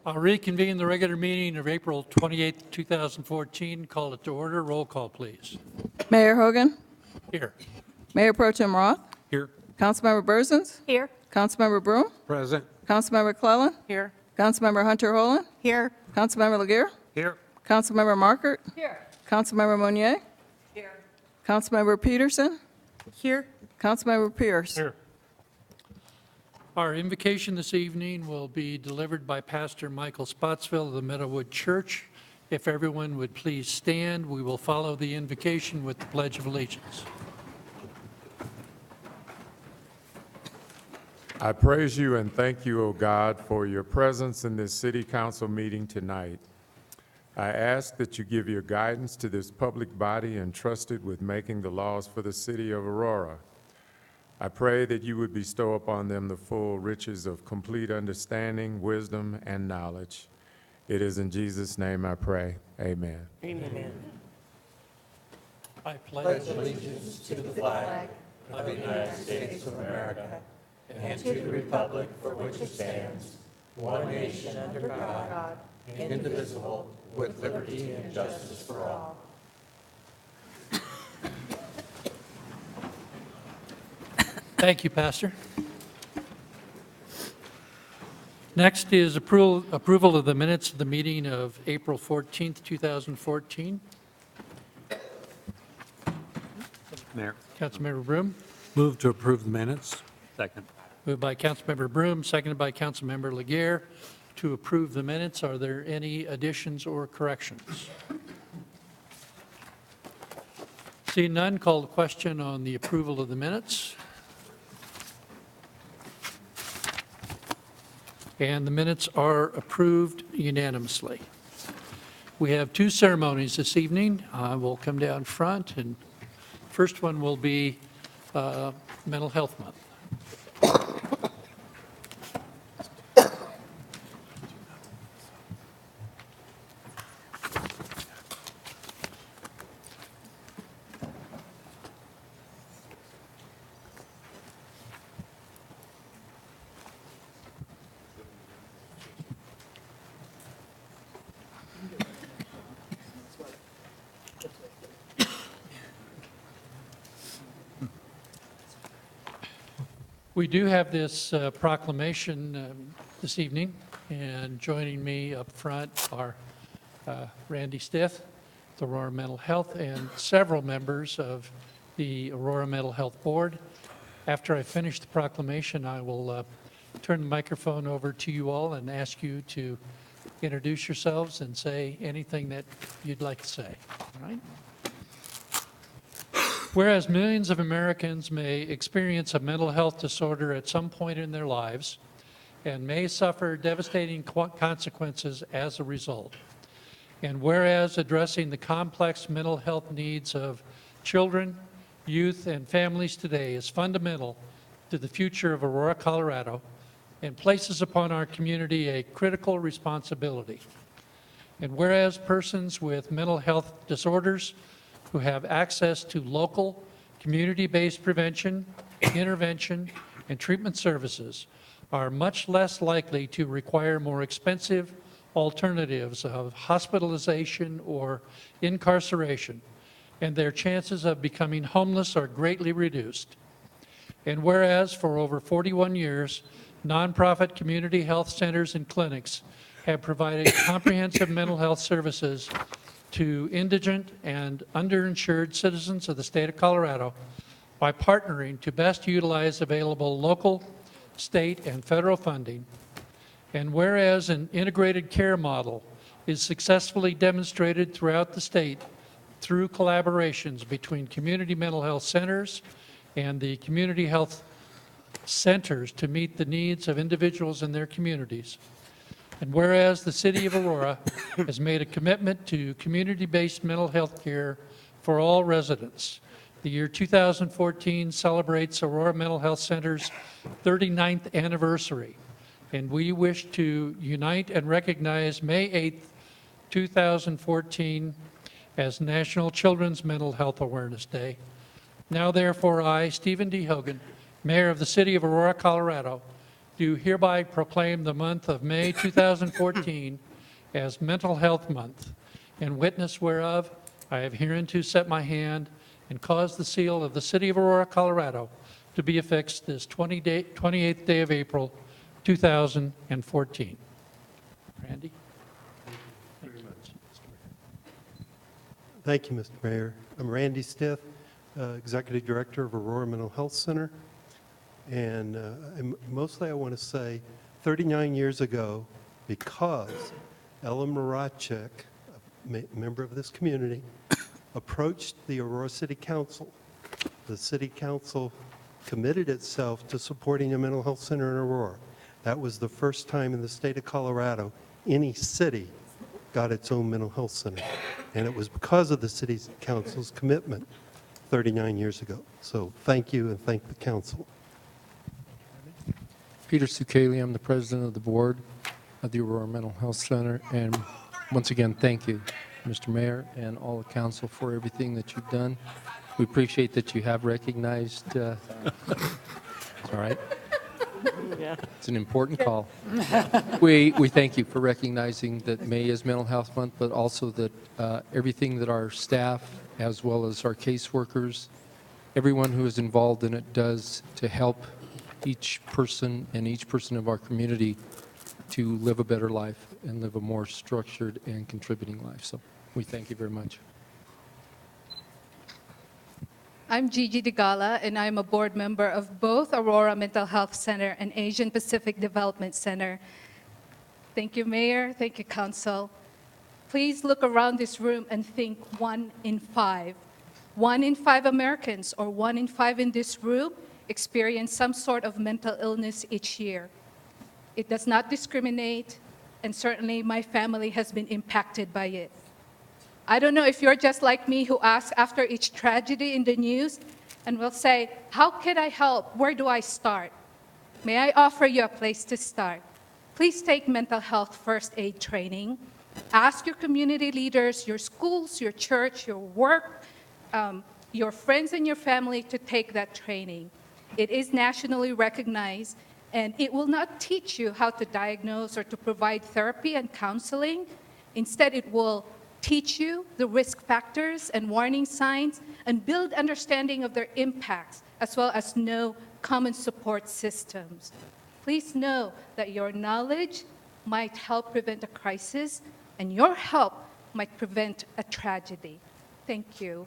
I'll reconvene the regular meeting of April 28, 2014. Call it to order. Roll call, please. Mayor Hogan, Here. Mayor Pro Tem Roth, Here. Councilmember Burzins, Here. Councilmember Broom, Present. Councilmember Clellan, Here. Councilmember Hunter Holland, Here. Councilmember Laguerre, Here. Councilmember Markert, Here. Councilmember Monier, Here. Councilmember Peterson, Here. Councilmember Pierce. Here. Our invocation this evening will be delivered by Pastor Michael Spotsville of the Meadowwood Church. If everyone would please stand, we will follow the invocation with the Pledge of Allegiance. I praise you and thank you, O God, for your presence in this city council meeting tonight. I ask that you give your guidance to this public body entrusted with making the laws for the city of Aurora. I pray that you would bestow upon them the full riches of complete understanding, wisdom, and knowledge. It is in Jesus' name I pray. Amen. Amen. I pledge allegiance to the flag of the United States of America and to the republic for which it stands, one nation under God, indivisible, with liberty and justice for all. Thank you, Pastor. Next is approval of the minutes of the meeting of April 14th, 2014. Mayor, Councilmember Broom. move to approve the minutes. Second. Moved by Councilmember Broom, seconded by Councilmember Laguerre to approve the minutes. Are there any additions or corrections? Seeing none, call the question on the approval of the minutes. And the minutes are approved unanimously. We have two ceremonies this evening. We'll come down front, and first one will be Mental Health Month. We do have this proclamation this evening, and joining me up front are Randy Stith, the Aurora Mental Health, and several members of the Aurora Mental Health Board. After I finish the proclamation, I will turn the microphone over to you all and ask you to introduce yourselves and say anything that you'd like to say. All right? Whereas millions of Americans may experience a mental health disorder at some point in their lives and may suffer devastating consequences as a result. And whereas addressing the complex mental health needs of children, youth, and families today is fundamental to the future of Aurora, Colorado, and places upon our community a critical responsibility. And whereas persons with mental health disorders who have access to local, community-based prevention, intervention, and treatment services are much less likely to require more expensive alternatives of hospitalization or incarceration, and their chances of becoming homeless are greatly reduced. And whereas for over 41 years, nonprofit community health centers and clinics have provided comprehensive mental health services to indigent and underinsured citizens of the state of Colorado by partnering to best utilize available local, state, and federal funding. And whereas an integrated care model is successfully demonstrated throughout the state through collaborations between community mental health centers and the community health centers to meet the needs of individuals in their communities. And whereas the city of Aurora has made a commitment to community-based mental health care for all residents, the year 2014 celebrates Aurora Mental Health Center's 39th anniversary, and we wish to unite and recognize May 8th, 2014 as National Children's Mental Health Awareness Day. Now therefore I, Stephen D. Hogan, Mayor of the City of Aurora, Colorado, do hereby proclaim the month of May 2014 as Mental Health Month, in witness whereof I have hereunto set my hand and caused the seal of the City of Aurora, Colorado, to be affixed this 28th day of April, 2014. Randy? Thank you. Thank you, Mr. Mayor. I'm Randy Stith, Executive Director of Aurora Mental Health Center. And mostly I want to say 39 years ago, because Ellen Morachek, a member of this community, approached the Aurora City Council. The City Council committed itself to supporting a mental health center in Aurora. That was the first time in the state of Colorado any city got its own mental health center. And it was because of the City Council's commitment 39 years ago. So thank you, and thank the council. Peter Sukali, I'm the president of the board of the Aurora Mental Health Center. And once again, thank you, Mr. Mayor, and all the council for everything that you've done. We appreciate that you have recognized, it's all right. It's an important call. We thank you for recognizing that May is Mental Health Month, but also that everything that our staff, as well as our caseworkers, everyone who is involved in it does to help each person and each person of our community to live a better life and live a more structured and contributing life. So we thank you very much. I'm Gigi Degala, and I'm a board member of both Aurora Mental Health Center and Asian Pacific Development Center. Thank you, Mayor. Thank you, Council. Please look around this room and think 1 in 5. 1 in 5 Americans, or 1 in 5 in this room, experience some sort of mental illness each year. It does not discriminate, and certainly my family has been impacted by it. I don't know if you're just like me, who asks after each tragedy in the news and will say, how can I help? Where do I start? May I offer you a place to start? Please take mental health first aid training. Ask your community leaders, your schools, your church, your work, your friends and your family to take that training. It is nationally recognized, and it will not teach you how to diagnose or to provide therapy and counseling. Instead, it will teach you the risk factors and warning signs and build understanding of their impacts, as well as know common support systems. Please know that your knowledge might help prevent a crisis, and your help might prevent a tragedy. Thank you.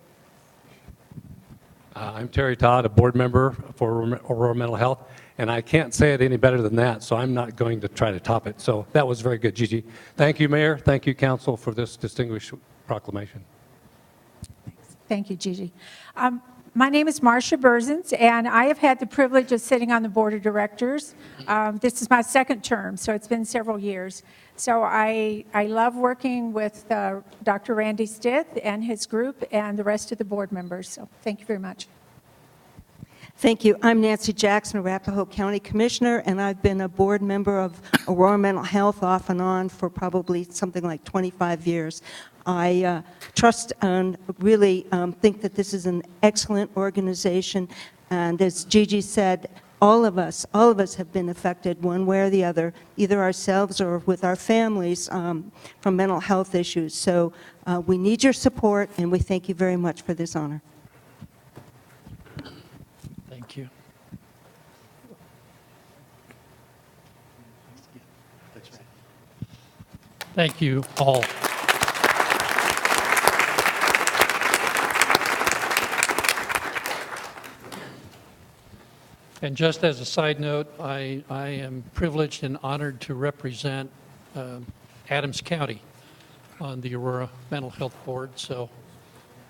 I'm Terry Todd, a board member for Aurora Mental Health, and I can't say it any better than that, so I'm not going to try to top it. So that was very good, Gigi. Thank you, Mayor. Thank you, Council, for this distinguished proclamation. Thank you, Gigi. My name is Marcia Berzins, and I have had the privilege of sitting on the board of directors. This is my second term, so it's been several years. So I love working with Dr. Randy Stith and his group and the rest of the board members. So thank you very much. Thank you. I'm Nancy Jackson, Arapahoe County Commissioner, and I've been a board member of Aurora Mental Health off and on for probably something like 25 years. I trust and really think that this is an excellent organization, and as Gigi said, all of us have been affected one way or the other, either ourselves or with our families from mental health issues. So we need your support, and we thank you very much for this honor. Thank you. Thank you all. And just as a side note, I am privileged and honored to represent Adams County on the Aurora Mental Health Board. So,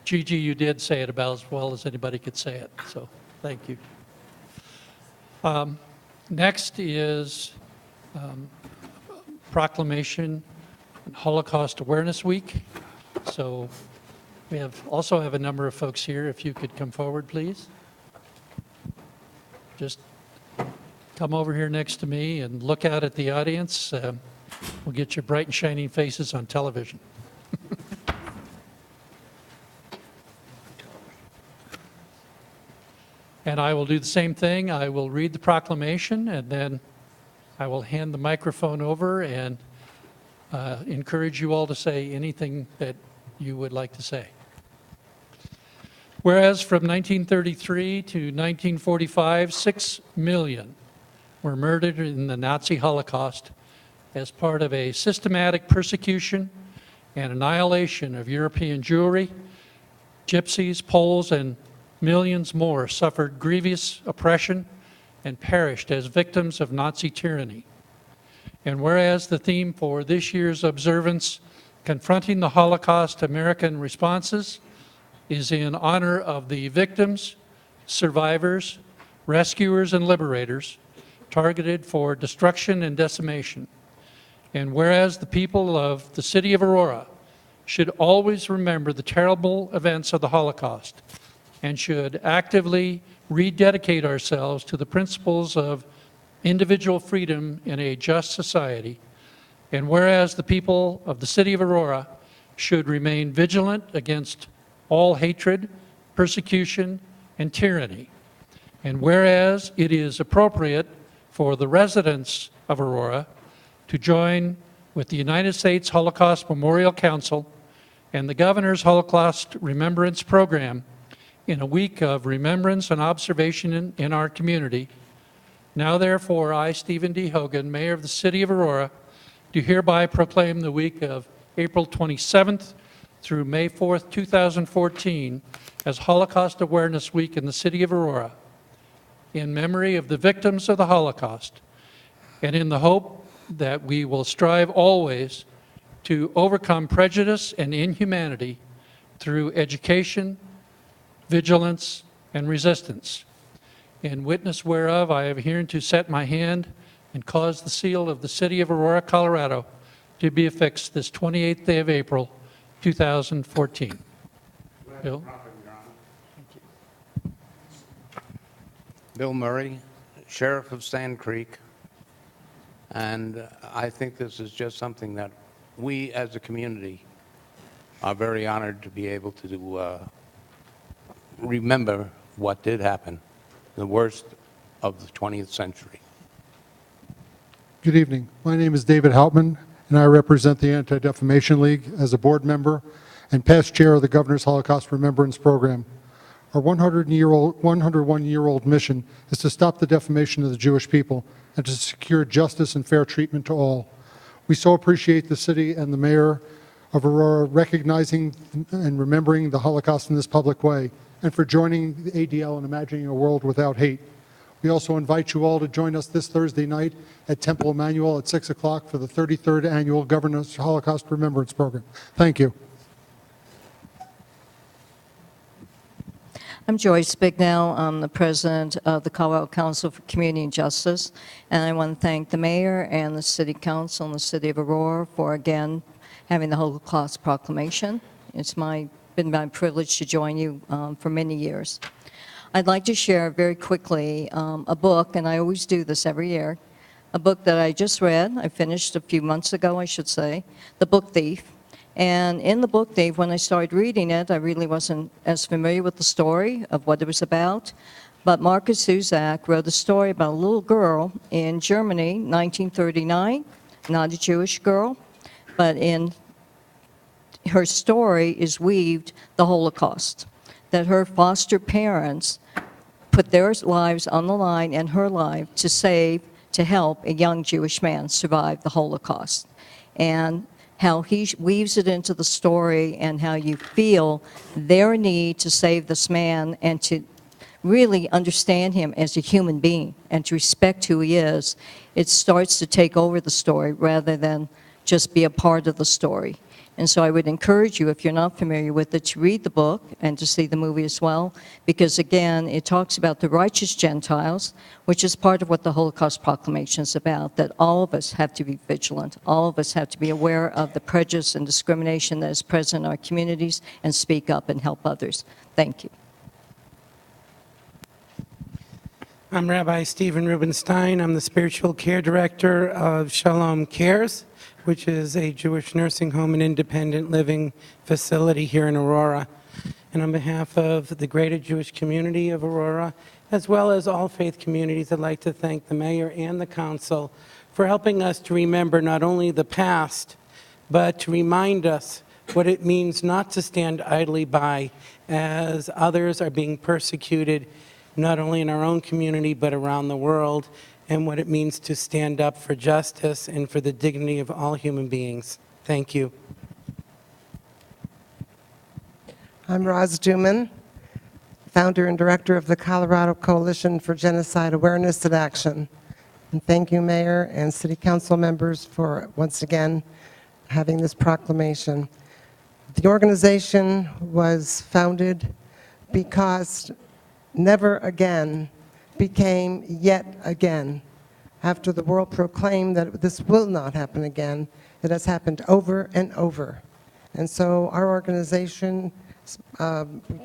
Gigi, you did say it about as well as anybody could say it. So, thank you. Next is proclamation Holocaust Awareness Week. So, we also have a number of folks here. If you could come forward, please. Just come over here next to me and look out at the audience. We'll get your bright and shining faces on television. And I will do the same thing. I will read the proclamation, and then I will hand the microphone over and encourage you all to say anything that you would like to say. Whereas from 1933 to 1945, 6 million were murdered in the Nazi Holocaust as part of a systematic persecution and annihilation of European Jewry, gypsies, Poles, and millions more suffered grievous oppression and perished as victims of Nazi tyranny. And whereas the theme for this year's observance, Confronting the Holocaust, American Responses, is in honor of the victims, survivors, rescuers, and liberators targeted for destruction and decimation. And whereas the people of the city of Aurora should always remember the terrible events of the Holocaust and should actively rededicate ourselves to the principles of individual freedom in a just society. And whereas the people of the city of Aurora should remain vigilant against all hatred, persecution, and tyranny. And whereas it is appropriate for the residents of Aurora to join with the United States Holocaust Memorial Council and the Governor's Holocaust Remembrance Program in a week of remembrance and observation in our community, now therefore I, Stephen D. Hogan, Mayor of the City of Aurora, do hereby proclaim the week of April 27th through May 4th, 2014 as Holocaust Awareness Week in the City of Aurora in memory of the victims of the Holocaust and in the hope that we will strive always to overcome prejudice and inhumanity through education, vigilance, and resistance. In witness whereof, I have hereunto set my hand and caused the seal of the City of Aurora, Colorado, to be affixed this 28th day of April, 2014. Bill? Bill Murray, Sheriff of Sand Creek, and I think this is just something that we as a community are very honored to be able to remember what did happen, the worst of the 20th century. Good evening. My name is David Hauptman, and I represent the Anti-Defamation League as a board member and past chair of the Governor's Holocaust Remembrance Program. Our 101-year-old mission is to stop the defamation of the Jewish people and to secure justice and fair treatment to all. We so appreciate the city and the mayor of Aurora recognizing and remembering the Holocaust in this public way, and for joining the ADL in imagining a world without hate. We also invite you all to join us this Thursday night at Temple Emmanuel at 6 o'clock for the 33rd Annual Governor's Holocaust Remembrance Program. Thank you. I'm Joyce Bignell. I'm the president of the Colorado Council for Community and Justice, and I want to thank the mayor and the city council and the city of Aurora for, again, having the Holocaust proclamation. It's been my privilege to join you for many years. I'd like to share very quickly a book, and I always do this every year, a book that I just read. I finished a few months ago, I should say, The Book Thief. And in The Book Thief, when I started reading it, I really wasn't as familiar with the story of what it was about. But Marcus Zusak wrote a story about a little girl in Germany, 1939, not a Jewish girl, but in her story is weaved the Holocaust, that her foster parents put their lives on the line and her life to help a young Jewish man survive the Holocaust. And how he weaves it into the story and how you feel their need to save this man and to really understand him as a human being and to respect who he is. It starts to take over the story rather than just be a part of the story. And so I would encourage you, if you're not familiar with it, to read the book and to see the movie as well, because again, it talks about the righteous Gentiles, which is part of what the Holocaust Proclamation is about, that all of us have to be vigilant. All of us have to be aware of the prejudice and discrimination that is present in our communities and speak up and help others. Thank you. I'm Rabbi Stephen Rubenstein. I'm the spiritual care director of Shalom Cares, which is a Jewish nursing home and independent living facility here in Aurora. And on behalf of the greater Jewish community of Aurora, as well as all faith communities, I'd like to thank the mayor and the council for helping us to remember not only the past, but to remind us what it means not to stand idly by as others are being persecuted, not only in our own community, but around the world, and what it means to stand up for justice and for the dignity of all human beings. Thank you. I'm Roz Duman, founder and director of the Colorado Coalition for Genocide Awareness and Action. And thank you, Mayor and City Council members, for once again having this proclamation. The organization was founded because never again became yet again. After the world proclaimed that this will not happen again, it has happened over and over. And so our organization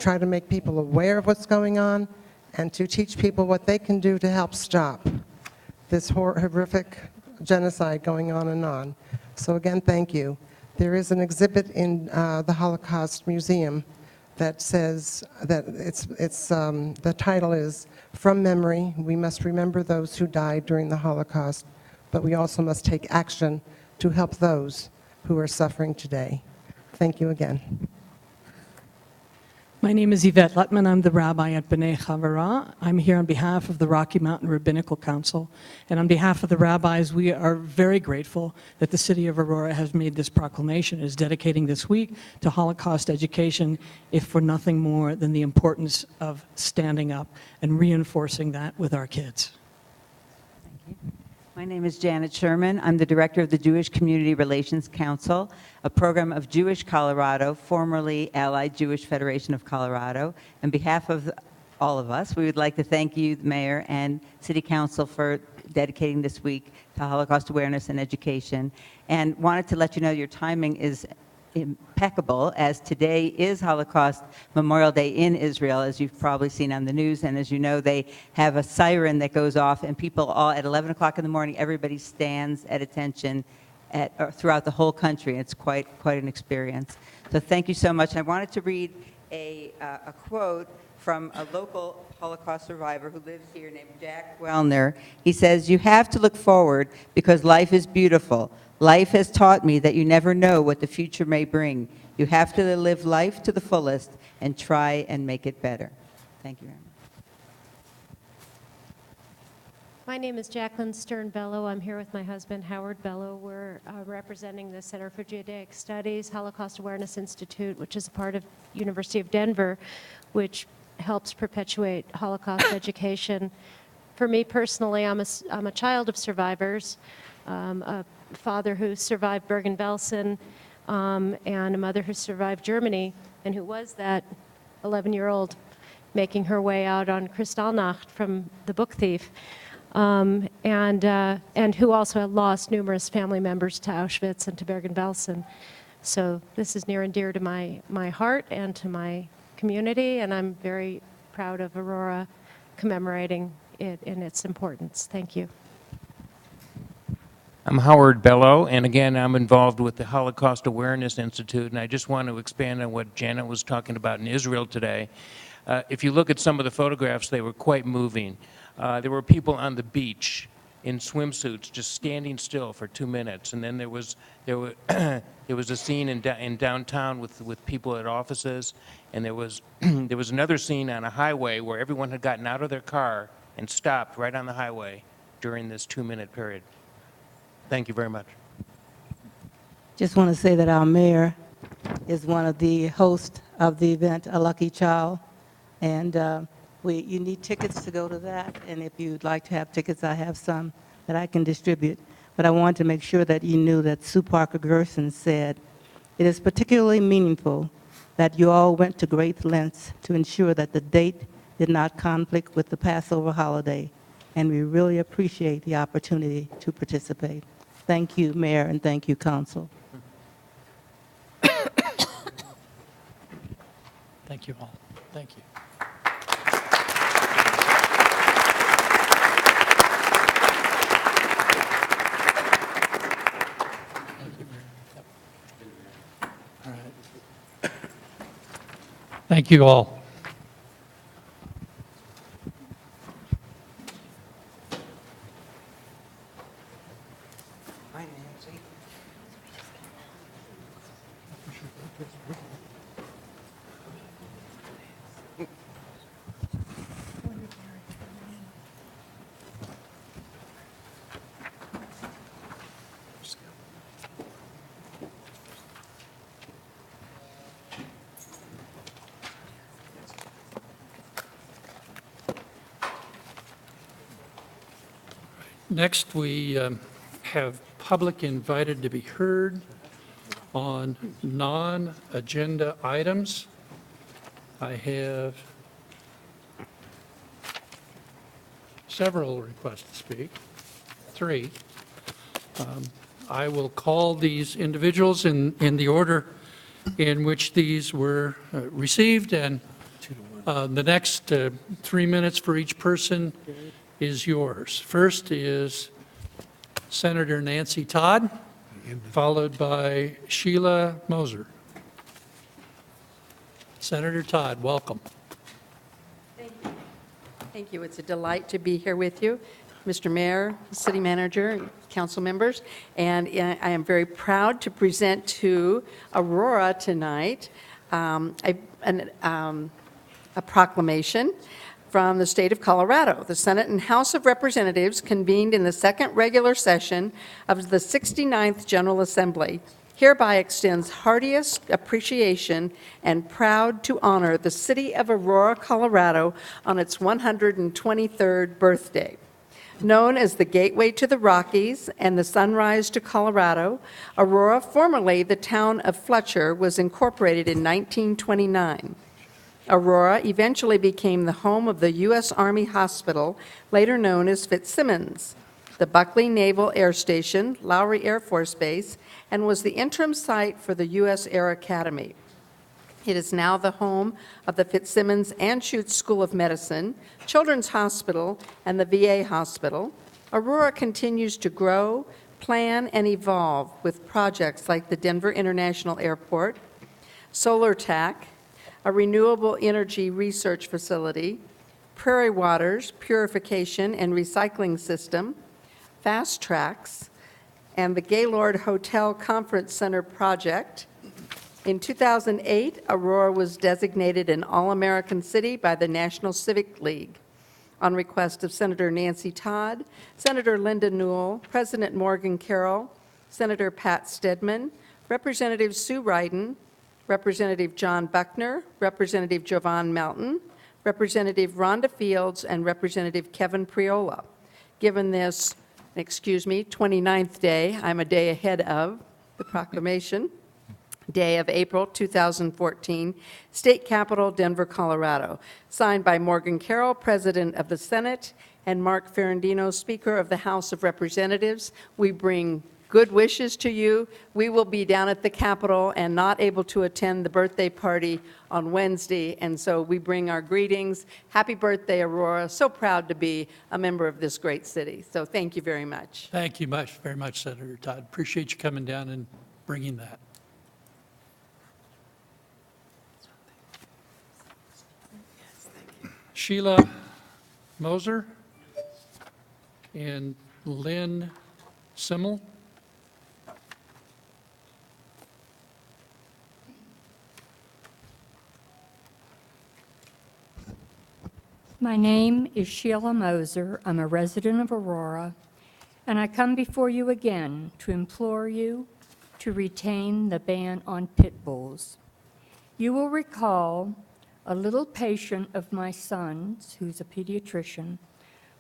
try to make people aware of what's going on and to teach people what they can do to help stop this horrific genocide going on and on. So again, thank you. There is an exhibit in the Holocaust Museum that says that the title is "From Memory, we must remember those who died during the Holocaust, but we also must take action to help those who are suffering today." Thank you again. My name is Yvette Lutman. I'm the rabbi at B'nai Chavara. I'm here on behalf of the Rocky Mountain Rabbinical Council. And on behalf of the rabbis, we are very grateful that the city of Aurora has made this proclamation, is dedicating this week to Holocaust education, if for nothing more than the importance of standing up and reinforcing that with our kids. Thank you. My name is Janet Sherman. I'm the director of the Jewish Community Relations Council, a program of Jewish Colorado, formerly Allied Jewish Federation of Colorado. On behalf of all of us, we would like to thank you, the Mayor and City Council, for dedicating this week to Holocaust awareness and education. And wanted to let you know your timing is impeccable, as today is Holocaust Memorial Day in Israel, as you've probably seen on the news. And as you know, they have a siren that goes off, and people all at 11 o'clock in the morning, everybody stands at attention throughout the whole country. It's quite an experience. So thank you so much. I wanted to read a quote from a local Holocaust survivor who lives here named Jack Wellner. He says, "You have to look forward because life is beautiful. Life has taught me that you never know what the future may bring. You have to live life to the fullest and try and make it better." Thank you very much. My name is Jacqueline Stern-Bello. I'm here with my husband, Howard Bello. We're representing the Center for Judaic Studies, Holocaust Awareness Institute, which is a part of University of Denver, which helps perpetuate Holocaust education. For me personally, I'm a child of survivors, a father who survived Bergen-Belsen, and a mother who survived Germany, and who was that 11-year-old making her way out on Kristallnacht from the book thief, and who also had lost numerous family members to Auschwitz and to Bergen-Belsen. So this is near and dear to my heart and to my community, and I'm very proud of Aurora commemorating it in its importance. Thank you. I'm Howard Bello, and again, I'm involved with the Holocaust Awareness Institute, and I just want to expand on what Janet was talking about in Israel today. If you look at some of the photographs, they were quite moving. There were people on the beach in swimsuits just standing still for 2 minutes, and then there was a scene in downtown with people at offices, and there was another scene on a highway where everyone had gotten out of their car and stopped right on the highway during this 2-minute period. Thank you very much. Just want to say that our mayor is one of the hosts of the event, A Lucky Child, and you need tickets to go to that, and if you'd like to have tickets, I have some that I can distribute. But I wanted to make sure that you knew that Sue Parker Gerson said, "It is particularly meaningful that you all went to great lengths to ensure that the date did not conflict with the Passover holiday, and we really appreciate the opportunity to participate." Thank you, Mayor, and thank you, Council. Thank you all. Thank you. All right. Thank you all. Next, we have public invited to be heard on non-agenda items. I have several requests to speak, 3. I will call these individuals in the order in which these were received, and the next 3 minutes for each person is yours. First is Senator Nancy Todd, followed by Sheila Moser. Senator Todd, welcome. Thank you. It's a delight to be here with you, Mr. Mayor, City Manager, council members, and I am very proud to present to Aurora tonight a proclamation from the state of Colorado. The Senate and House of Representatives convened in the second regular session of the 69th General Assembly hereby extends heartiest appreciation and proud to honor the city of Aurora, Colorado on its 123rd birthday. Known as the Gateway to the Rockies and the Sunrise to Colorado, Aurora, formerly the town of Fletcher, was incorporated in 1929. Aurora eventually became the home of the U.S. Army Hospital, later known as Fitzsimmons, the Buckley Naval Air Station, Lowry Air Force Base, and was the interim site for the U.S. Air Academy. It is now the home of the Fitzsimmons Anschutz School of Medicine, Children's Hospital, and the VA Hospital. Aurora continues to grow, plan, and evolve with projects like the Denver International Airport, Solar TAC, a renewable energy research facility, Prairie Waters purification and recycling system, Fast Tracks, and the Gaylord Hotel Conference Center project. In 2008, Aurora was designated an All-American City by the National Civic League. On request of Senator Nancy Todd, Senator Linda Newell, President Morgan Carroll, Senator Pat Stedman, Representative Sue Ryden, Representative John Buckner, Representative Jovan Melton, Representative Rhonda Fields, and Representative Kevin Priola. Given this, 29th day, I'm a day ahead of the proclamation, day of April 2014, State Capitol, Denver, Colorado. Signed by Morgan Carroll, President of the Senate, and Mark Ferrandino, Speaker of the House of Representatives. We bring good wishes to you. We will be down at the Capitol and not able to attend the birthday party on Wednesday, and so we bring our greetings. Happy birthday, Aurora. So proud to be a member of this great city. So thank you very much. Thank you very much, Senator Todd. Appreciate you coming down and bringing that. Sheila Moser and Lynn Simmel. My name is Sheila Moser. I'm a resident of Aurora, and I come before you again to implore you to retain the ban on pit bulls. You will recall a little patient of my son's, who's a pediatrician,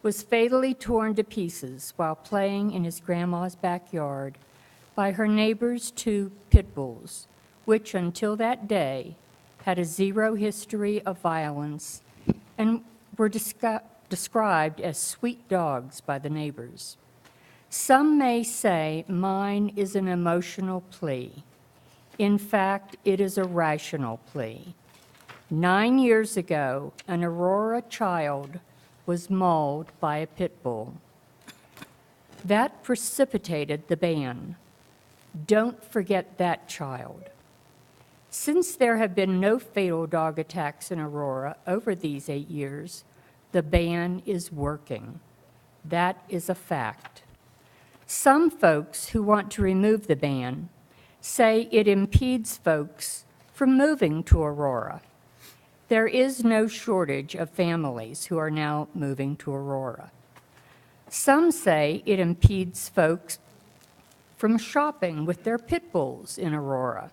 was fatally torn to pieces while playing in his grandma's backyard by her neighbor's 2 pit bulls, which until that day had a 0 history of violence and were described as sweet dogs by the neighbors. Some may say mine is an emotional plea. In fact, it is a rational plea. 9 years ago, an Aurora child was mauled by a pit bull. That precipitated the ban. Don't forget that child. Since there have been no fatal dog attacks in Aurora over these 8 years, the ban is working. That is a fact. Some folks who want to remove the ban say it impedes folks from moving to Aurora. There is no shortage of families who are now moving to Aurora. Some say it impedes folks from shopping with their pit bulls in Aurora.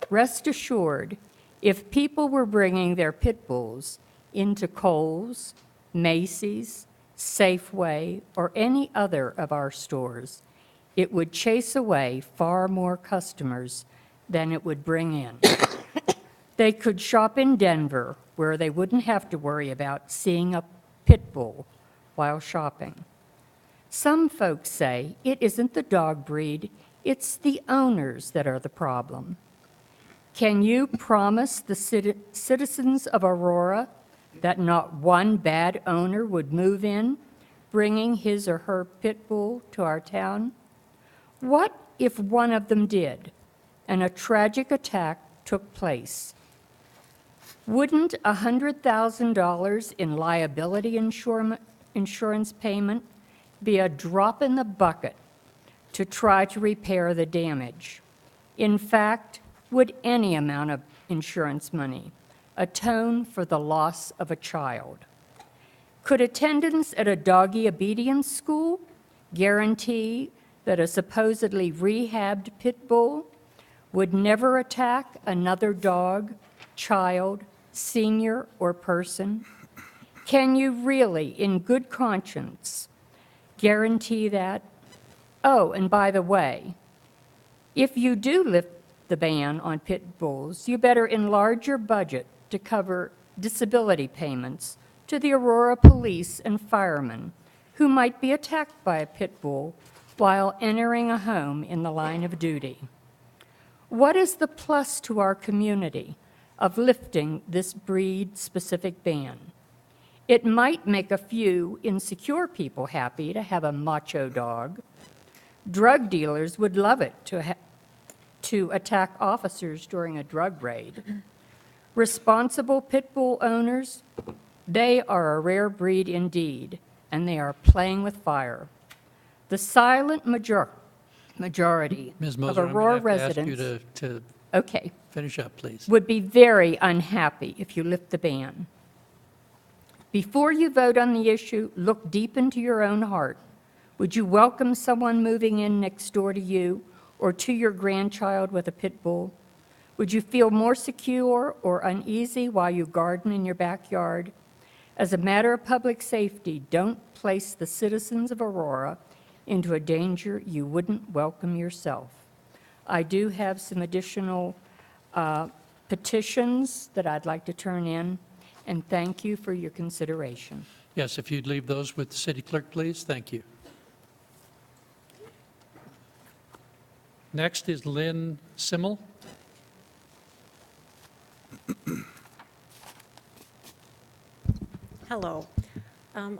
Rest assured, if people were bringing their pit bulls into Kohl's, Macy's, Safeway, or any other of our stores, it would chase away far more customers than it would bring in. They could shop in Denver, where they wouldn't have to worry about seeing a pit bull while shopping. Some folks say it isn't the dog breed, it's the owners that are the problem. Can you promise the citizens of Aurora that not one bad owner would move in, bringing his or her pit bull to our town? What if one of them did, and a tragic attack took place? Wouldn't $100,000 in liability insurance payment be a drop in the bucket to try to repair the damage? In fact, would any amount of insurance money atone for the loss of a child? Could attendance at a doggy obedience school guarantee that a supposedly rehabbed pit bull would never attack another dog, child, senior, or person? Can you really, in good conscience, guarantee that? Oh, and by the way, if you do lift the ban on pit bulls, you better enlarge your budget to cover disability payments to the Aurora police and firemen who might be attacked by a pit bull while entering a home in the line of duty. What is the plus to our community of lifting this breed-specific ban? It might make a few insecure people happy to have a macho dog. Drug dealers would love it to attack officers during a drug raid. Responsible pit bull owners, they are a rare breed indeed, and they are playing with fire. The silent majority Ms. of Moser, I'm Aurora going to have to ask you residents to okay, finish up, please. would be very unhappy if you lift the ban. Before you vote on the issue, look deep into your own heart. Would you welcome someone moving in next door to you or to your grandchild with a pit bull? Would you feel more secure or uneasy while you garden in your backyard? As a matter of public safety, don't place the citizens of Aurora into a danger you wouldn't welcome yourself. I do have some additional petitions that I'd like to turn in, and thank you for your consideration. Yes, if you'd leave those with the city clerk, please. Thank you. Next is Lynn Simmel. Hello.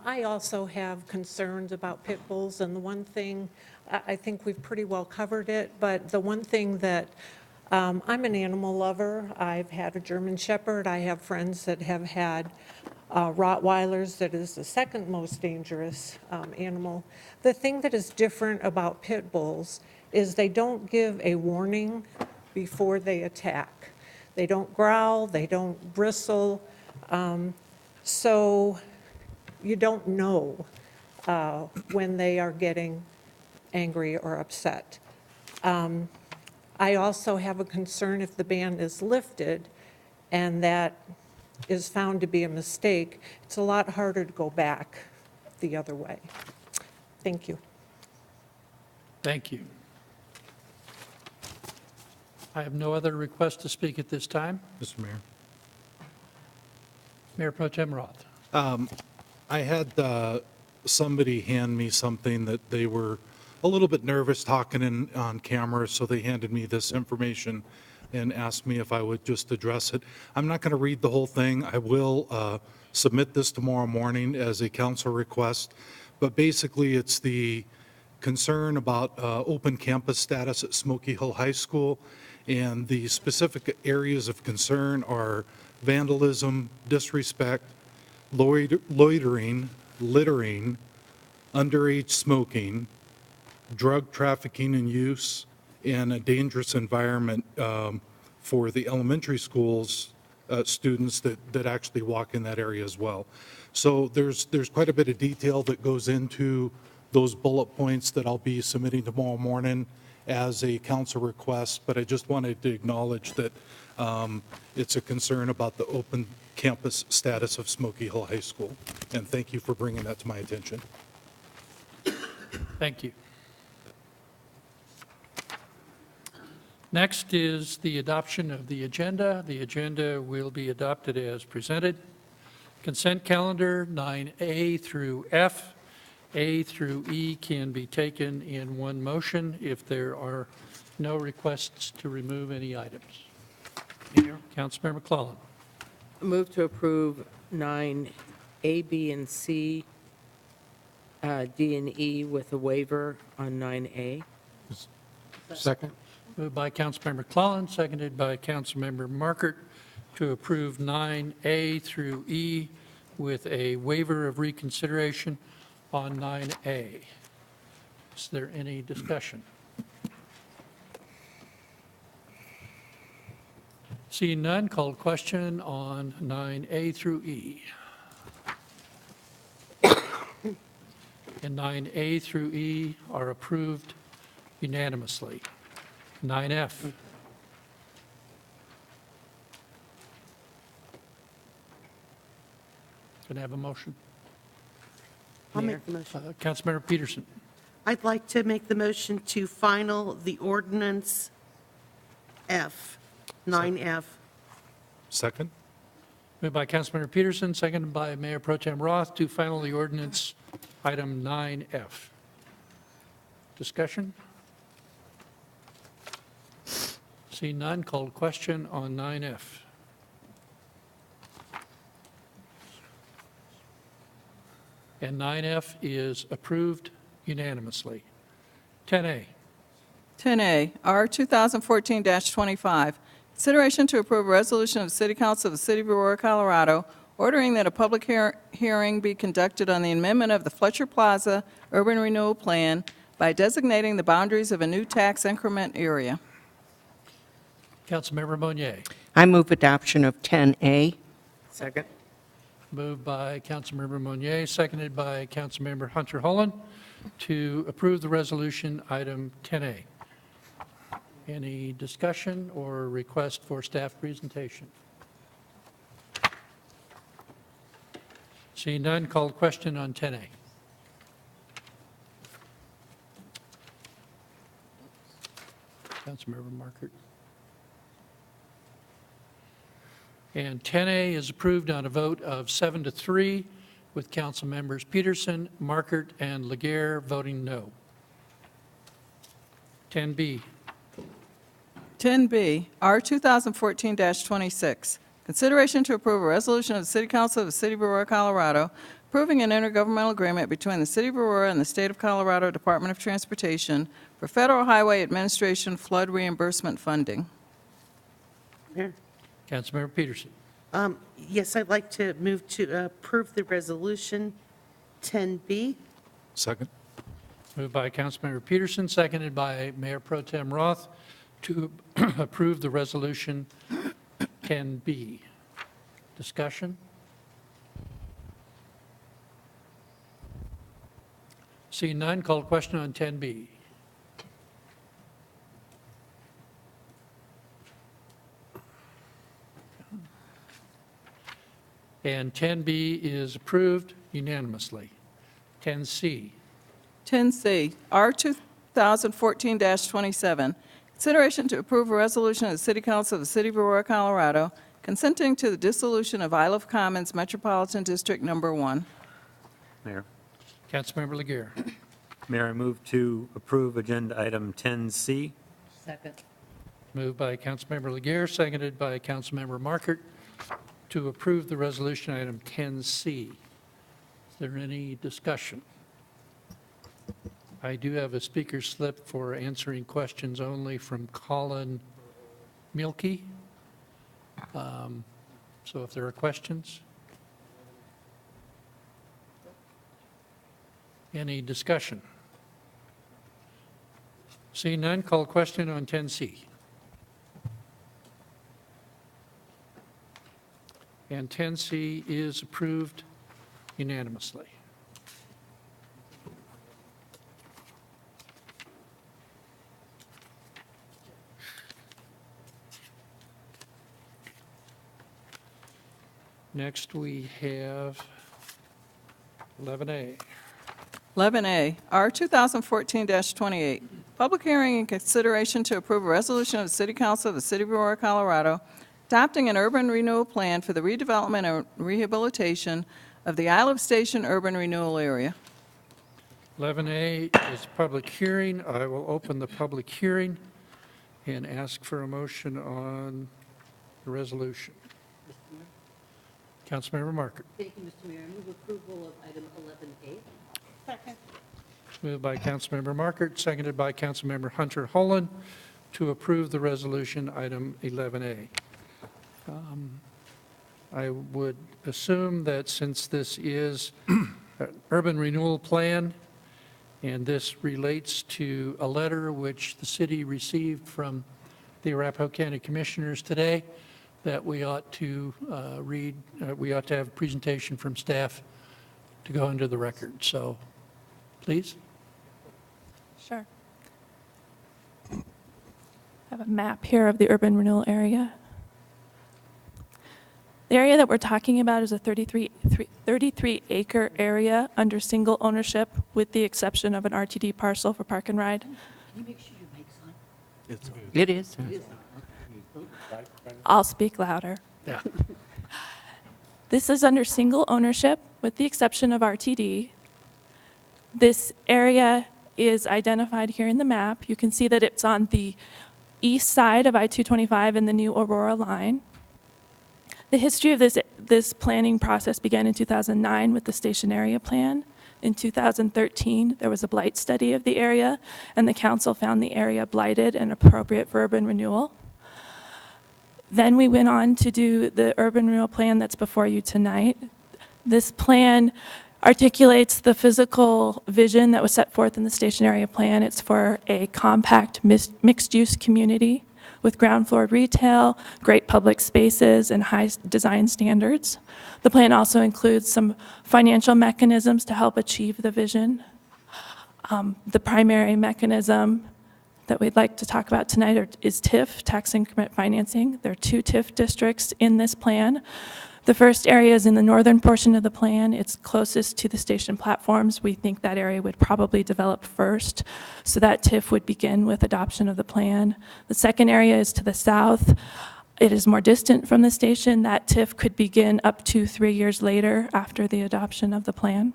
I also have concerns about pit bulls, and the one thing, I think we've pretty well covered it, but the one thing that, I'm an animal lover. I've had a German Shepherd. I have friends that have had Rottweilers. That is the second most dangerous animal. The thing that is different about pit bulls is they don't give a warning before they attack. They don't growl, they don't bristle, so you don't know when they are getting angry or upset. I also have a concern if the ban is lifted and that is found to be a mistake, it's a lot harder to go back the other way. Thank you. Thank you. I have no other requests to speak at this time. Mr. Mayor. Mayor Pro Tem Roth. I had somebody hand me something that they were a little bit nervous talking on camera, so they handed me this information and asked me if I would just address it. I'm not going to read the whole thing. I will submit this tomorrow morning as a council request, but basically it's the concern about open campus status at Smoky Hill High School, and the specific areas of concern are vandalism, disrespect, loitering, littering, underage smoking, drug trafficking and use, and a dangerous environment for the elementary schools students that actually walk in that area as well. So there's quite a bit of detail that goes into those bullet points that I'll be submitting tomorrow morning as a council request, but I just wanted to acknowledge that It's a concern about the open campus status of Smoky Hill High School, and thank you for bringing that to my attention. Thank you. Next is the adoption of the agenda. The agenda will be adopted as presented. Consent calendar 9A through F. A through E can be taken in one motion if there are no requests to remove any items. Councilmember McClellan. Move to approve 9A, B, and C, D, and E with a waiver on 9A. Second. Moved by Councilmember McClellan, seconded by Councilmember Markert to approve 9A through E with a waiver of reconsideration on 9A. Is there any discussion? Seeing none, called question on 9A through E. And 9A through E are approved unanimously. 9F. Can I have a motion? I'll make the motion. Councilmember Peterson. I'd like to make the motion to final the ordinance F, 9F. Second? Moved by Councilmember Peterson, seconded by Mayor Pro Tem Roth to final the ordinance item 9F. Discussion? See none, called question on 9F. And 9F is approved unanimously. 10A. 10A, R 2014-25, consideration to approve a resolution of the City Council of the City of Aurora, Colorado, ordering that a public hearing be conducted on the amendment of the Fletcher Plaza Urban Renewal Plan by designating the boundaries of a new tax increment area. Councilmember Monier. I move adoption of 10A. Second. Moved by Councilmember Monier, seconded by Councilmember Hunter Holland to approve the resolution item 10A. Any discussion or request for staff presentation? Seeing none, called question on 10A. Councilmember Markert. And 10A is approved on a vote of 7-3, with council members Peterson, Markert, and Laguerre voting no. 10B. 10B, R 2014-26, consideration to approve a resolution of the City Council of the City of Aurora, Colorado, approving an intergovernmental agreement between the City of Aurora and the State of Colorado Department of Transportation for Federal Highway Administration flood reimbursement funding. Mayor? Councilmember Peterson. Yes, I'd like to move to approve the resolution 10B. Second? Moved by Councilmember Peterson, seconded by Mayor Pro Tem Roth to approve the resolution 10B. Discussion? Seeing none, called question on 10B. And 10B is approved unanimously. 10C. 10C, R 2014-27, consideration to approve a resolution of the City Council of the City of Aurora, Colorado, consenting to the dissolution of Isle of Commons Metropolitan District Number 1. Mayor. Councilmember Laguerre. Mayor, I move to approve agenda item 10C. Second. Moved by Councilmember Laguerre, seconded by Councilmember Markert to approve the resolution item 10C. Is there any discussion? I do have a speaker slip for answering questions only from Colin Mielke. So if there are questions. Any discussion? Seeing none, call question on 10C. And 10C is approved unanimously. Next, we have 11A. 11A, R 2014-28, public hearing and consideration to approve a resolution of the City Council of the City of Aurora, Colorado, adopting an urban renewal plan for the redevelopment and rehabilitation of the Isle of Station urban renewal area. 11A is public hearing. I will open the public hearing and ask for a motion on the resolution. Councilmember Markert. Thank you, Mr. Mayor. I move approval of item 11A. Second. Moved by Councilmember Markert, seconded by Councilmember Hunter Holland to approve the resolution item 11A. I would assume that since this is an urban renewal plan, and this relates to a letter which the city received from the Arapahoe County Commissioners today, that we ought to we ought to have a presentation from staff to go into the record. So, please. Sure. I have a map here of the urban renewal area. The area that we're talking about is a 33-acre area under single ownership, with the exception of an RTD parcel for park and ride. Can you make sure your mic's on? It's good. It is. I'll speak louder. Yeah. This is under single ownership, with the exception of RTD. This area is identified here in the map. You can see that it's on the east side of I-225 in the new Aurora line. The history of this planning process began in 2009 with the station area plan. In 2013, there was a blight study of the area, and the council found the area blighted and appropriate for urban renewal. Then we went on to do the urban renewal plan that's before you tonight. This plan articulates the physical vision that was set forth in the station area plan. It's for a compact mixed-use community with ground floor retail, great public spaces, and high design standards. The plan also includes some financial mechanisms to help achieve the vision. The primary mechanism that we'd like to talk about tonight is TIF, tax increment financing. There are 2 TIF districts in this plan. The first area is in the northern portion of the plan. It's closest to the station platforms. We think that area would probably develop first, so that TIF would begin with adoption of the plan. The second area is to the south. It is more distant from the station. That TIF could begin up to 3 years later after the adoption of the plan.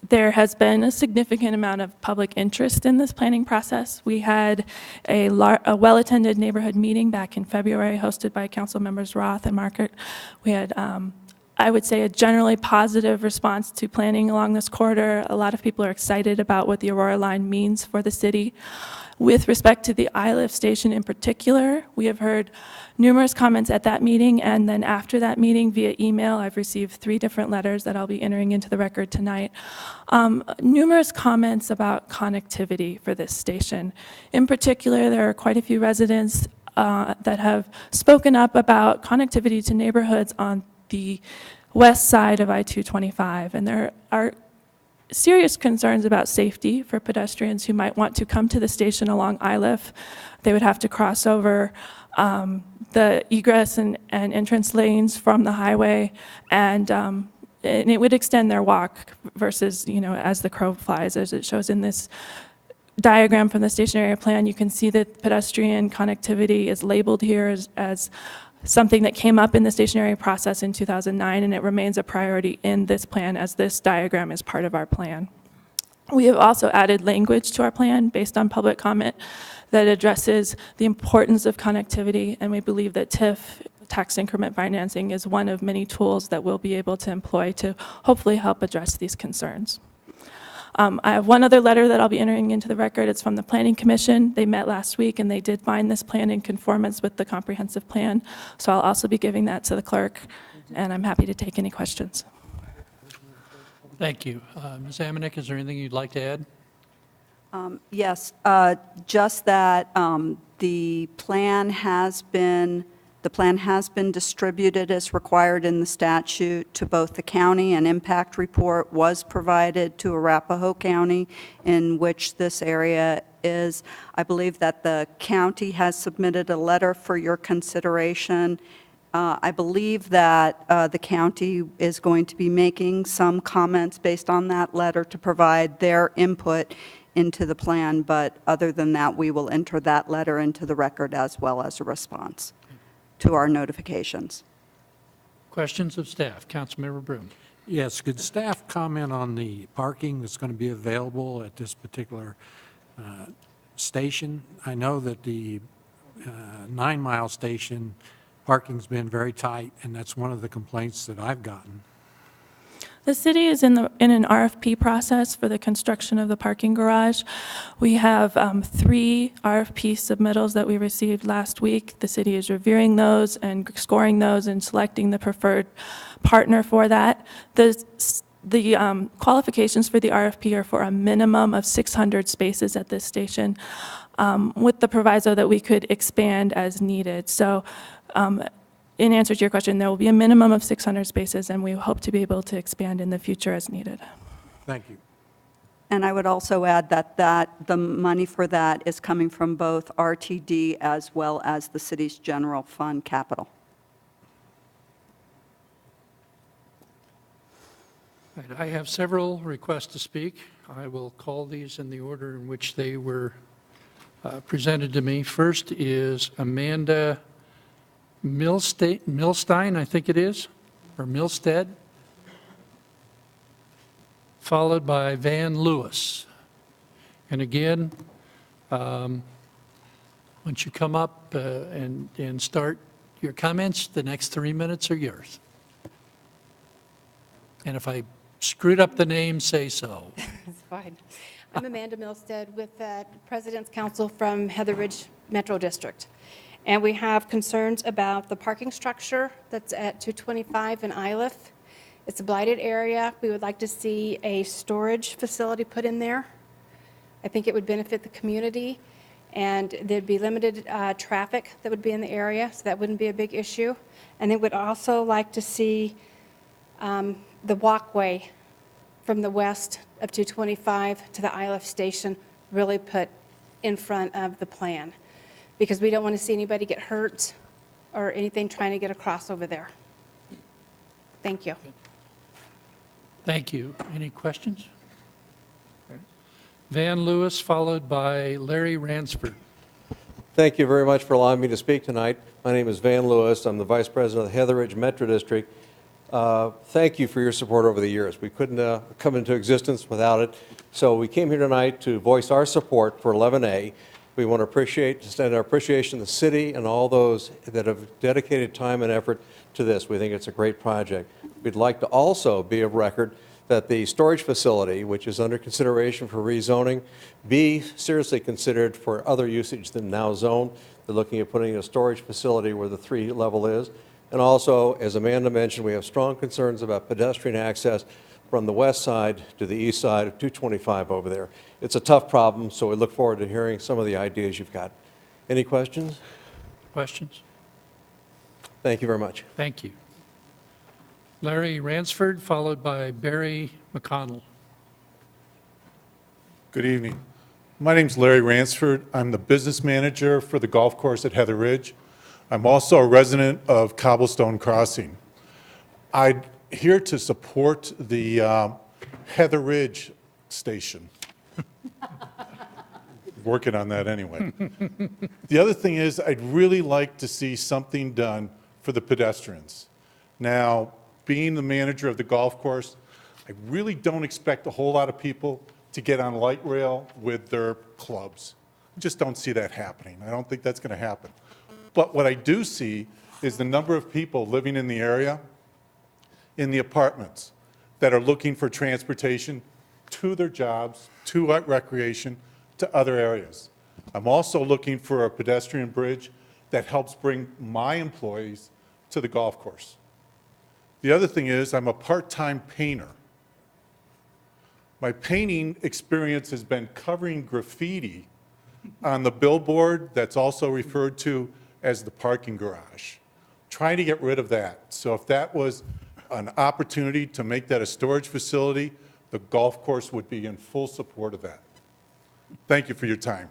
There has been a significant amount of public interest in this planning process. We had a well-attended neighborhood meeting back in February hosted by Council Members Roth and Markert. We had, I would say, a generally positive response to planning along this corridor. A lot of people are excited about what the Aurora line means for the city. With respect to the Isle Station in particular, we have heard numerous comments at that meeting, and then after that meeting via email, I've received 3 different letters that I'll be entering into the record tonight. Numerous comments about connectivity for this station. In particular, there are quite a few residents that have spoken up about connectivity to neighborhoods on the west side of I-225, and there are serious concerns about safety for pedestrians who might want to come to the station along ILIF. They would have to cross over the egress and entrance lanes from the highway, and it would extend their walk versus, as the crow flies, as it shows in this diagram from the station area plan. You can see that pedestrian connectivity is labeled here as something that came up in the station area process in 2009, and it remains a priority in this plan as this diagram is part of our plan. We have also added language to our plan based on public comment that addresses the importance of connectivity, and we believe that TIF, tax increment financing, is one of many tools that we'll be able to employ to hopefully help address these concerns. I have one other letter that I'll be entering into the record. It's from the Planning Commission. They met last week, and they did find this plan in conformance with the comprehensive plan. So I'll also be giving that to the clerk, and I'm happy to take any questions. Thank you. Ms. Amanek, is there anything you'd like to add? Yes, just that the plan has been distributed as required in the statute to both the county. An impact report was provided to Arapahoe County in which this area is, I believe that the county has submitted a letter for your consideration. I believe that the county is going to be making some comments based on that letter to provide their input into the plan, but other than that, we will enter that letter into the record as well as a response to our notifications. Questions of staff? Councilmember Broom. Yes, could staff comment on the parking that's going to be available at this particular station? I know that the 9 Mile station, parking's been very tight, and that's one of the complaints that I've gotten. The city is in an RFP process for the construction of the parking garage. We have 3 RFP submittals that we received last week. The city is reviewing those and scoring those and selecting the preferred partner for that. The qualifications for the RFP are for a minimum of 600 spaces at this station, with the proviso that we could expand as needed. So in answer to your question, there will be a minimum of 600 spaces, and we hope to be able to expand in the future as needed. Thank you. And I would also add that the money for that is coming from both RTD as well as the city's general fund capital. Right, I have several requests to speak. I will call these in the order in which they were presented to me. First is Amanda Milstein, I think it is, or Milstead, followed by Van Lewis. And again, once you come up and start your comments, the next 3 minutes are yours. And if I screwed up the name, say so. It's fine. I'm Amanda Milstead with the President's Council from Heather Ridge Metro District. And we have concerns about the parking structure that's at 225 in Iliff. It's a blighted area. We would like to see a storage facility put in there. I think it would benefit the community, and there'd be limited traffic that would be in the area, so that wouldn't be a big issue. And they would also like to see the walkway from the west of 225 to the Iliff station really put in front of the plan, because we don't want to see anybody get hurt or anything trying to get across over there. Thank you. Thank you. Any questions? Van Lewis, followed by Larry Ransford. Thank you very much for allowing me to speak tonight. My name is Van Lewis. I'm the Vice President of the Heather Ridge Metro District. Thank you for your support over the years. We couldn't come into existence without it. So we came here tonight to voice our support for 11A. We want to extend our appreciation to the city and all those that have dedicated time and effort to this. We think it's a great project. We'd like to also be of record that the storage facility, which is under consideration for rezoning, be seriously considered for other usage than now zoned. They're looking at putting a storage facility where the 3 level is. And also, as Amanda mentioned, we have strong concerns about pedestrian access from the west side to the east side of 225 over there. It's a tough problem, so we look forward to hearing some of the ideas you've got. Any questions? Questions? Thank you very much. Thank you. Larry Ransford, followed by Barry McConnell. Good evening. My name's Larry Ransford. I'm the business manager for the golf course at Heather Ridge. I'm also a resident of Cobblestone Crossing. I'm here to support the Heather Ridge station. Working on that anyway. The other thing is, I'd really like to see something done for the pedestrians. Now, being the manager of the golf course, I really don't expect a whole lot of people to get on light rail with their clubs. Just don't see that happening. I don't think that's going to happen. But what I do see is the number of people living in the area, in the apartments, that are looking for transportation to their jobs, to recreation, to other areas. I'm also looking for a pedestrian bridge that helps bring my employees to the golf course. The other thing is, I'm a part-time painter. My painting experience has been covering graffiti on the billboard that's also referred to as the parking garage, trying to get rid of that. So if that was an opportunity to make that a storage facility, the golf course would be in full support of that. Thank you for your time.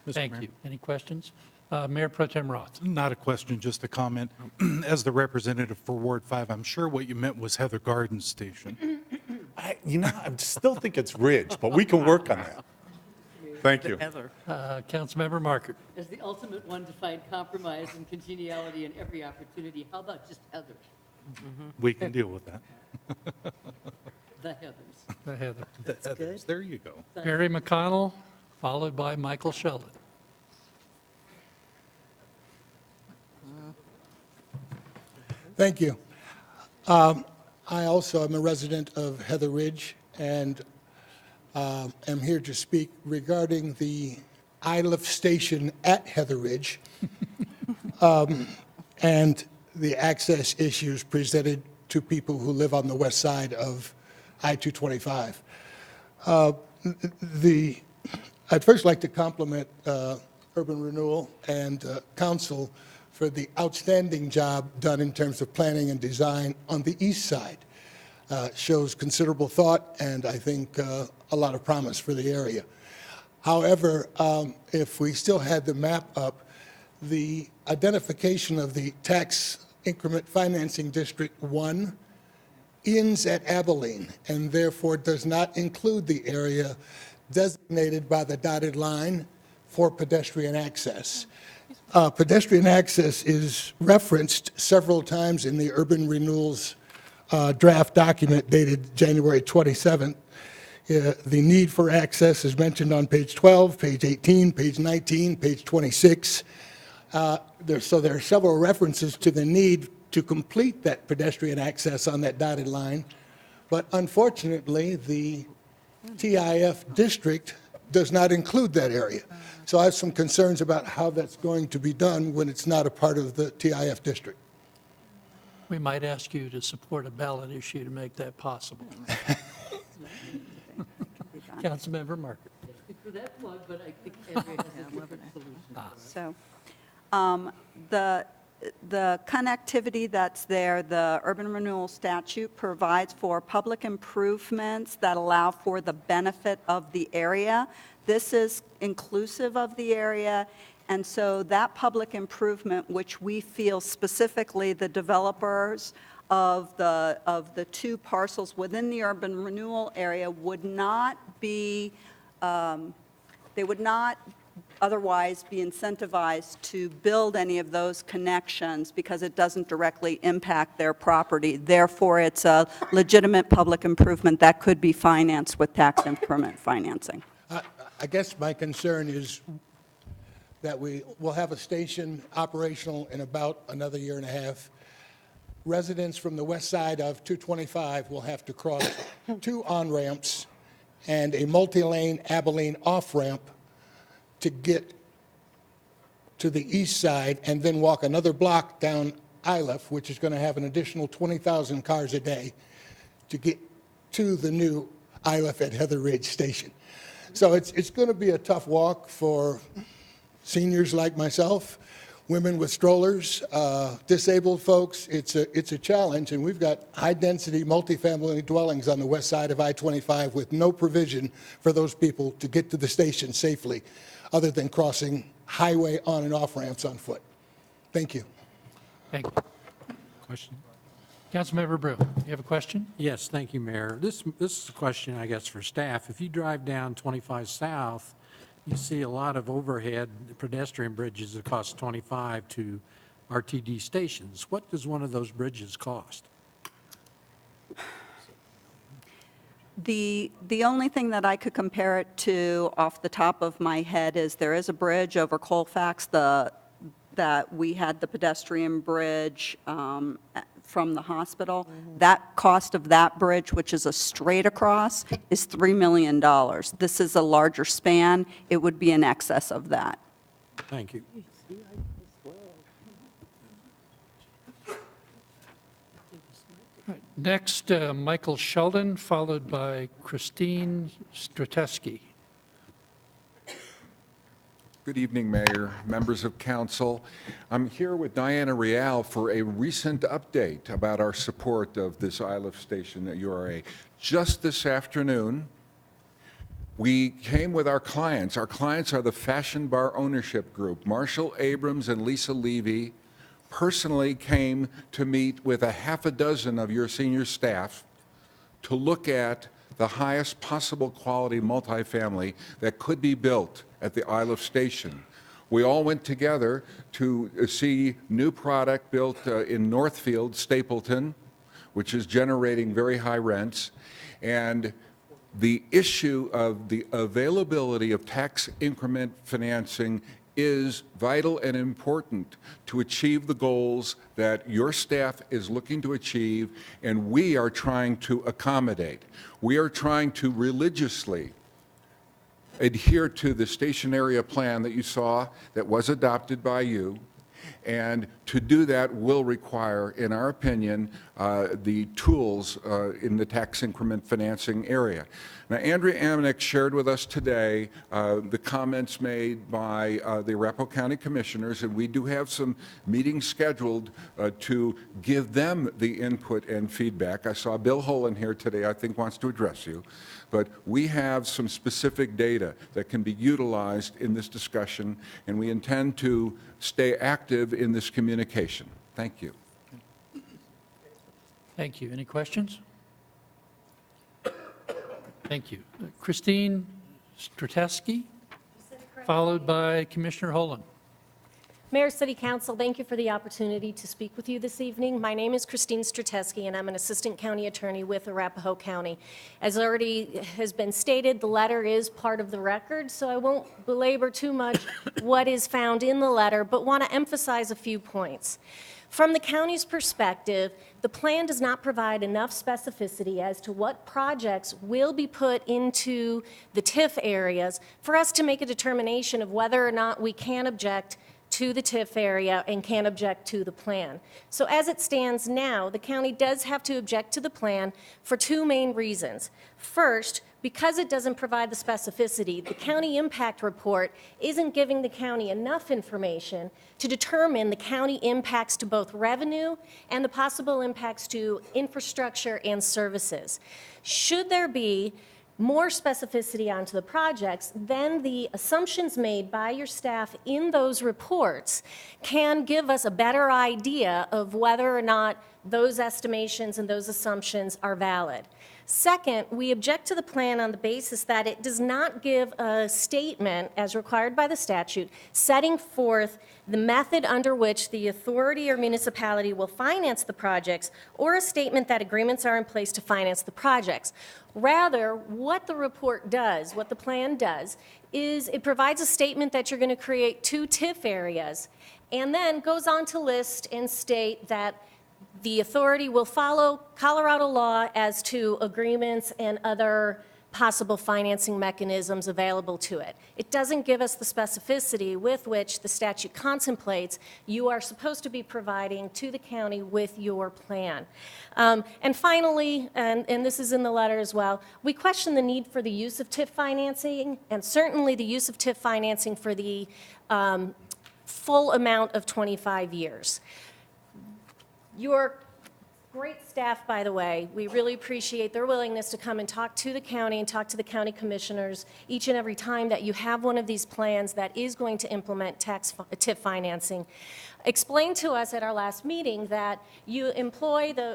Thank you. Any questions? Mayor Pro Tem Roth. Not a question, just a comment. As the representative for Ward 5, I'm sure what you meant was Heather Gardens Station. I still think it's Ridge, but we can work on that. Thank you. Councilmember Markert. As the ultimate one to find compromise and congeniality in every opportunity, how about just Heather? We can deal with that. The Heathers. The Heather. That's good. There you go. Barry McConnell, followed by Michael Sheldon. Thank you. I also am a resident of Heather Ridge and am here to speak regarding the ILIF station at Heather Ridge and the access issues presented to people who live on the west side of I-225. I'd first like to compliment Urban Renewal and Council for the outstanding job done in terms of planning and design on the east side. Shows considerable thought and I think a lot of promise for the area. However, if we still had the map up, the identification of the tax increment financing district 1 ends at Abilene and therefore does not include the area designated by the dotted line for pedestrian access. Pedestrian access is referenced several times in the Urban Renewal's draft document dated January 27th. The need for access is mentioned on page 12, page 18, page 19, page 26. So there are several references to the need to complete that pedestrian access on that dotted line. But unfortunately, the TIF district does not include that area. So I have some concerns about how that's going to be done when it's not a part of the TIF district. We might ask you to support a ballot issue to make that possible. Councilmember Markert. For that plug, but I think Andrea has a different solution. So the connectivity that's there, the urban renewal statute provides for public improvements that allow for the benefit of the area. This is inclusive of the area, and so that public improvement, which we feel specifically the developers of the two parcels within the urban renewal area would not be, they would not otherwise be incentivized to build any of those connections because it doesn't directly impact their property. Therefore, it's a legitimate public improvement that could be financed with tax increment financing. I guess my concern is that we will have a station operational in about another year and a half. Residents from the west side of 225 will have to cross 2 on-ramps and a multi-lane Abilene off-ramp to get to the east side and then walk another block down ILIF, which is going to have an additional 20,000 cars a day to get to the new ILIF at Heather Ridge Station. So it's going to be a tough walk for seniors like myself, women with strollers, disabled folks. It's a challenge, and we've got high-density multifamily dwellings on the west side of I-25 with no provision for those people to get to the station safely, other than crossing highway on and off ramps on foot. Thank you. Thank you. Question? Councilmember Brew, you have a question? Yes, thank you, Mayor. This is a question, I guess, for staff. If you drive down 25 South, you see a lot of overhead pedestrian bridges that cost 25 to RTD stations. What does one of those bridges cost? The only thing that I could compare it to off the top of my head is there is a bridge over Colfax that we had the pedestrian bridge from the hospital. That cost of that bridge, which is a straight across, is $3 million. This is a larger span. It would be in excess of that. Thank you. Next, Michael Sheldon, followed by Christine Strateski. Good evening, Mayor, members of council. I'm here with Diana Real for a recent update about our support of this ILIF station at URA. Just this afternoon, We came with our clients. Our clients are the Fashion Bar Ownership Group. Marshall Abrams and Lisa Levy personally came to meet with a half a dozen of your senior staff to look at the highest possible quality multifamily that could be built at the Isle of Station. We all went together to see new product built in Northfield, Stapleton, which is generating very high rents. And the issue of the availability of tax increment financing is vital and important to achieve the goals that your staff is looking to achieve, and we are trying to accommodate. We are trying to religiously adhere to the station area plan that you saw that was adopted by you. And to do that will require, in our opinion, the tools in the tax increment financing area. Now, Andrea Amenick shared with us today the comments made by the Arapahoe County Commissioners, and we do have some meetings scheduled to give them the input and feedback. I saw Bill Holen here today, I think wants to address you. But we have some specific data that can be utilized in this discussion, and we intend to stay active in this communication. Thank you. Thank you. Any questions? Thank you. Christine Strateski, followed by Commissioner Holen. Mayor, City Council, thank you for the opportunity to speak with you this evening. My name is Christine Strateski, and I'm an Assistant County Attorney with Arapahoe County. As already has been stated, the letter is part of the record, so I won't belabor too much what is found in the letter, but want to emphasize a few points. From the county's perspective, the plan does not provide enough specificity as to what projects will be put into the TIF areas for us to make a determination of whether or not we can object to the TIF area and can object to the plan. So as it stands now, the county does have to object to the plan for two main reasons. First, because it doesn't provide the specificity, the county impact report isn't giving the county enough information to determine the county impacts to both revenue and the possible impacts to infrastructure and services. Should there be more specificity onto the projects, then the assumptions made by your staff in those reports can give us a better idea of whether or not those estimations and those assumptions are valid. Second, we object to the plan on the basis that it does not give a statement, as required by the statute, setting forth the method under which the authority or municipality will finance the projects, or a statement that agreements are in place to finance the projects. Rather, what the report does, what the plan does, is it provides a statement that you're going to create 2 TIF areas, and then goes on to list and state that the authority will follow Colorado law as to agreements and other possible financing mechanisms available to it. It doesn't give us the specificity with which the statute contemplates you are supposed to be providing to the county with your plan. And finally, and this is in the letter as well, we question the need for the use of TIF financing, and certainly the use of TIF financing for the full amount of 25 years. Your great staff, by the way, we really appreciate their willingness to come and talk to the county and talk to the county commissioners each and every time that you have one of these plans that is going to implement TIF financing. Explained to us at our last meeting that the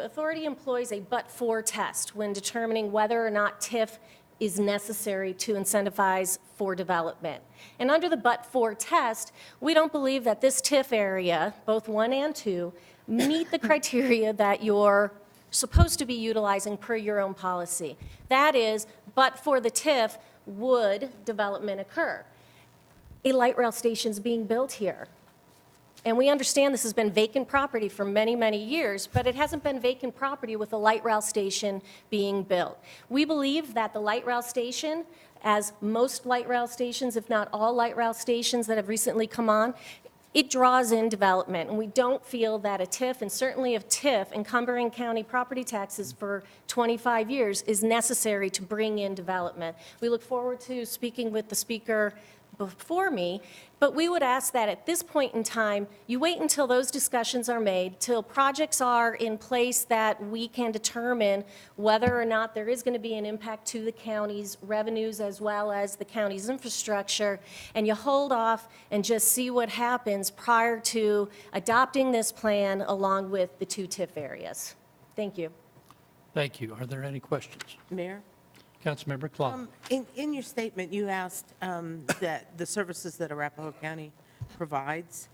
authority employs a but-for test when determining whether or not TIF is necessary to incentivize for development. And under the but-for test, we don't believe that this TIF area, both 1 and 2, meet the criteria that you're supposed to be utilizing per your own policy. That is, but for the TIF, would development occur? A light rail station's being built here. And we understand this has been vacant property for many, many years, but it hasn't been vacant property with a light rail station being built. We believe that the light rail station, as most light rail stations, if not all light rail stations that have recently come on, it draws in development, and we don't feel that a TIF, and certainly a TIF encumbering county property taxes for 25 years, is necessary to bring in development. We look forward to speaking with the Speaker before me, but we would ask that at this point in time, you wait until those discussions are made, till projects are in place that we can determine whether or not there is going to be an impact to the county's revenues as well as the county's infrastructure, and you hold off and just see what happens prior to adopting this plan along with the 2 TIF areas. Thank you. Thank you. Are there any questions? Mayor? Councilmember Clough. In your statement, you asked that the services that Arapahoe County provides.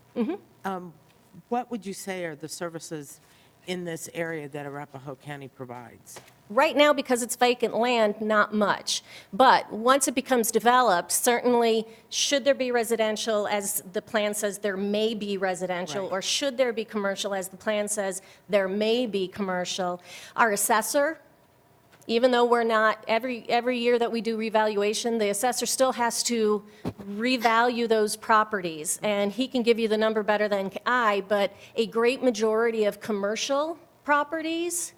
What would you say are the services in this area that Arapahoe County provides? Right now, because it's vacant land, not much. But once it becomes developed, certainly, should there be residential, as the plan says, there may be residential, Right. or should there be commercial, as the plan says, there may be commercial. Our assessor, even though we're not, every year that we do revaluation, the assessor still has to revalue those properties. And he can give you the number better than I, but a great majority of commercial properties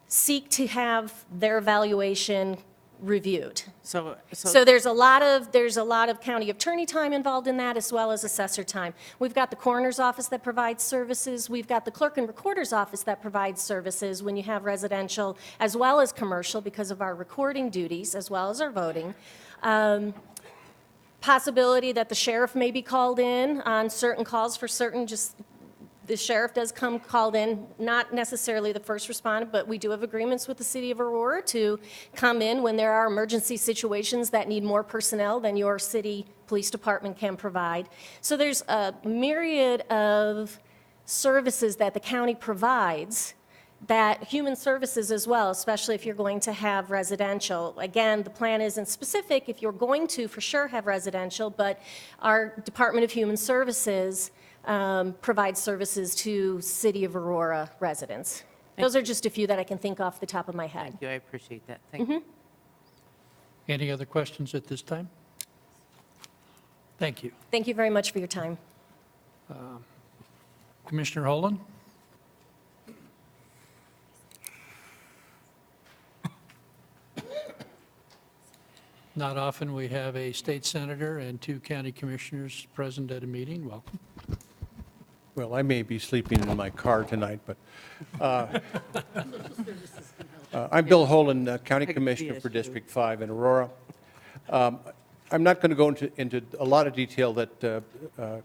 seek to have their valuation reviewed. So there's a lot of county attorney time involved in that, as well as assessor time. We've got the coroner's office that provides services. We've got the clerk and recorder's office that provides services when you have residential as well as commercial, because of our recording duties as well as our voting. Possibility that the sheriff may be called in on certain calls for certain, the sheriff does come called in, not necessarily the first responder, but we do have agreements with the city of Aurora to come in when there are emergency situations that need more personnel than your city police department can provide. So there's a myriad of services that the county provides, that human services as well, especially if you're going to have residential. Again, the plan isn't specific if you're going to for sure have residential, but our Department of Human Services provides services to City of Aurora residents. Those are just a few that I can think off the top of my head. Thank you, I appreciate that. Thank you. Any other questions at this time? Thank you. Thank you very much for your time. Commissioner Holland? Not often we have a state senator and 2 county commissioners present at a meeting. Welcome. Well, I may be sleeping in my car tonight, but I'm Bill Holland, County Commissioner for District 5 in Aurora. I'm not going to go into a lot of detail that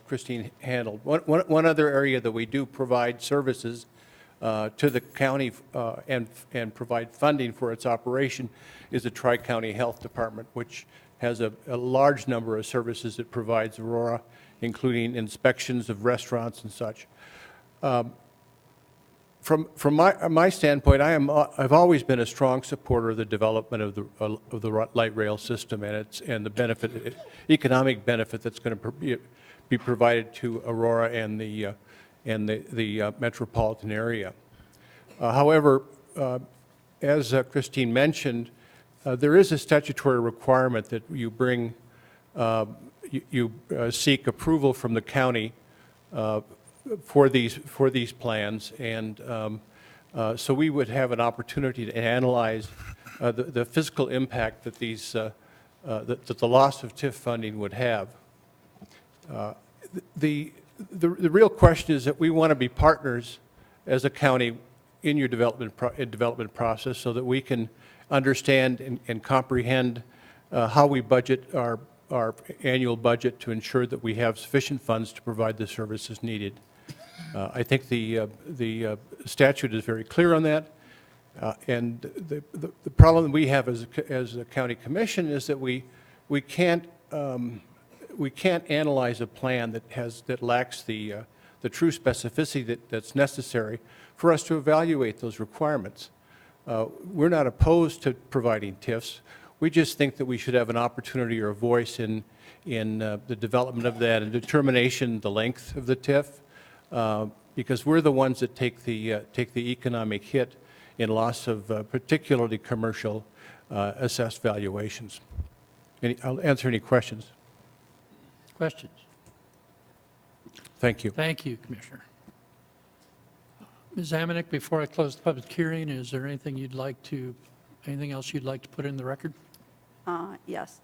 Christine handled. One other area that we do provide services to the county and provide funding for its operation is the Tri-County Health Department, which has a large number of services it provides Aurora, including inspections of restaurants and such. From my standpoint, I've always been a strong supporter of the development of the light rail system and the benefit, economic benefit that's going to be provided to Aurora and the metropolitan area. However, as Christine mentioned, there is a statutory requirement that you bring you seek approval from the county for these plans, and so we would have an opportunity to analyze the fiscal impact that that the loss of TIF funding would have. The real question is that we want to be partners as a county in your development process, so that we can understand and comprehend how we budget our annual budget to ensure that we have sufficient funds to provide the services needed. I think the statute is very clear on that, and the problem that we have as a county commission is that we can't analyze a plan that lacks the true specificity that's necessary for us to evaluate those requirements. We're not opposed to providing TIFs. We just think that we should have an opportunity or a voice in the development of that and determination the length of the TIF, because we're the ones that take the economic hit in loss of particularly commercial assessed valuations. I'll answer any questions. Questions? Thank you. Thank you, Commissioner. Ms. Amanek, before I close the public hearing, is there anything else you'd like to put in the record? Yes.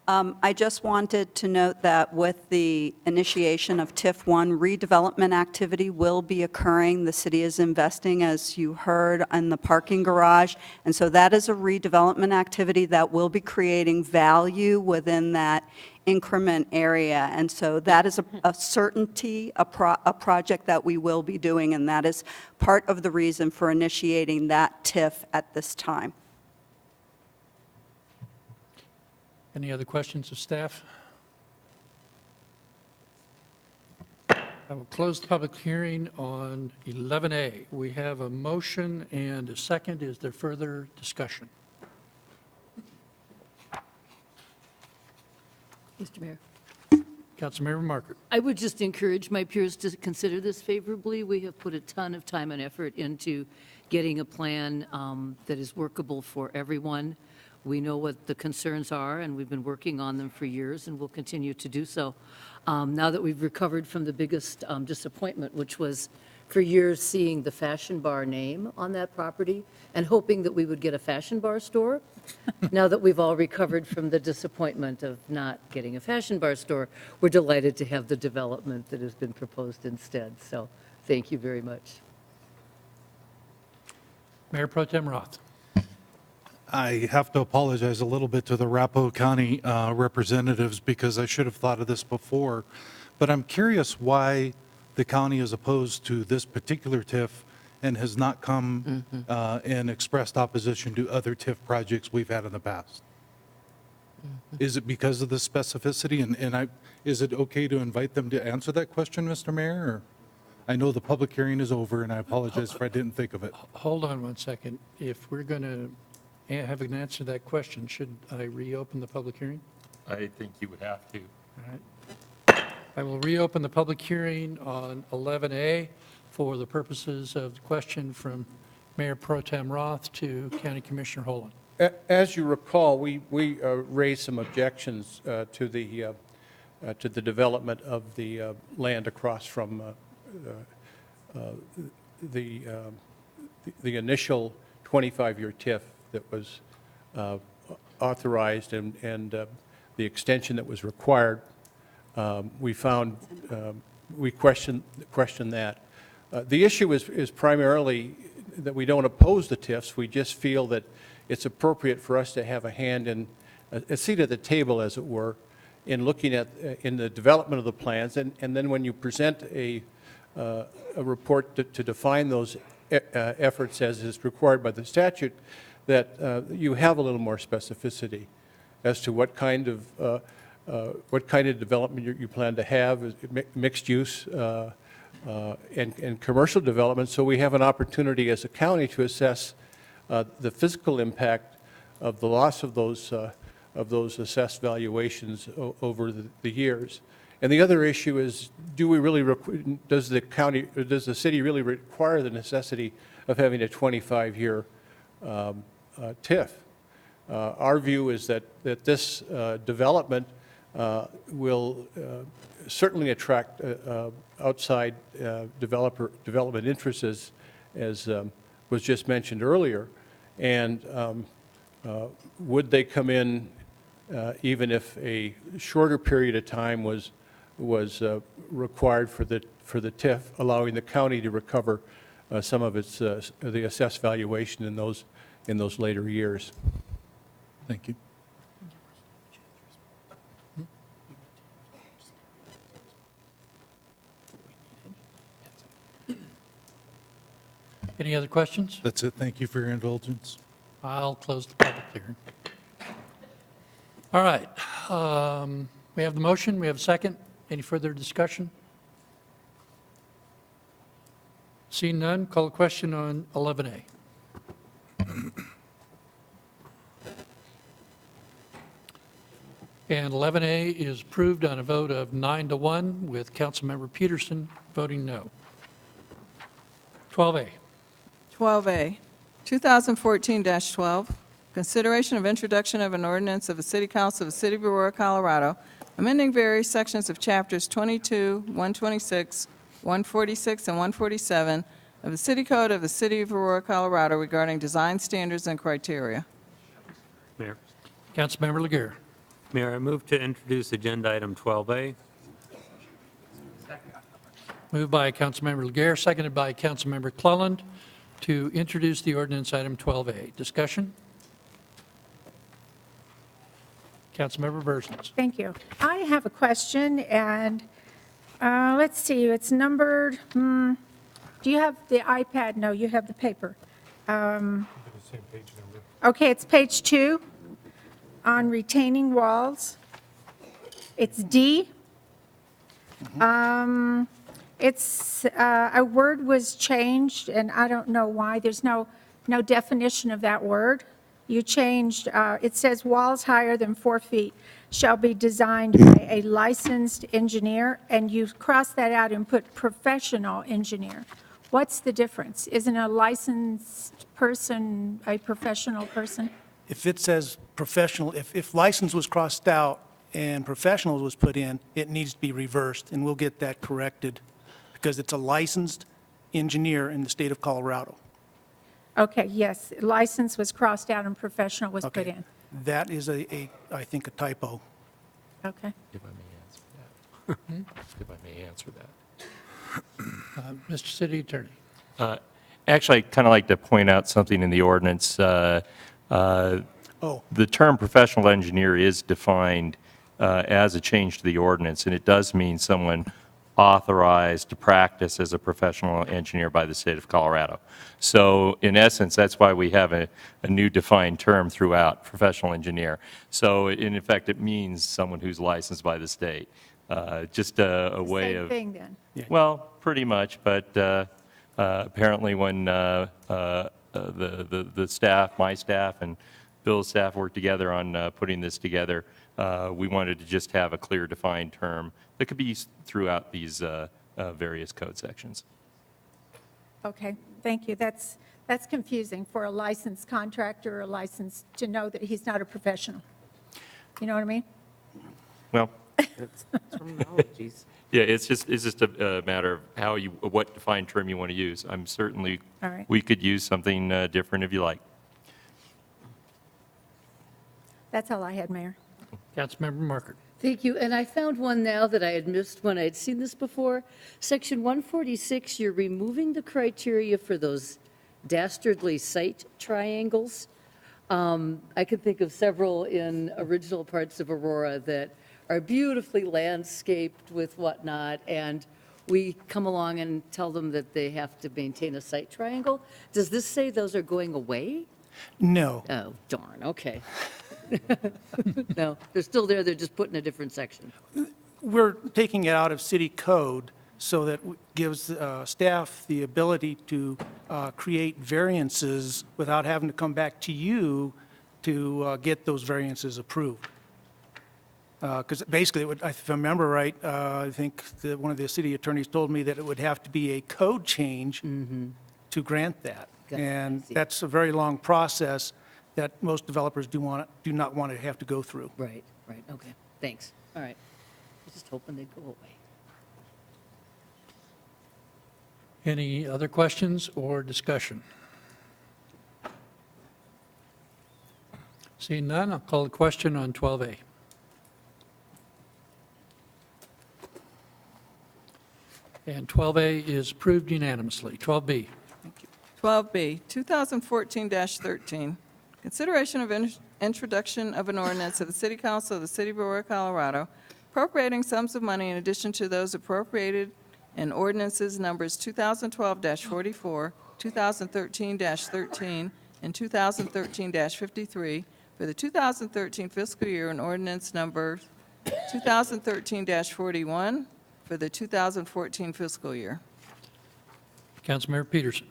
I just wanted to note that with the initiation of TIF 1, redevelopment activity will be occurring. The city is investing, as you heard, in the parking garage, and so that is a redevelopment activity that will be creating value within that increment area. And so that is a certainty, a project that we will be doing, and that is part of the reason for initiating that TIF at this time. Any other questions of staff? I will close the public hearing on 11A. We have a motion and a second. Is there further discussion? Mr. Mayor, Councilmember Markert. I would just encourage my peers to consider this favorably. We have put a ton of time and effort into getting a plan that is workable for everyone. We know what the concerns are, and we've been working on them for years, and we'll continue to do so. Now that we've recovered from the biggest disappointment, which was for years seeing the Fashion Bar name on that property and hoping that we would get a Fashion Bar store. Now that we've all recovered from the disappointment of not getting a Fashion Bar store, we're delighted to have the development that has been proposed instead. So thank you very much. Mayor Pro Tem Roth. I have to apologize a little bit to the Arapahoe County representatives because I should have thought of this before, but I'm curious why the county is opposed to this particular TIF and has not come and expressed opposition to other TIF projects we've had in the past. Is it because of the specificity? And is it okay to invite them to answer that question, Mr. Mayor? Or? I know the public hearing is over, and I apologize if I didn't think of it. Hold on one second. If we're going to have an answer to that question, should I reopen the public hearing? I think you would have to. All right. I will reopen the public hearing on 11A for the purposes of the question from Mayor Pro Tem Roth to County Commissioner Holland. As you recall, we raised some objections to the development of the land across from the initial 25-year TIF that was authorized and the extension that was required. We found, we questioned that. The issue is primarily that we don't oppose the TIFs. We just feel that it's appropriate for us to have a hand in, a seat at the table, as it were, in looking at, in the development of the plans. And then when you present a report to define those efforts as is required by the statute, that you have a little more specificity as to what kind of development you plan to have, mixed use and commercial development. So we have an opportunity as a county to assess the physical impact of the loss of those assessed valuations over the years. And the other issue is, does the city really require the necessity of having a 25-year TIF? Our view is that this development will certainly attract outside development interests, as was just mentioned earlier. And would they come in even if a shorter period of time was required for the TIF, allowing the county to recover some of its the assessed valuation in those later years? Thank you. Any other questions? That's it. Thank you for your indulgence. I'll close the public hearing. All right. We have the motion. We have a second. Any further discussion? Seeing none, call a question on 11A. And 11A is approved on a vote of 9-1, with Councilmember Peterson voting no. 12A. 12A, 2014-12, consideration of introduction of an ordinance of the City Council of the City of Aurora, Colorado, amending various sections of chapters 22, 126, 146, and 147 of the City Code of the City of Aurora, Colorado regarding design standards and criteria. Mayor. Councilmember Laguerre. Mayor, I move to introduce agenda item 12A. Moved by Councilmember Laguerre, seconded by Councilmember Cleland to introduce the ordinance item 12A. Discussion? Councilmember Bersons. Thank you. I have a question, and let's see, it's numbered, do you have the iPad? No, you have the paper. Okay, it's page 2 on retaining walls. It's D. It's, a word was changed, and I don't know why. There's no definition of that word. You changed, it says walls higher than 4 feet shall be designed by a licensed engineer, and you crossed that out and put professional engineer. What's the difference? Isn't a licensed person a professional person? If it says professional, if license was crossed out and professional was put in, it needs to be reversed, and we'll get that corrected because it's a licensed engineer in the state of Colorado. Okay, yes, license was crossed out and professional was put Okay. in. That is I think, a typo. Okay. If I may answer that. If I may answer that. Mr. City Attorney. Actually, I'd kind of like to point out something in the ordinance. The term professional engineer is defined as a change to the ordinance, and it does mean someone authorized to practice as a professional engineer by the state of Colorado. So in essence, that's why we have a new defined term throughout, professional engineer. So in effect, it means someone who's licensed by the state. Just a way Same of... thing then. Well, pretty much, but apparently when the staff, my staff and Bill's staff worked together on putting this together, we wanted to just have a clear defined term that could be used throughout these various code sections. Okay, thank you. That's confusing for a licensed contractor or a licensed to know that he's not a professional. You know what I mean? Well, Terminologies. yeah, it's just a matter of how what defined term you want to use. I'm certainly, All right. we could use something different if you like. That's all I had, Mayor. Councilmember Markert. Thank you. And I found one now that I had missed when I'd seen this before. Section 146, you're removing the criteria for those dastardly site triangles. I could think of several in original parts of Aurora that are beautifully landscaped with whatnot, and we come along and tell them that they have to maintain a site triangle. Does this say those are going away? No. Oh, darn, okay. No, they're still there, they're just put in a different section. We're taking it out of city code so that gives staff the ability to create variances without having to come back to you to get those variances approved. Because basically, if I remember right, I think that one of the city attorneys told me that it would have to be a code change to grant that. Gotcha, And I see. that's a very long process that most developers do not want to have to go through. Right, right, okay, thanks. All right. I was just hoping they'd go away. Any other questions or discussion? Seeing none, I'll call the question on 12A. And 12A is approved unanimously. 12B. 12B, 2014-13, consideration of introduction of an ordinance of the City Council of the City of Aurora, Colorado, appropriating sums of money in addition to those appropriated in ordinances numbers 2012-44, 2013-13, and 2013-53 for the 2013 fiscal year, and ordinance number 2013-41 for the 2014 fiscal year. Councilmember Peterson.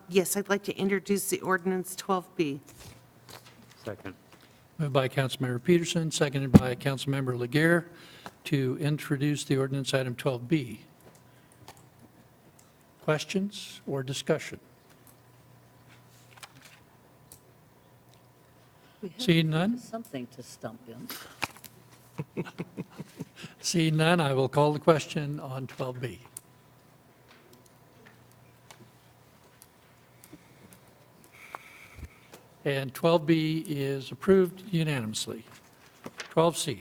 Yes, I'd like to introduce the ordinance 12B. Second. Moved by Councilmember Peterson, seconded by Councilmember Laguerre to introduce the ordinance item 12B. Questions or discussion? We have Seeing none? Something to stump in. Seeing none, I will call the question on 12B. And 12B is approved unanimously. 12C.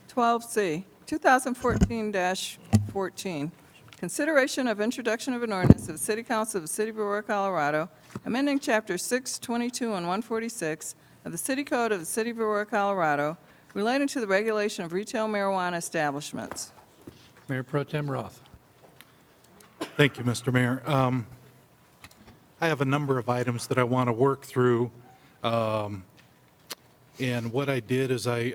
12C, 2014-14, consideration of introduction of an ordinance of the City Council of the City of Aurora, Colorado, amending Chapter 622 and 146 of the City Code of the City of Aurora, Colorado, relating to the regulation of retail marijuana establishments. Mayor Pro Tem Roth. Thank you, Mr. Mayor. I have a number of items that I want to work through. And what I did is I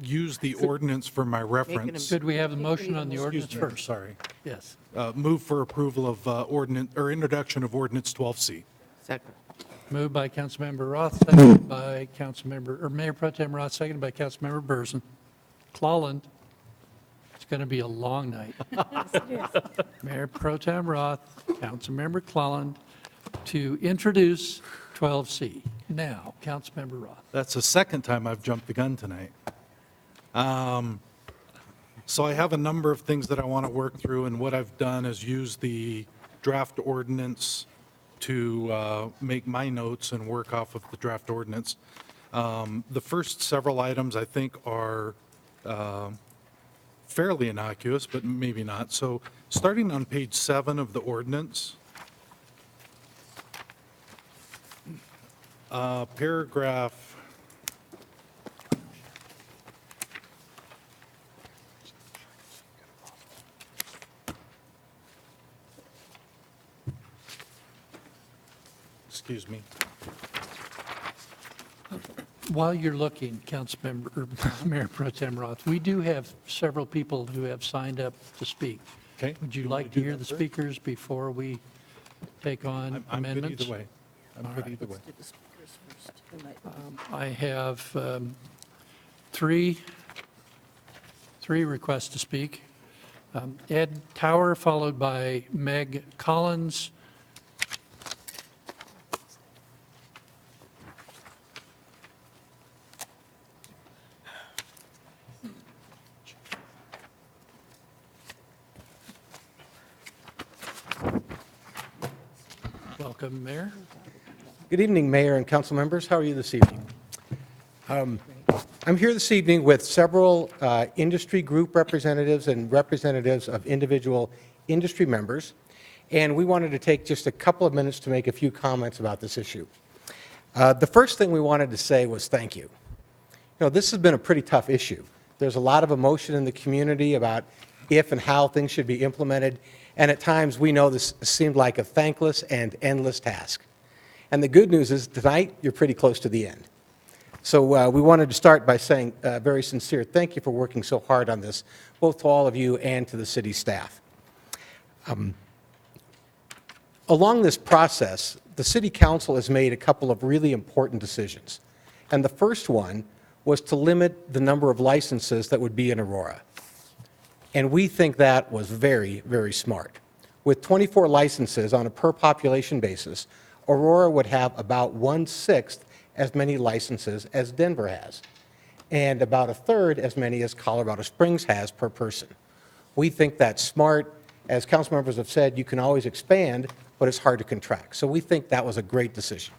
used the ordinance for my reference. Should we have the motion on the ordinance Excuse me, first? sorry. Yes. Move for approval of ordinance, or introduction of ordinance 12C. Second. Moved by Councilmember Roth, seconded by Councilmember, or Mayor Pro Tem Roth, seconded by Councilmember Burson. Clalland. It's going to be a long night. Mayor Pro Tem Roth, Councilmember Clalland, to introduce 12C. Now, Councilmember Roth. That's the second time I've jumped the gun tonight. So I have a number of things that I want to work through, and what I've done is use the draft ordinance to make my notes and work off of the draft ordinance. The first several items, I think, are fairly innocuous, but maybe not. So starting on page 7 of the ordinance, paragraph excuse me. While you're looking, Councilmember, or Mayor Pro Tem Roth, we do have several people who have signed up to speak. Okay. Would you You want like me to to do hear that the first? speakers before we take on I'm good amendments? either way. I'm good either way. I have three requests to speak. Ed Tower, followed by Meg Collins. Welcome, Mayor. Good evening, Mayor and council members. How are you this evening? I'm here this evening with several industry group representatives and representatives of individual industry members, and we wanted to take just a couple of minutes to make a few comments about this issue. The first thing we wanted to say was thank you. You know, this has been a pretty tough issue. There's a lot of emotion in the community about if and how things should be implemented, and at times we know this seemed like a thankless and endless task. And the good news is tonight, you're pretty close to the end. So we wanted to start by saying a very sincere thank you for working so hard on this, both to all of you and to the city staff. Along this process, the city council has made a couple of really important decisions. And the first one was to limit the number of licenses that would be in Aurora. And we think that was very, very smart. With 24 licenses on a per population basis, Aurora would have about 1/6 as many licenses as Denver has, and about 1/3 as many as Colorado Springs has per person. We think that's smart. As council members have said, you can always expand, but it's hard to contract. So we think that was a great decision.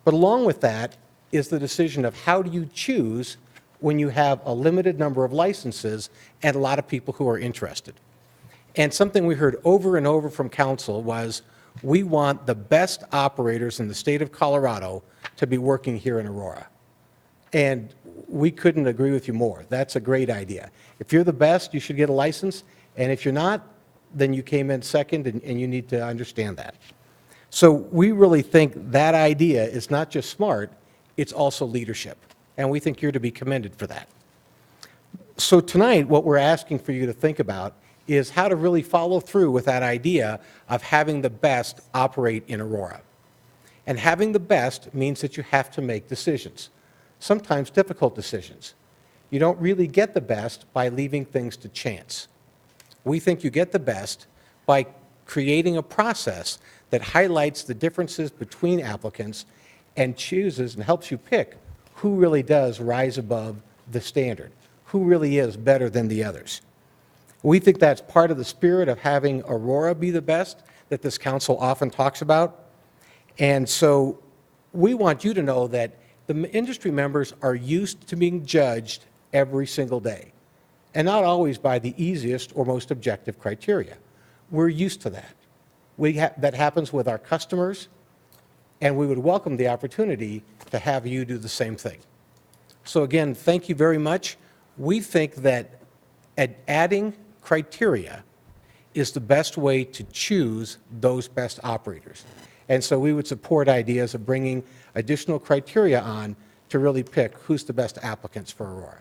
But along with that is the decision of how do you choose when you have a limited number of licenses and a lot of people who are interested. And something we heard over and over from council was, we want the best operators in the state of Colorado to be working here in Aurora. And we couldn't agree with you more. That's a great idea. If you're the best, you should get a license, and if you're not, then you came in second, and you need to understand that. So we really think that idea is not just smart, it's also leadership, and we think you're to be commended for that. So tonight, what we're asking for you to think about is how to really follow through with that idea of having the best operate in Aurora. And having the best means that you have to make decisions, sometimes difficult decisions. You don't really get the best by leaving things to chance. We think you get the best by creating a process that highlights the differences between applicants and chooses and helps you pick who really does rise above the standard, who really is better than the others. We think that's part of the spirit of having Aurora be the best that this council often talks about. And so we want you to know that the industry members are used to being judged every single day, and not always by the easiest or most objective criteria. We're used to that. That happens with our customers, and we would welcome the opportunity to have you do the same thing. So again, thank you very much. We think that adding criteria is the best way to choose those best operators. And so we would support ideas of bringing additional criteria on to really pick who's the best applicants for Aurora.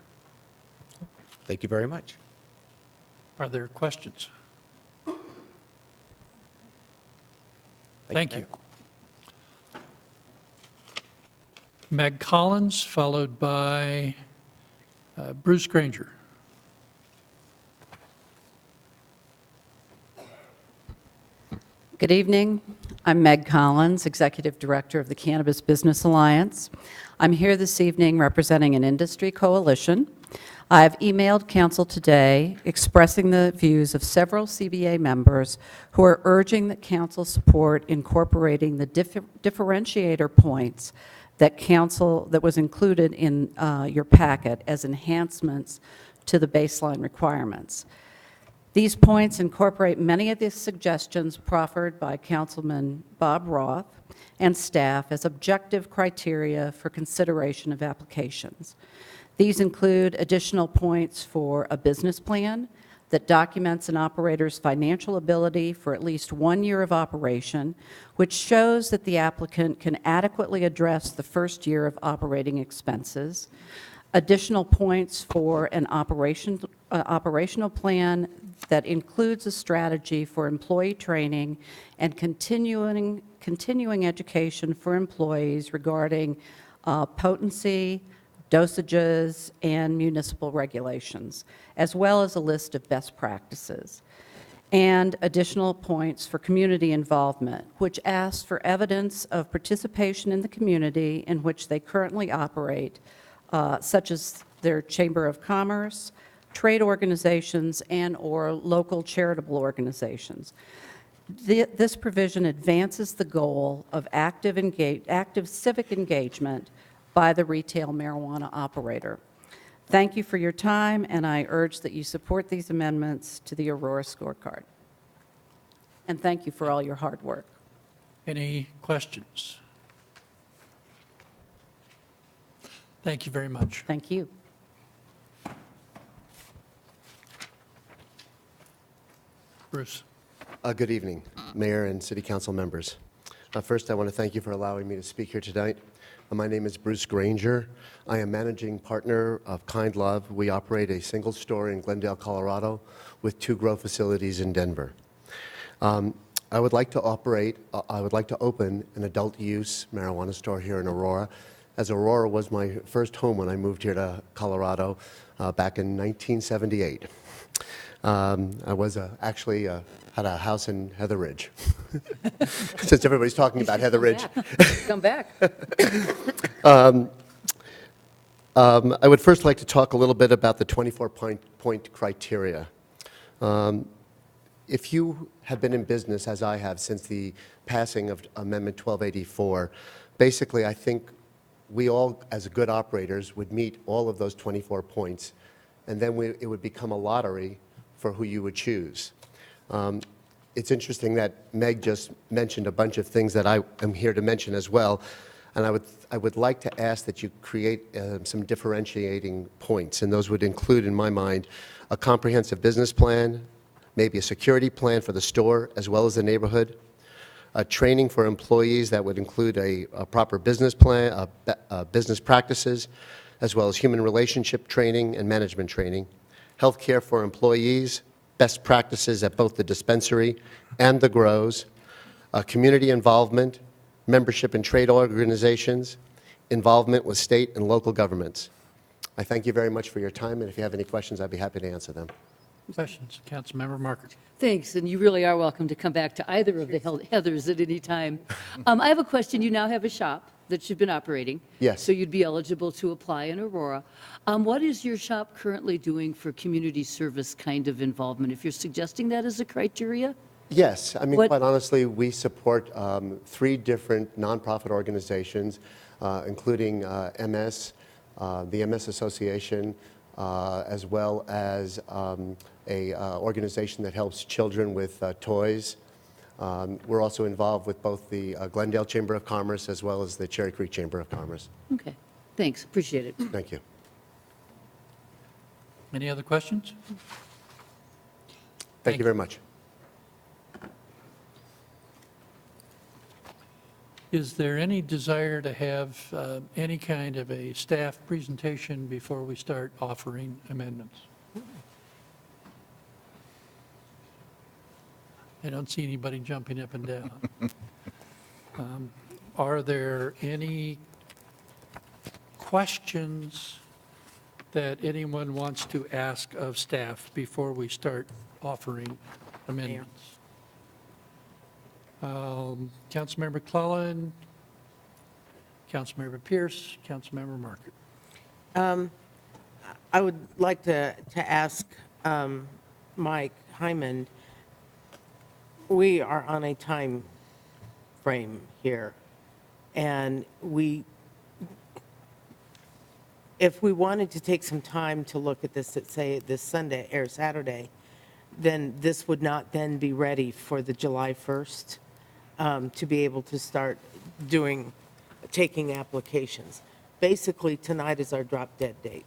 Thank you very much. Are there questions? Thank you. Meg Collins, followed by Bruce Granger. Good evening. I'm Meg Collins, Executive Director of the Cannabis Business Alliance. I'm here this evening representing an industry coalition. I've emailed Council today expressing the views of several CBA members who are urging that Council support incorporating the differentiator points that was included in your packet as enhancements to the baseline requirements. These points incorporate many of the suggestions proffered by Councilman Bob Roth and staff as objective criteria for consideration of applications. These include additional points for a business plan that documents an operator's financial ability for at least 1 year of operation, which shows that the applicant can adequately address the first year of operating expenses. Additional points for an operational plan that includes a strategy for employee training and continuing education for employees regarding potency, dosages, and municipal regulations, as well as a list of best practices. And additional points for community involvement, which asks for evidence of participation in the community in which they currently operate, such as their Chamber of Commerce, trade organizations, and/or local charitable organizations. This provision advances the goal of active civic engagement by the retail marijuana operator. Thank you for your time, and I urge that you support these amendments to the Aurora scorecard. And thank you for all your hard work. Any questions? Thank you very much. Thank you. Bruce. Good evening, Mayor and City Council members. First, I want to thank you for allowing me to speak here tonight. My name is Bruce Granger. I am managing partner of Kind Love. We operate a single store in Glendale, Colorado, with 2 grow facilities in Denver. I would like to open an adult use marijuana store here in Aurora, as Aurora was my first home when I moved here to Colorado back in 1978. I was actually had a house in Heather Ridge, since everybody's talking about Heather Ridge. Come back. I would first like to talk a little bit about the 24-point criteria. If you have been in business, as I have, since the passing of Amendment 1284, basically I think we all, as good operators, would meet all of those 24 points, and then it would become a lottery for who you would choose. It's interesting that Meg just mentioned a bunch of things that I am here to mention as well, and I would like to ask that you create some differentiating points, and those would include, in my mind, a comprehensive business plan, maybe a security plan for the store as well as the neighborhood, a training for employees that would include a proper business plan, business practices, as well as human relationship training and management training, health care for employees, best practices at both the dispensary and the grows, community involvement, membership in trade organizations, involvement with state and local governments. I thank you very much for your time, and if you have any questions, I'd be happy to answer them. Questions? Councilmember Marker. Thanks, and you really are welcome to come back to either of the Heathers at any time. I have a question. You now have a shop that you've been operating. Yes. So you'd be eligible to apply in Aurora. What is your shop currently doing for community service kind of involvement, if you're suggesting that as a criteria? Yes, I mean, What- quite honestly, we support 3 different nonprofit organizations, including MS, the MS Association, as well as a organization that helps children with toys. We're also involved with both the Glendale Chamber of Commerce as well as the Cherry Creek Chamber of Commerce. Okay, thanks, appreciate it. Thank you. Any other questions? Thank you very much. Is there any desire to have any kind of a staff presentation before we start offering amendments? I don't see anybody jumping up and down. Are there any questions that anyone wants to ask of staff before we start offering amendments? Councilmember Clellan, Councilmember Pierce, Councilmember Market. I would like to ask Mike Hyman, we are on a time frame here, and if we wanted to take some time to look at this, let's say this Sunday or Saturday, then this would not then be ready for the July 1st to be able to start taking applications. Basically, tonight is our drop dead date.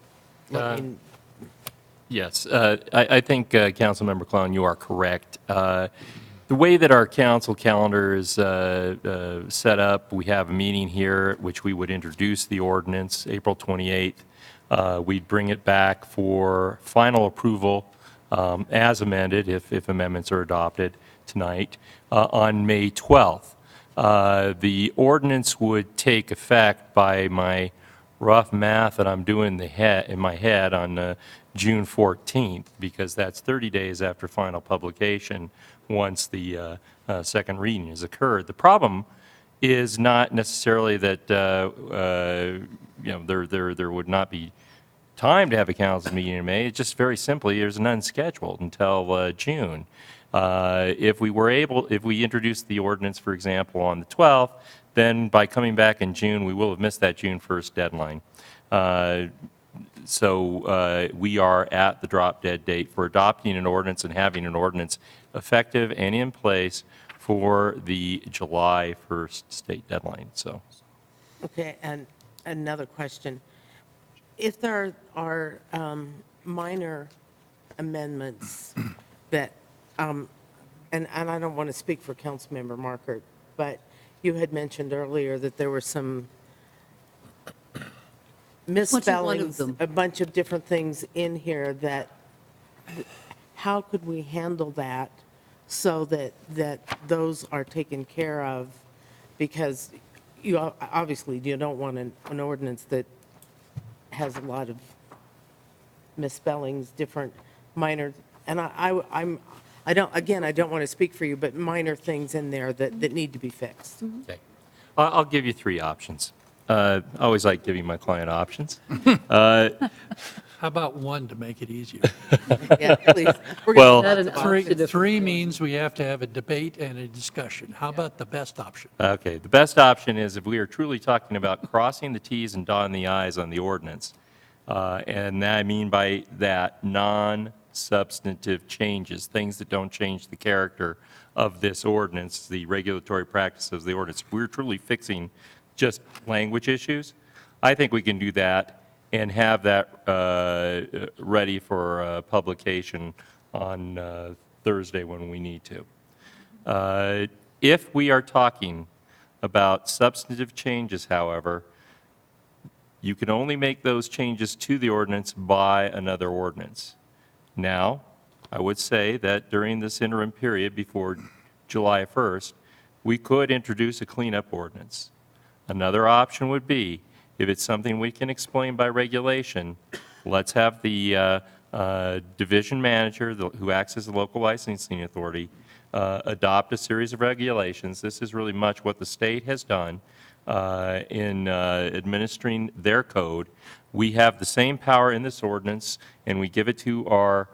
Yes, I think, Councilmember Clown, you are correct. The way that our council calendar is set up, we have a meeting here, which we would introduce the ordinance April 28th. We'd bring it back for final approval as amended, if amendments are adopted tonight, on May 12th. The ordinance would take effect by my rough math that I'm doing in my head on June 14th, because that's 30 days after final publication once the second reading has occurred. The problem is not necessarily that there would not be time to have a council meeting in May. It's just very simply there's none scheduled until June. If we introduced the ordinance, for example, on the 12th, then by coming back in June, we will have missed that June 1st deadline. So we are at the drop dead date for adopting an ordinance and having an ordinance effective and in place for the July 1st state deadline. So. Okay, and another question. If there are minor amendments that, and I don't want to speak for Councilmember Markert, but you had mentioned earlier that there were some misspellings, a bunch of different things in here that, how could we handle that so that those are taken care of? Because you obviously you don't want an ordinance that has a lot of misspellings, different minor, and I don't want to speak for you, but minor things in there that need to be fixed. Okay. I'll give you 3 options. I always like giving my client options. How about one to make it easier? Yeah, please. Well, Three means we have to have a debate and a discussion. How about the best option? Okay, the best option is if we are truly talking about crossing the Ts and dotting the Is on the ordinance, and I mean by that non-substantive changes, things that don't change the character of this ordinance, the regulatory practices of the ordinance. If we're truly fixing just language issues, I think we can do that and have that ready for publication on Thursday when we need to. If we are talking about substantive changes, however, you can only make those changes to the ordinance by another ordinance. Now, I would say that during this interim period before July 1st, we could introduce a cleanup ordinance. Another option would be, if it's something we can explain by regulation, let's have the division manager, who acts as the local licensing authority, adopt a series of regulations. This is really much what the state has done in administering their code. We have the same power in this ordinance, and we give it to our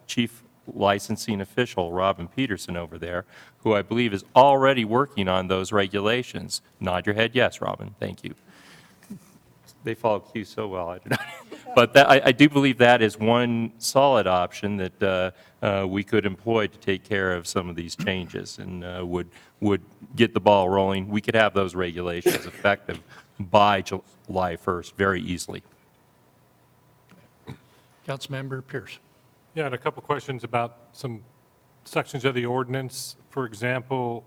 chief licensing official, Robin Peterson, over there, who I believe is already working on those regulations. Nod your head yes, Robin. Thank you. They follow cue so well. I do not. But I do believe that is one solid option that we could employ to take care of some of these changes and would get the ball rolling. We could have those regulations effective by July 1st very easily. Councilmember Pierce. Yeah, and a couple questions about some sections of the ordinance. For example,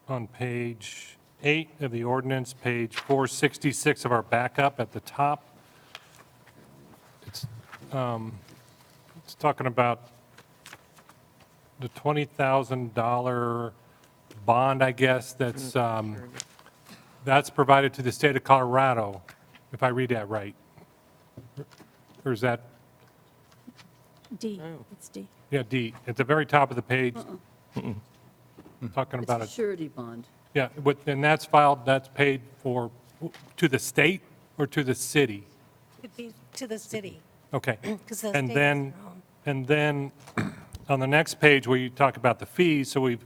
on page 8 of the ordinance, page 466 of our backup at the top, it's talking about the $20,000 bond, I guess, that's provided to the state of Colorado, if I read that right. Or is that? D, it's D. Yeah, D, at the very top of the page, talking about It's a surety bond. Yeah, and that's filed, that's paid for, to the state or to the city? Could be to the city. Okay. 'Cause the And state then, has their own. on the next page where you talk about the fees, so we've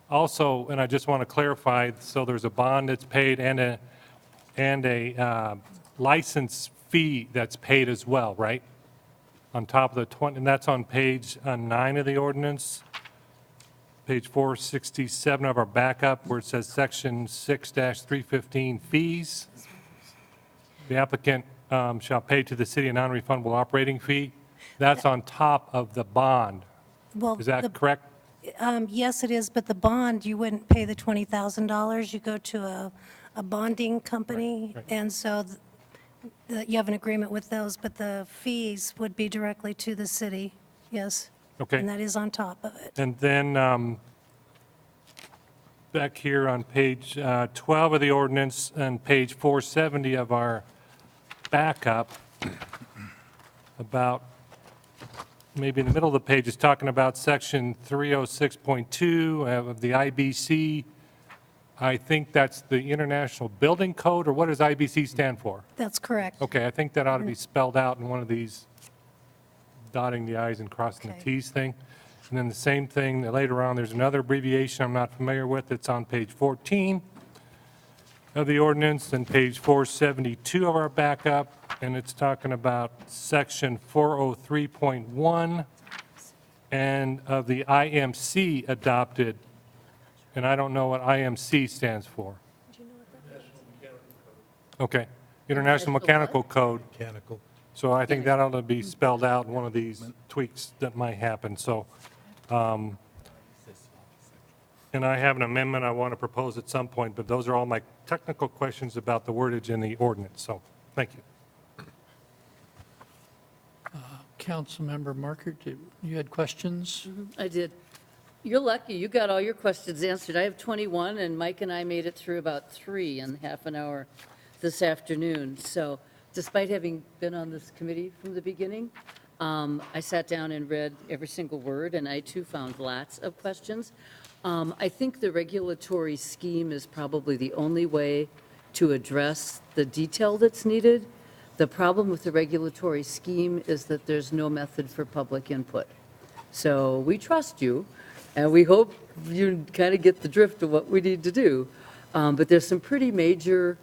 also, and I just want to clarify, so there's a bond that's paid and a license fee that's paid as well, right? On top of the 20, and that's on page 9 of the ordinance, page 467 of our backup, where it says section 6-315 fees. The applicant shall pay to the city a non-refundable operating fee. That's on top of the bond. Well, Is that correct? Yes, it is, but the bond, you wouldn't pay the $20,000. You go to a bonding company, Right. and so you have an agreement with those, but the fees would be directly to the city, yes. Okay. And that is on top of it. And then back here on page 12 of the ordinance and page 470 of our backup, about maybe in the middle of the page, is talking about section 306.2 of the IBC. I think that's the International Building Code, or what does IBC stand for? That's correct. Okay, I think that ought to be spelled out in one of these dotting the i's and crossing the t's thing. And then the same thing, later on, there's another abbreviation I'm not familiar with. It's on page 14 of the ordinance and page 472 of our backup, and it's talking about section 403.1 and of the IMC adopted, and I don't know what IMC stands for. Okay, International Mechanical Code. Mechanical. So I think that ought to be spelled out in one of these tweaks that might happen, so. And I have an amendment I want to propose at some point, but those are all my technical questions about the wordage in the ordinance, so, thank you. Councilmember Markert, you had questions? I did. You're lucky, you got all your questions answered. I have 21, and Mike and I made it through about 3 in half an hour this afternoon. So despite having been on this committee from the beginning, I sat down and read every single word, and I too found lots of questions. I think the regulatory scheme is probably the only way to address the detail that's needed. The problem with the regulatory scheme is that there's no method for public input. So we trust you, and we hope you kind of get the drift of what we need to do. But there's some pretty major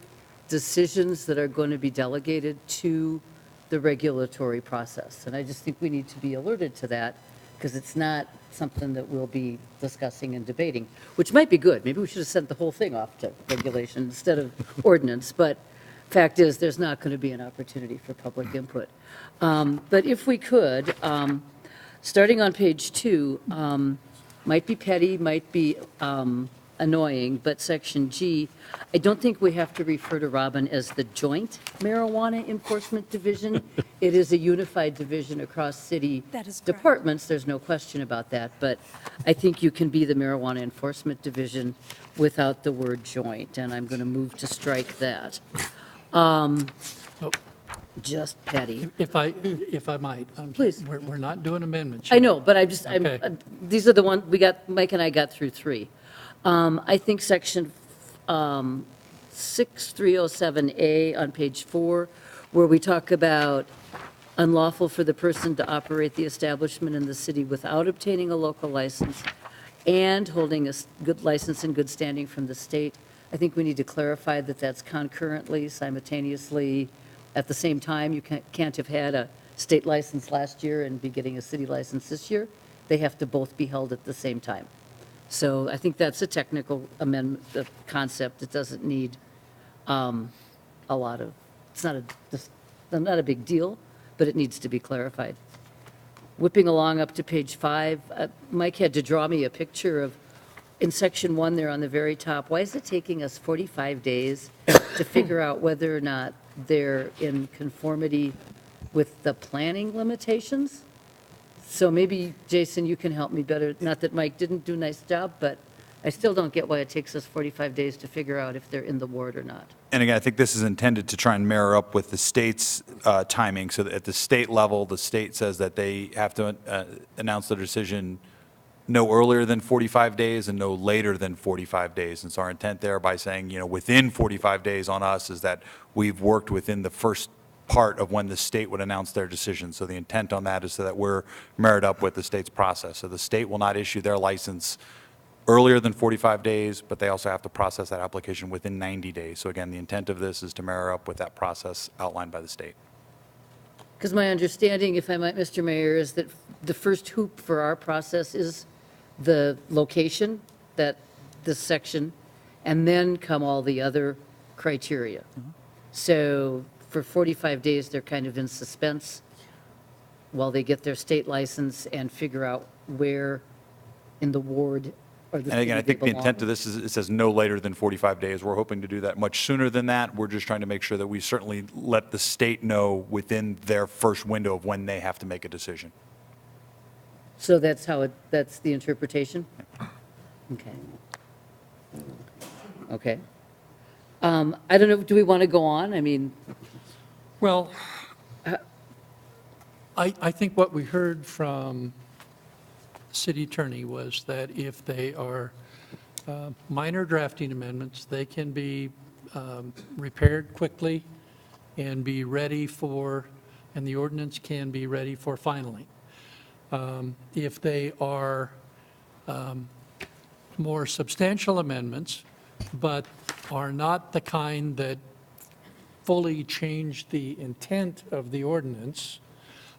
decisions that are going to be delegated to the regulatory process. And I just think we need to be alerted to that, because it's not something that we'll be discussing and debating, which might be good. Maybe we should have sent the whole thing off to regulation instead of ordinance. But fact is, there's not going to be an opportunity for public input. But if we could, starting on page 2, might be petty, might be annoying, but section G, I don't think we have to refer to Robin as the Joint Marijuana Enforcement Division. It is a unified division across city That is correct. departments, there's no question about that, but I think you can be the Marijuana Enforcement Division without the word joint, and I'm going to move to strike that. Just petty. If I might. Please. We're not doing amendments. I know, but Okay. these are the ones, Mike and I got through 3. I think section 6307A on page 4, where we talk about unlawful for the person to operate the establishment in the city without obtaining a local license and holding a good license in good standing from the state. I think we need to clarify that that's concurrently, simultaneously, at the same time. You can't have had a state license last year and be getting a city license this year. They have to both be held at the same time. So I think that's a technical amendment, the concept. It doesn't need a lot of, it's not a big deal, but it needs to be clarified. Whipping along up to page 5, Mike had to draw me a picture of, in section 1 there on the very top, why is it taking us 45 days to figure out whether or not they're in conformity with the planning limitations? So maybe, Jason, you can help me better. Not that Mike didn't do a nice job, but I still don't get why it takes us 45 days to figure out if they're in the ward or not. And again, I think this is intended to try and mirror up with the state's timing, so that at the state level, the state says that they have to announce their decision no earlier than 45 days and no later than 45 days. And so our intent there by saying, within 45 days on us is that we've worked within the first part of when the state would announce their decision. So the intent on that is so that we're married up with the state's process. So the state will not issue their license earlier than 45 days, but they also have to process that application within 90 days. So again, the intent of this is to marry up with that process outlined by the state. Because my understanding, if I might, Mr. Mayor, is that the first hoop for our process is the location, that this section, and then come all the other criteria. So for 45 days, they're kind of in suspense while they get their state license and figure out where in the ward or the And again, I city they think the intent belong. of this is, it says no later than 45 days. We're hoping to do that much sooner than that. We're just trying to make sure that we certainly let the state know within their first window of when they have to make a decision. So that's how that's the interpretation? Okay. Okay. I don't know, do we want to go on? I mean, Well, I think what we heard from the city attorney was that if they are minor drafting amendments, they can be repaired quickly and be ready for, and the ordinance can be ready for filing. If they are more substantial amendments, but are not the kind that fully change the intent of the ordinance,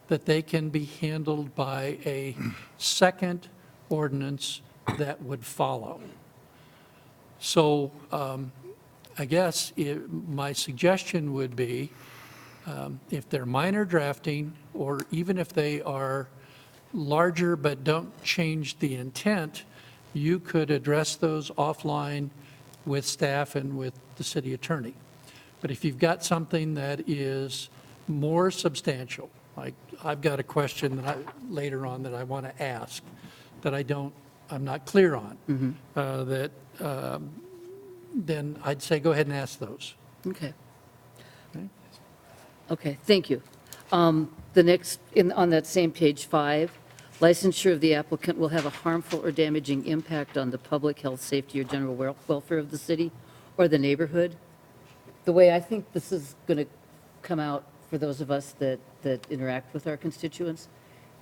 that they can be handled by a second ordinance that would follow. So I guess my suggestion would be, if they're minor drafting, or even if they are larger but don't change the intent, you could address those offline with staff and with the city attorney. But if you've got something that is more substantial, like I've got a question that later on that I want to ask, that I'm not clear on, then I'd say go ahead and ask those. okay. Okay, thank you. The next, on that same page 5, licensure of the applicant will have a harmful or damaging impact on the public health, safety, or general welfare of the city or the neighborhood. The way I think this is going to come out for those of us that interact with our constituents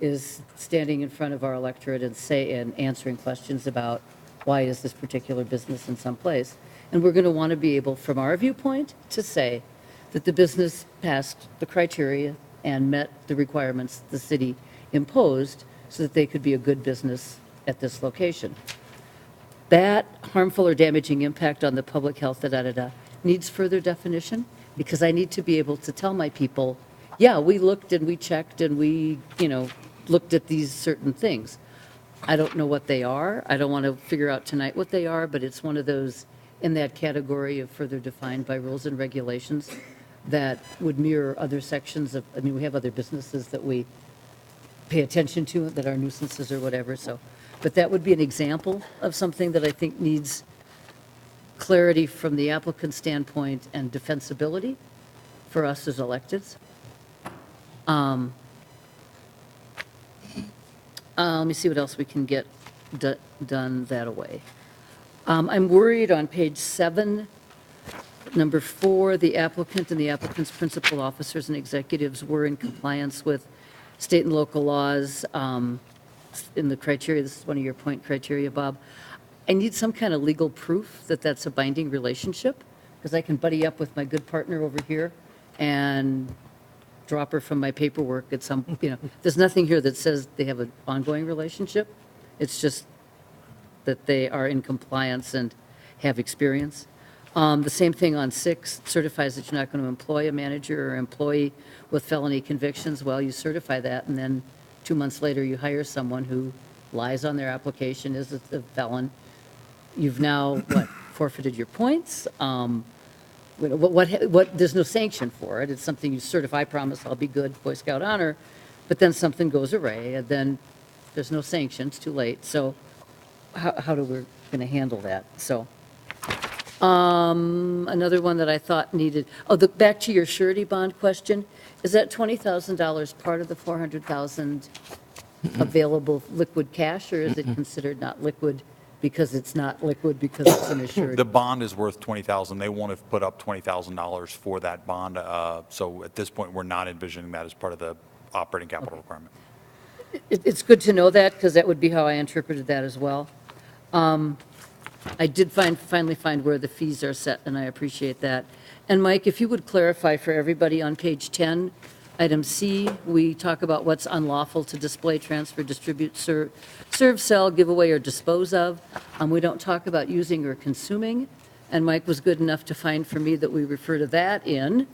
is standing in front of our electorate and answering questions about why is this particular business in some place. And we're going to want to be able, from our viewpoint, to say that the business passed the criteria and met the requirements the city imposed so that they could be a good business at this location. That harmful or damaging impact on the public health, needs further definition, because I need to be able to tell my people, yeah, we looked and we checked and we, looked at these certain things. I don't know what they are. I don't want to figure out tonight what they are, but it's one of those in that category of further defined by rules and regulations that would mirror other sections of, we have other businesses that we pay attention to that are nuisances or whatever, so. But that would be an example of something that I think needs clarity from the applicant standpoint and defensibility for us as electeds. Let me see what else we can get done that away. I'm worried on page 7 Number 4, the applicant and the applicant's principal officers and executives were in compliance with state and local laws in the criteria. This is one of your point criteria, Bob. I need some kind of legal proof that that's a binding relationship, because I can buddy up with my good partner over here and drop her from my paperwork at some, there's nothing here that says they have an ongoing relationship. It's just that they are in compliance and have experience. The same thing on 6, certifies that you're not going to employ a manager or employee with felony convictions. Well, you certify that, and then 2 months later, you hire someone who lies on their application, is a felon. You've now, forfeited your points? There's no sanction for it. It's something you certify, I promise I'll be good, Boy Scout honor, but then something goes awry, and then there's no sanction, it's too late. So how do we going to handle that? So another one that I thought needed, back to your surety bond question, is that $20,000 part of the $400,000 available liquid cash, or is it considered not liquid because it's not liquid because it's an assured? The bond is worth $20,000. They won't have put up $20,000 for that bond. So at this point, we're not envisioning that as part of the operating capital requirement. It's good to know that, because that would be how I interpreted that as well. I did finally find where the fees are set, and I appreciate that. And Mike, if you would clarify for everybody on page 10, item C, we talk about what's unlawful to display, transfer, distribute, serve, sell, give away, or dispose of. We don't talk about using or consuming, and Mike was good enough to find for me that we refer to that in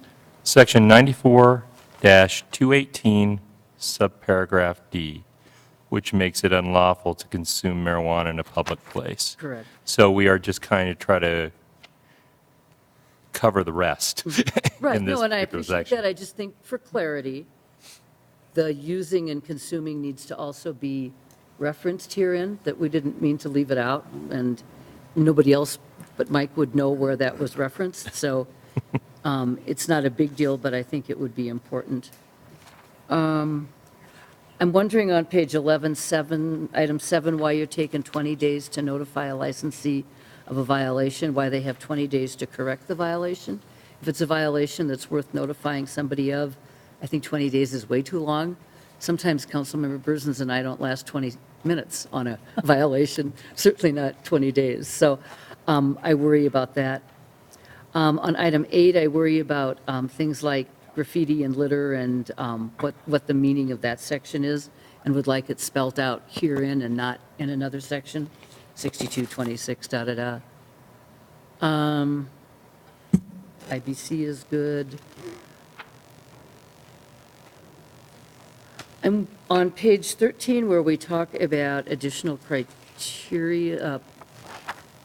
Section 94-218, subparagraph D, which makes it unlawful to consume marijuana in a public place. Correct. So we are just kind of try to cover the rest. Right, in this no, and I particular appreciate section. that. I just think for clarity, the using and consuming needs to also be referenced herein, that we didn't mean to leave it out, and nobody else but Mike would know where that was referenced. So it's not a big deal, but I think it would be important. I'm wondering on page 11, item 7, why you're taking 20 days to notify a licensee of a violation, why they have 20 days to correct the violation. If it's a violation that's worth notifying somebody of, I think 20 days is way too long. Sometimes Councilmember Berzins and I don't last 20 minutes on a violation, certainly not 20 days. So I worry about that. On item 8, I worry about things like graffiti and litter and what the meaning of that section is, and would like it spelt out herein and not in another section, 6226, da-da-da. IBC is good. And on page 13, where we talk about additional criteria,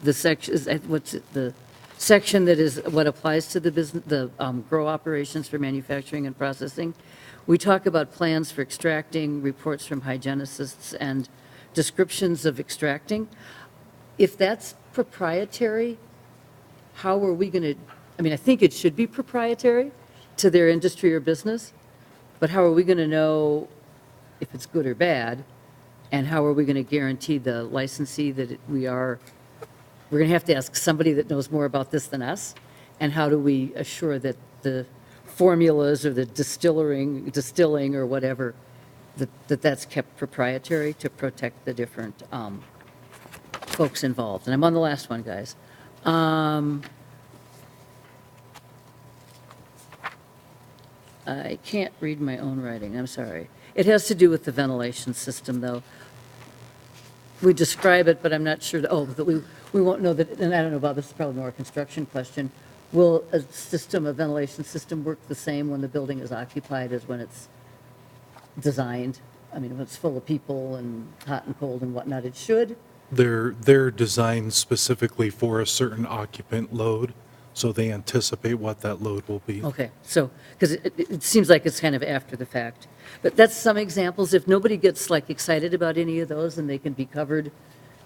the section, what's it, the section that is what applies to the business, the grow operations for manufacturing and processing. We talk about plans for extracting, reports from hygienists, and descriptions of extracting. If that's proprietary, how are we going to, I think it should be proprietary to their industry or business, but how are we going to know if it's good or bad? And how are we going to guarantee the licensee that we're going to have to ask somebody that knows more about this than us? And how do we assure that the formulas or the distilling or whatever, that's kept proprietary to protect the different folks involved? And I'm on the last one, guys. I can't read my own writing, I'm sorry. It has to do with the ventilation system, though. We describe it, but I'm not sure, that we won't know that, and I don't know about this, is probably more a construction question. Will a ventilation system work the same when the building is occupied as when it's designed? When it's full of people and hot and cold and whatnot, it should. They're designed specifically for a certain occupant load, so they anticipate what that load will be. Okay, so, because it seems like it's kind of after the fact. But that's some examples. If nobody gets excited about any of those and they can be covered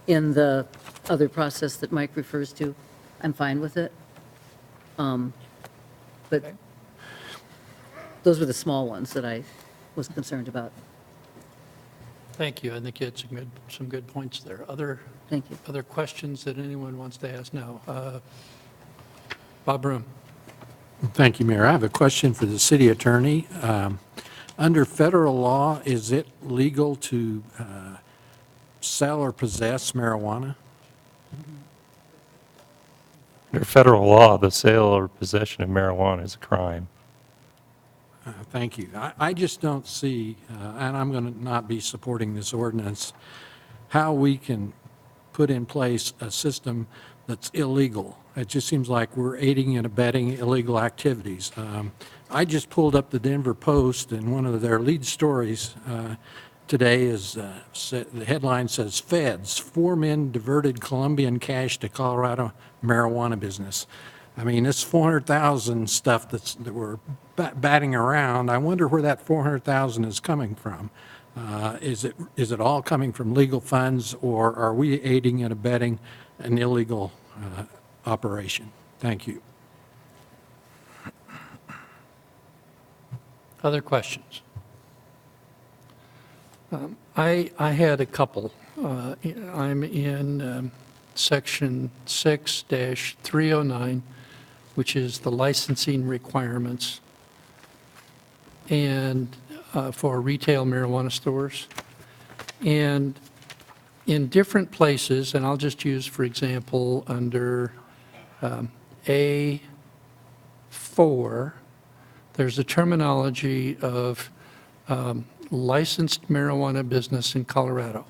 in the other process that Mike refers to, I'm fine with it. But those were the small ones that I was concerned about. Thank you. I think you had some good points there. Thank you. Other questions that anyone wants to ask? No. Bob Broom. Thank you, Mayor. I have a question for the city attorney. Under federal law, is it legal to sell or possess marijuana? Under federal law, the sale or possession of marijuana is a crime. Thank you. I just don't see, and I'm going to not be supporting this ordinance, how we can put in place a system that's illegal. It just seems like we're aiding and abetting illegal activities. I just pulled up the Denver Post, and one of their lead stories today is, the headline says, Feds, 4 men diverted Colombian cash to Colorado marijuana business. I mean, it's 400,000 stuff that we're batting around. I wonder where that 400,000 is coming from. Is it all coming from legal funds, or are we aiding and abetting an illegal operation? Thank you. Other questions? I had a couple. I'm in section 6-309, which is the licensing requirements and for retail marijuana stores. And in different places, and I'll just use, for example, under A4, there's a terminology of licensed marijuana business in Colorado.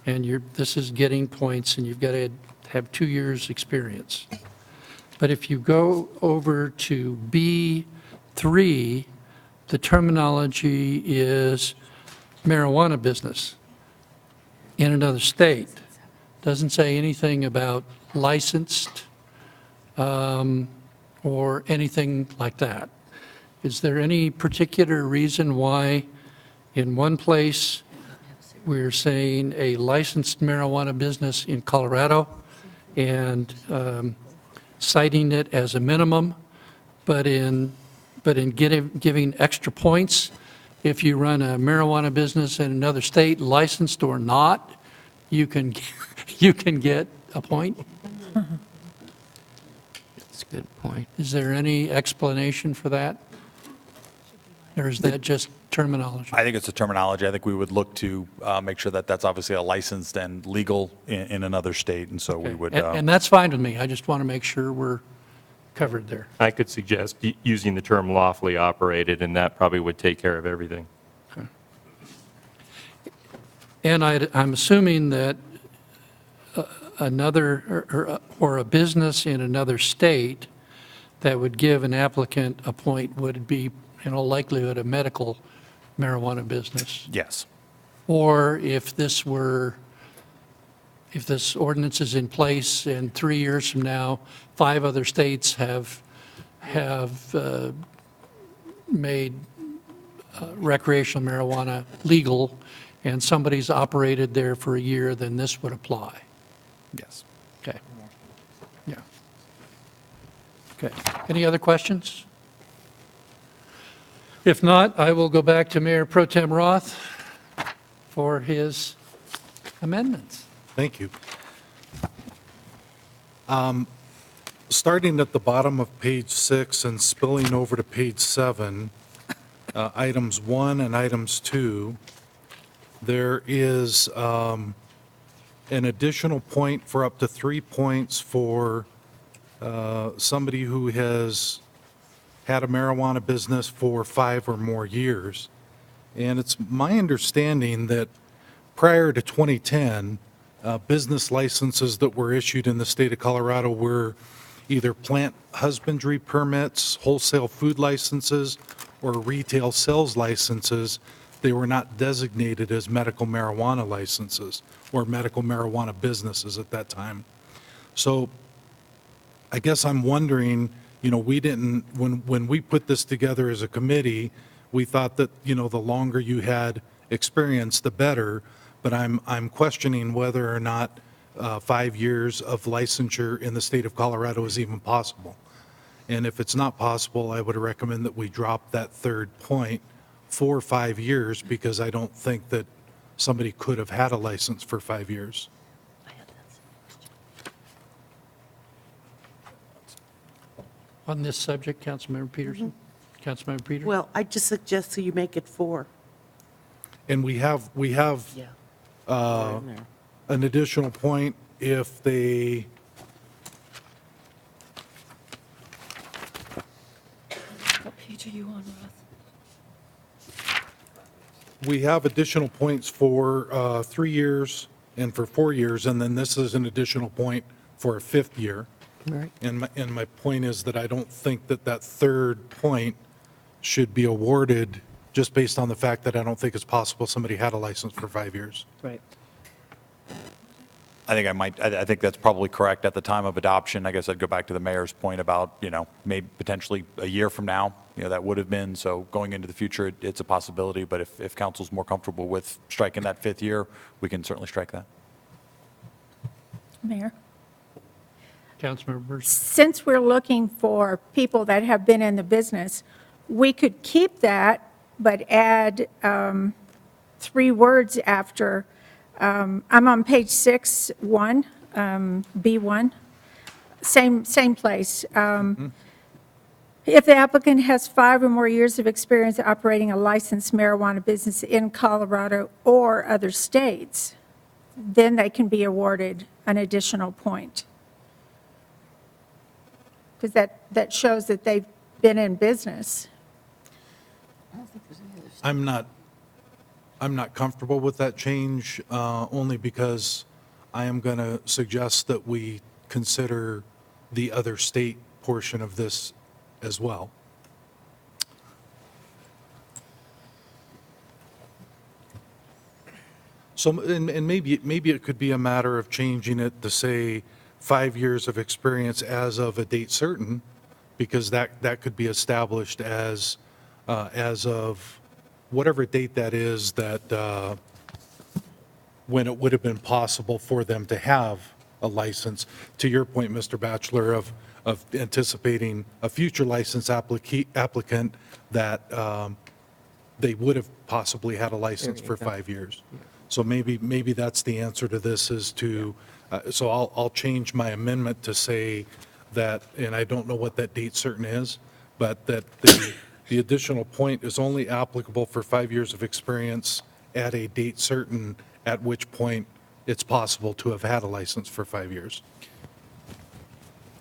And this is getting points, and you've got to have 2 years' experience. But if you go over to B3, the terminology is marijuana business in another state. Doesn't say anything about licensed or anything like that. Is there any particular reason why in one place we're saying a licensed marijuana business in Colorado and citing it as a minimum, but in giving extra points if you run a marijuana business in another state, licensed or not, you can get a point? That's a good point. Is there any explanation for that? Or is that just terminology? I think it's a terminology. I think we would look to make sure that that's obviously a licensed and legal in another state, and so we would. And that's fine with me. I just want to make sure we're covered there. I could suggest using the term lawfully operated, and that probably would take care of everything. Okay. And I'm assuming that another or a business in another state that would give an applicant a point would be, in all likelihood, a medical marijuana business. Yes. Or if this ordinance is in place and 3 years from now, 5 other states have made recreational marijuana legal and somebody's operated there for a year, then this would apply. Yes. Okay. Yeah. Okay. Any other questions? If not, I will go back to Mayor Pro Tem Roth for his amendments. Thank you. Starting at the bottom of page 6 and spilling over to page 7, items 1 and items 2, there is an additional point for up to 3 points for somebody who has had a marijuana business for 5 or more years. And it's my understanding that prior to 2010, business licenses that were issued in the state of Colorado were either plant husbandry permits, wholesale food licenses, or retail sales licenses. They were not designated as medical marijuana licenses or medical marijuana businesses at that time. So I guess I'm wondering, we didn't, when we put this together as a committee, we thought that, the longer you had experience, the better. But I'm questioning whether or not 5 years of licensure in the state of Colorado is even possible. And if it's not possible, I would recommend that we drop that third point for 5 years, because I don't think that somebody could have had a license for 5 years. on this subject, Councilmember Peterson? Councilmember Peterson? Well, I just suggest that you make it 4. And we have an additional point if they, What page are you on, Roth? we have additional points for 3 years and for 4 years, and then this is an additional point for a 5th year. Right. And my point is that I don't think that that third point should be awarded just based on the fact that I don't think it's possible somebody had a license for 5 years. Right. I think that's probably correct at the time of adoption. I guess I'd go back to the mayor's point about, maybe potentially a year from now, that would have been. So going into the future, it's a possibility. But if council's more comfortable with striking that 5th year, we can certainly strike that. Mayor? Councilmember Burson? Since we're looking for people that have been in the business, we could keep that, but add 3 words after. I'm on page 6, 1, B1, same place. If the applicant has 5 or more years of experience operating a licensed marijuana business in Colorado or other states, then they can be awarded an additional point. Because that shows that they've been in business. I'm not comfortable with that change, only because I am going to suggest that we consider the other state portion of this as well. So, and maybe it could be a matter of changing it to say 5 years of experience as of a date certain, because that could be established as of whatever date that is, that when it would have been possible for them to have a license. To your point, Mr. Batchelor, of anticipating a future license applicant that they would have possibly had a license for 5 years. So maybe that's the answer to this, is to, so I'll change my amendment to say that, and I don't know what that date certain is, but that the additional point is only applicable for 5 years of experience at a date certain, at which point it's possible to have had a license for 5 years.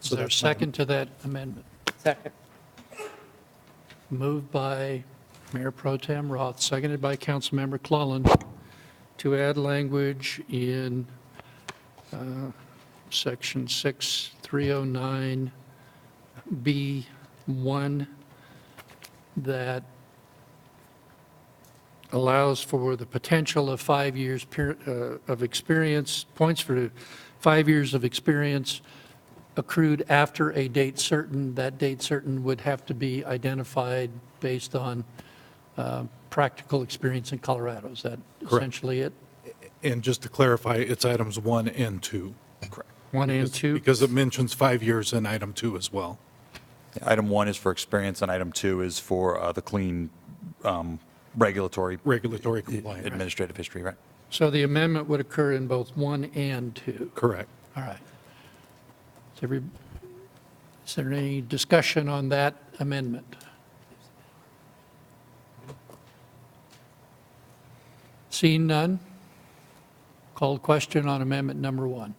Is there a second to that amendment? Second. Moved by Mayor Pro Tem Roth, seconded by Councilmember Clellan, to add language in Section 6309B1 that allows for the potential of 5 years of experience, points for 5 years of experience accrued after a date certain. That date certain would have to be identified based on practical experience in Colorado. Is that essentially it? And just to clarify, it's items 1 and 2. Correct. 1 and 2? Because it mentions 5 years in item 2 as well. Item 1 is for experience, and item 2 is for the clean regulatory compliance. Administrative history, right? So the amendment would occur in both 1 and 2? Correct. All right. Is there any discussion on that amendment? Seeing none, call question on amendment number 1.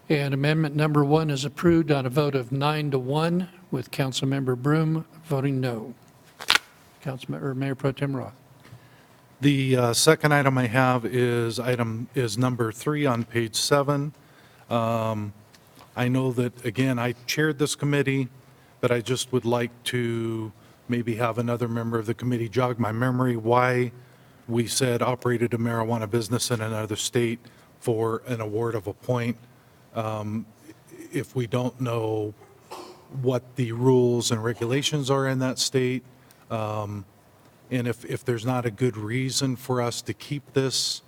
And amendment number 1 is approved on a vote of 9-1, with Councilmember Broom voting no. Mayor Pro Tem Roth. The second item I have is number 3 on page 7. I know that, again, I chaired this committee, but I just would like to maybe have another member of the committee jog my memory why we said operated a marijuana business in another state for an award of a point. If we don't know what the rules and regulations are in that state, and if there's not a good reason for us to keep this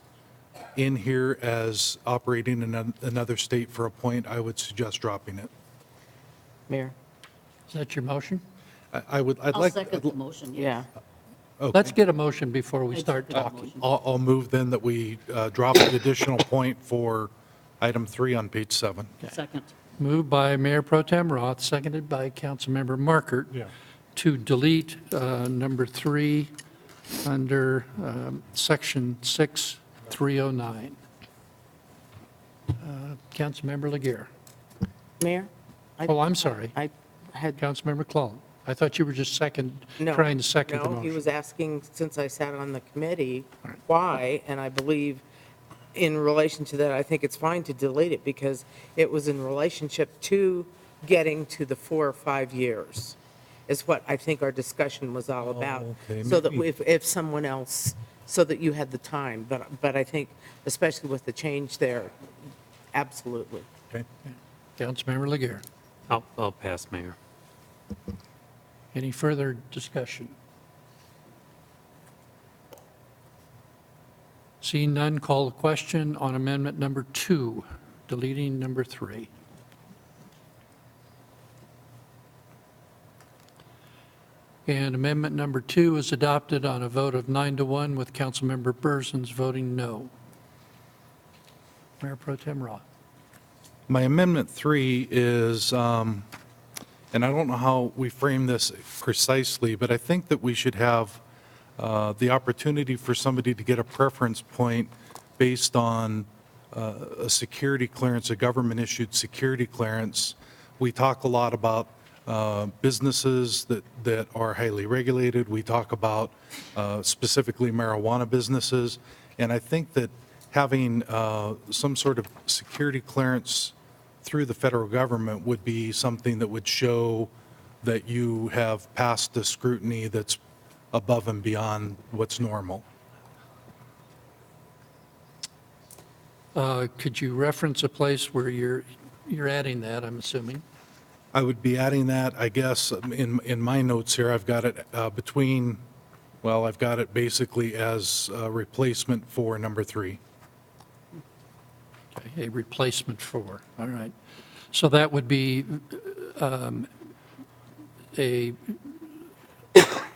in here as operating in another state for a point, I would suggest dropping it. Mayor? Is that your motion? I'd I'll like. second the motion. Yeah. Okay. Let's get a motion before we I start second the talking. motion. I'll move then that we drop the additional point for item 3 on page 7. Second. Moved by Mayor Pro Tem Roth, seconded by Councilmember Markert, to delete number 3 under section 6309. Councilmember Laguerre. Mayor? Oh, I'm sorry. I had, Councilmember Clallam. I thought you were just no. trying to second the No, motion. he was asking, since I sat on the committee, why, and I believe in relation to that, I think it's fine to delete it because it was in relationship to getting to the 4 or 5 years, is what I think our discussion was all about. okay, So that maybe- if someone else, so that you had the time, but I think, especially with the change there, absolutely. Okay. Councilmember Laguerre. I'll pass, Mayor. Any further discussion? Seeing none, call the question on amendment number 2, deleting number 3. And amendment number 2 is adopted on a vote of 9-1 with Councilmember Berzins voting no. Mayor Pro Tem Roth. My amendment 3 is, and I don't know how we frame this precisely, but I think that we should have the opportunity for somebody to get a preference point based on a security clearance, a government-issued security clearance. We talk a lot about businesses that are highly regulated. We talk about specifically marijuana businesses. And I think that having some sort of security clearance through the federal government would be something that would show that you have passed the scrutiny that's above and beyond what's normal. Could you reference a place where you're adding that, I'm assuming? I would be adding that, I guess, in my notes here, I've got it between, well, I've got it basically as a replacement for number 3. Okay, a replacement for, all right. So that would be a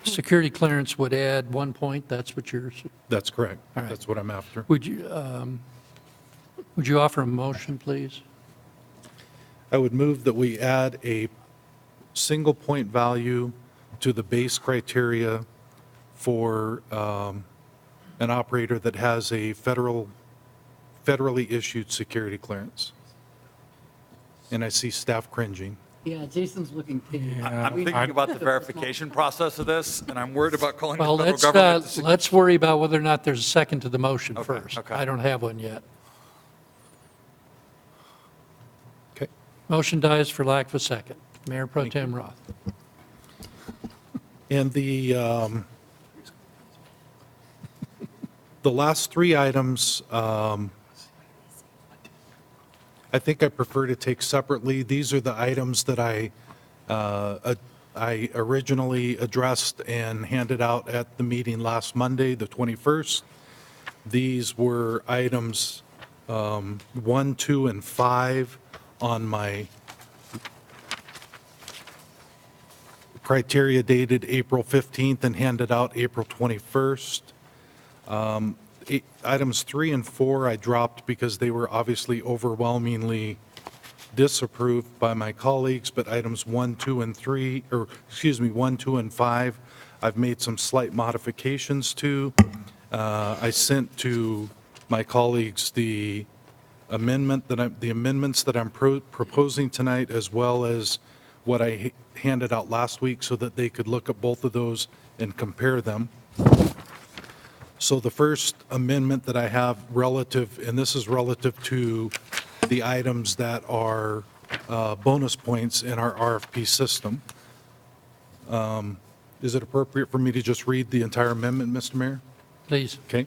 security clearance would add 1 point, that's what you're, That's correct. All right. That's what I'm after. would you offer a motion, please? I would move that we add a single point value to the base criteria for an operator that has a federally issued security clearance. And I see staff cringing. Yeah, Jason's looking pink. I'm thinking about the verification process of this, and I'm worried about calling the Well, federal government. let's worry about whether or not there's a second to the motion Okay, first. okay. I don't have one yet. Okay. Motion dies for lack of a second. Mayor Pro Tem Roth. And the last 3 items, I think I prefer to take separately. These are the items that I originally addressed and handed out at the meeting last Monday, the 21st. These were items 1, 2, and 5 on my criteria dated April 15th and handed out April 21st. Items 3 and 4 I dropped because they were obviously overwhelmingly disapproved by my colleagues, but items 1, 2, and 3, or excuse me, 1, 2, and 5, I've made some slight modifications to. I sent to my colleagues the amendments that I'm proposing tonight, as well as what I handed out last week, so that they could look at both of those and compare them. So the first amendment that I have relative, and this is relative to the items that are bonus points in our RFP system. Is it appropriate for me to just read the entire amendment, Mr. Mayor? Please. Okay.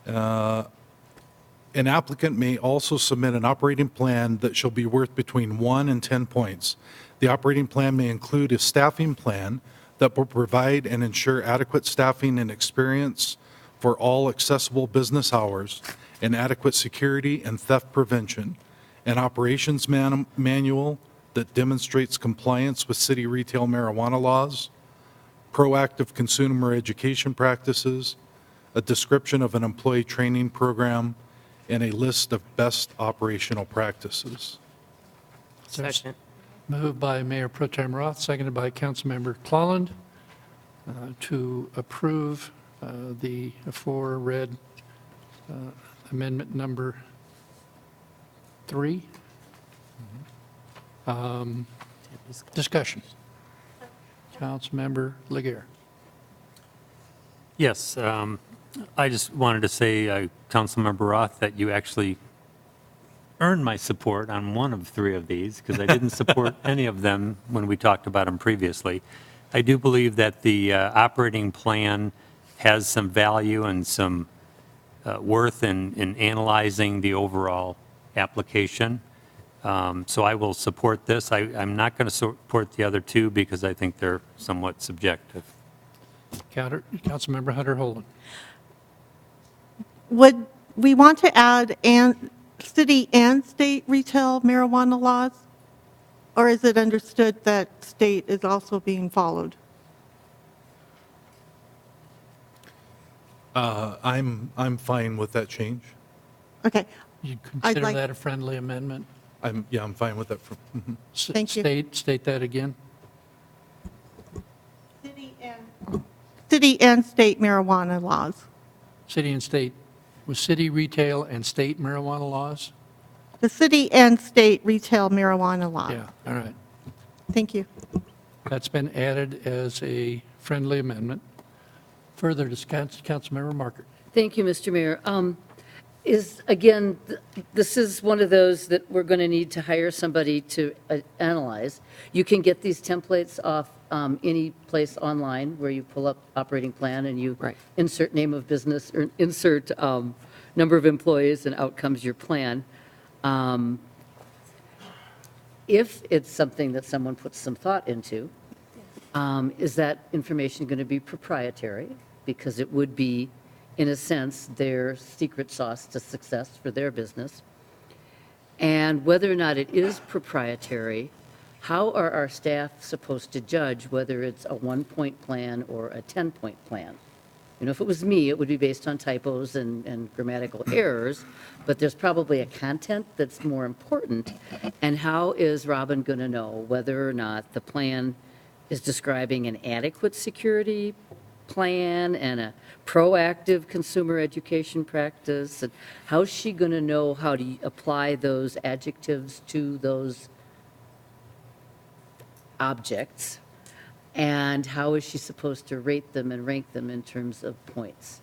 An applicant may also submit an operating plan that shall be worth between 1 and 10 points. The operating plan may include a staffing plan that will provide and ensure adequate staffing and experience for all accessible business hours, and adequate security and theft prevention, an operations manual that demonstrates compliance with city retail marijuana laws, proactive consumer education practices, a description of an employee training program, and a list of best operational practices. Second. Moved by Mayor Pro Tem Roth, seconded by Councilmember Clelland, to approve the aforeread amendment number 3. Discussion. Councilmember Laguerre. Yes, I just wanted to say, Councilmember Roth, that you actually earned my support on one of 3 of these, because I didn't support any of them when we talked about them previously. I do believe that the operating plan has some value and some worth in analyzing the overall application. So I will support this. I'm not going to support the other 2 because I think they're somewhat subjective. Councilmember Hunter Holden. Would we want to add city and state retail marijuana laws? Or is it understood that state is also being followed? I'm fine with that change. Okay. You I'd consider like- that a friendly amendment? I'm fine with that. Thank you. State that again. City and state marijuana laws. City and state, with city retail and state marijuana laws? The city and state retail marijuana laws. Yeah, all right. Thank you. That's been added as a friendly amendment. Further discussion, Councilmember Markert. Thank you, Mr. Mayor. Again, this is one of those that we're going to need to hire somebody to analyze. You can get these templates off any place online where you pull up operating plan and you insert name of business or insert number of employees and out comes your plan. If it's something that someone puts some thought into, is that information going to be proprietary? Because it would be, in a sense, their secret sauce to success for their business. And whether or not it is proprietary, how are our staff supposed to judge whether it's a 1-point plan or a 10-point plan? You know, if it was me, it would be based on typos and grammatical errors, but there's probably a content that's more important. And how is Robin going to know whether or not the plan is describing an adequate security plan and a proactive consumer education practice? And how's she going to know how to apply those adjectives to those objects? And how is she supposed to rate them and rank them in terms of points?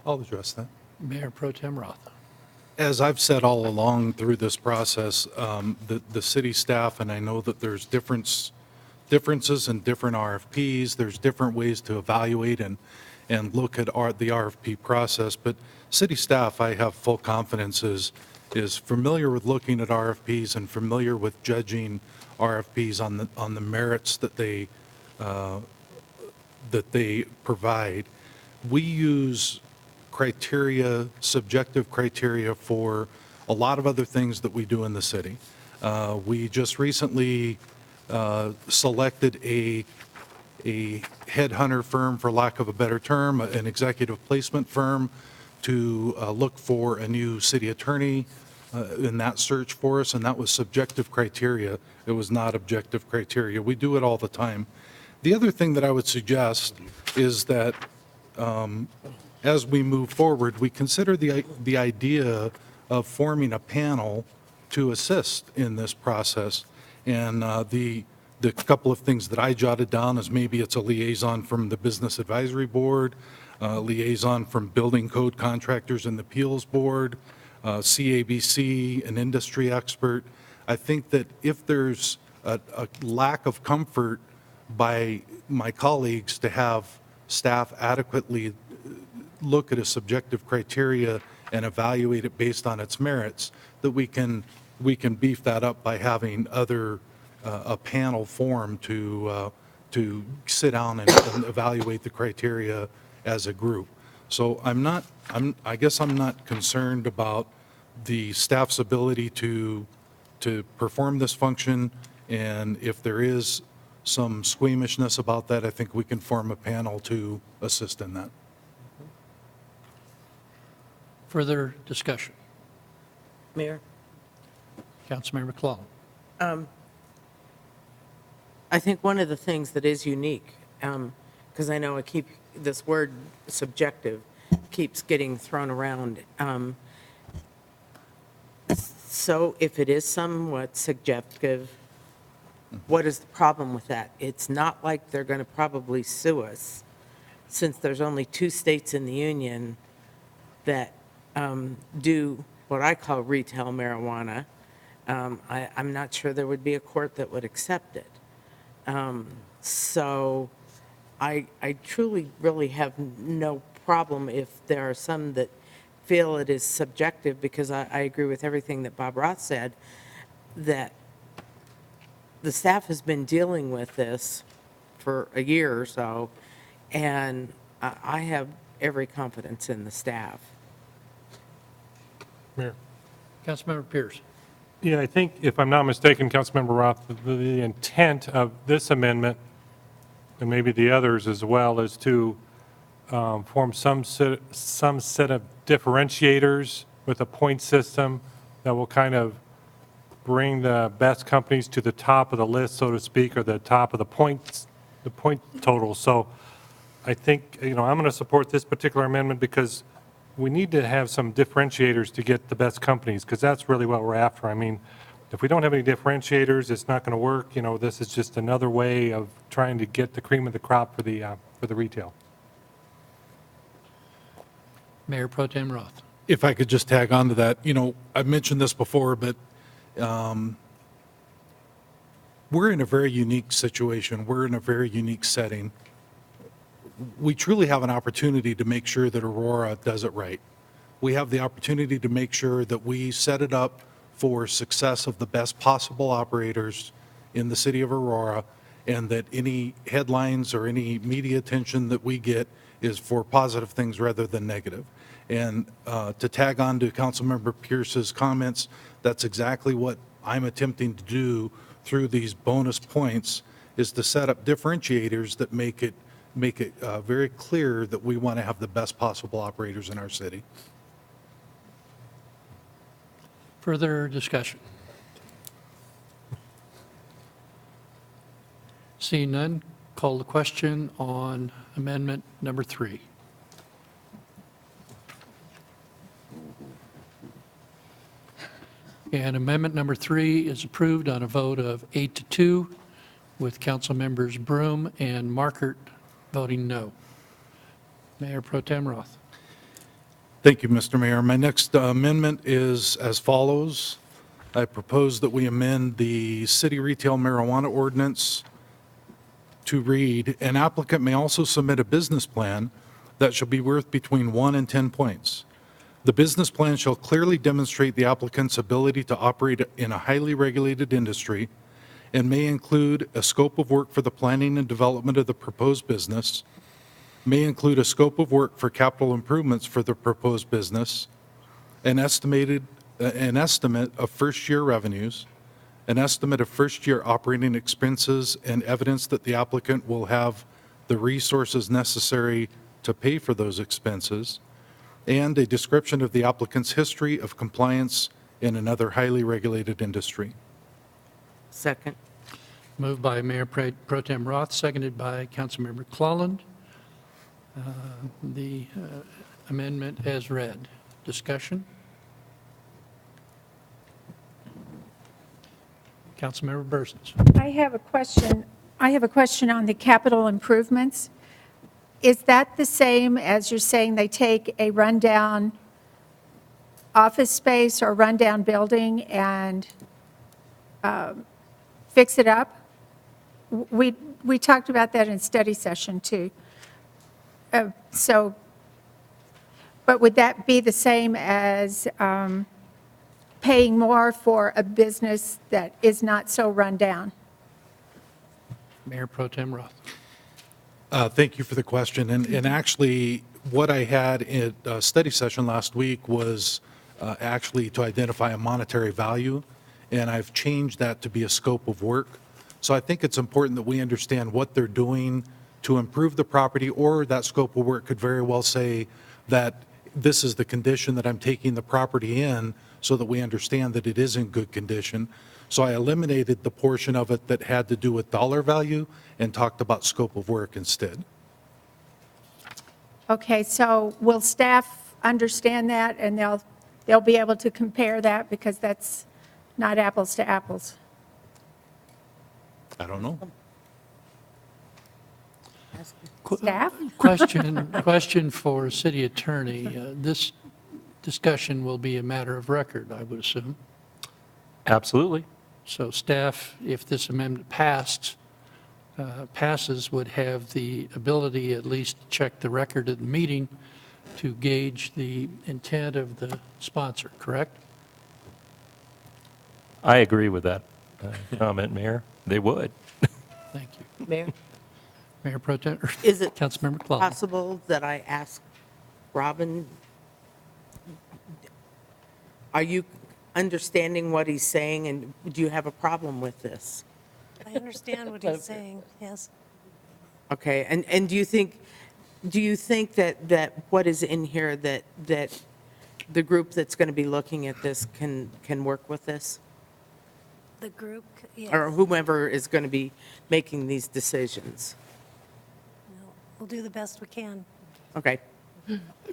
I'll address that. Mayor Pro Tem Roth. As I've said all along through this process, the city staff, and I know that there's differences in different RFPs, there's different ways to evaluate and look at the RFP process, but city staff, I have full confidence is familiar with looking at RFPs and familiar with judging RFPs on the merits that they provide. We use subjective criteria for a lot of other things that we do in the city. We just recently selected a headhunter firm, for lack of a better term, an executive placement firm, to look for a new city attorney in that search for us, and that was subjective criteria. It was not objective criteria. We do it all the time. The other thing that I would suggest is that as we move forward, we consider the idea of forming a panel to assist in this process. And the couple of things that I jotted down is maybe it's a liaison from the Business Advisory Board, liaison from Building Code Contractors and the Appeals Board, CABC, an industry expert. I think that if there's a lack of comfort by my colleagues to have staff adequately look at a subjective criteria and evaluate it based on its merits, that we can beef that up by having a panel formed to sit down and evaluate the criteria as a group. So I guess I'm not concerned about the staff's ability to perform this function, and if there is some squeamishness about that, I think we can form a panel to assist in that. Further discussion? Mayor? Councilmember Clallam. I think one of the things that is unique, because I know this word subjective keeps getting thrown around. So if it is somewhat subjective, what is the problem with that? It's not like they're going to probably sue us, since there's only 2 states in the union that do what I call retail marijuana. I'm not sure there would be a court that would accept it. So I truly really have no problem if there are some that feel it is subjective, because I agree with everything that Bob Roth said, that the staff has been dealing with this for a year or so, and I have every confidence in the staff. Mayor. Councilmember Pierce. Yeah, I think, if I'm not mistaken, Councilmember Roth, the intent of this amendment, and maybe the others as well, is to form some set of differentiators with a point system that will kind of bring the best companies to the top of the list, so to speak, or the top of the point total. So I think, I'm going to support this particular amendment, because we need to have some differentiators to get the best companies, because that's really what we're after. I mean, if we don't have any differentiators, it's not going to work. This is just another way of trying to get the cream of the crop for the retail. Mayor Pro Tem Roth. If I could just tag on to that, I've mentioned this before, but we're in a very unique situation. We're in a very unique setting. We truly have an opportunity to make sure that Aurora does it right. We have the opportunity to make sure that we set it up for success of the best possible operators in the city of Aurora, and that any headlines or any media attention that we get is for positive things rather than negative. And to tag on to Councilmember Pierce's comments, that's exactly what I'm attempting to do through these bonus points, is to set up differentiators that make it very clear that we want to have the best possible operators in our city. Further discussion? Seeing none, call the question on amendment number 3. And amendment number 3 is approved on a vote of 8-2, with council members Broom and Markert voting no. Mayor Pro Tem Roth. Thank you, Mr. Mayor. My next amendment is as follows. I propose that we amend the city retail marijuana ordinance to read, an applicant may also submit a business plan that shall be worth between 1 and 10 points. The business plan shall clearly demonstrate the applicant's ability to operate in a highly regulated industry, and may include a scope of work for the planning and development of the proposed business, may include a scope of work for capital improvements for the proposed business, an estimate of first-year revenues, an estimate of first-year operating expenses, and evidence that the applicant will have the resources necessary to pay for those expenses, and a description of the applicant's history of compliance in another highly regulated industry. Second. Moved by Mayor Pro Tem Roth, seconded by Councilmember Clalland. The amendment as read. Discussion? Councilmember Bursins. I have a question. I have a question on the capital improvements. Is that the same as you're saying they take a rundown office space or rundown building and fix it up? We talked about that in study session too. But would that be the same as paying more for a business that is not so run down? Mayor Pro Tem Roth. Thank you for the question. And actually, what I had in a study session last week was actually to identify a monetary value, and I've changed that to be a scope of work. So I think it's important that we understand what they're doing to improve the property, or that scope of work could very well say that this is the condition that I'm taking the property in so that we understand that it is in good condition. So I eliminated the portion of it that had to do with dollar value and talked about scope of work instead. Okay, so will staff understand that, and they'll be able to compare that, because that's not apples to apples? I don't know. Staff? Question for city attorney. This discussion will be a matter of record, I would assume. Absolutely. So staff, if this amendment passes, would have the ability at least to check the record of the meeting to gauge the intent of the sponsor, correct? I agree with that comment, Mayor. They would. Thank you. Mayor? Mayor Pro Tem, or Is it Councilmember Clough. possible that I ask Robin, are you understanding what he's saying, and do you have a problem with this? I understand what he's saying, yes. Okay, and do you think that what is in here, that the group that's going to be looking at this can work with this? The group, yes. Or whomever is going to be making these decisions? We'll do the best we can. Okay.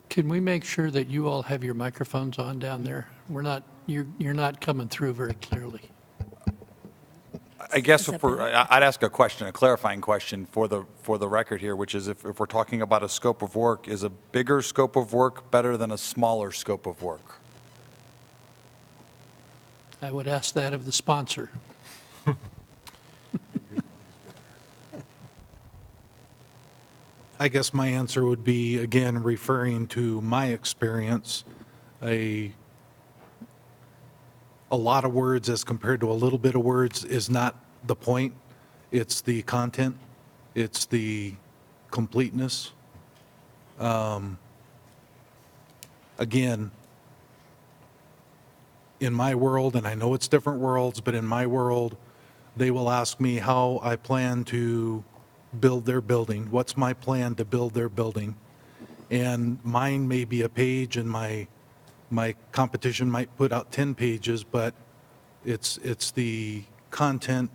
Can we make sure that you all have your microphones on down there? You're not coming through very clearly. I guess I'd ask a question, a clarifying question for the record here, which is if we're talking about a scope of work, is a bigger scope of work better than a smaller scope of work? I would ask that of the sponsor. I guess my answer would be, again, referring to my experience, a lot of words as compared to a little bit of words is not the point. It's the content. It's the completeness. Again, in my world, and I know it's different worlds, but in my world, they will ask me how I plan to build their building. What's my plan to build their building? And mine may be a page, and my competition might put out 10 pages, but it's the content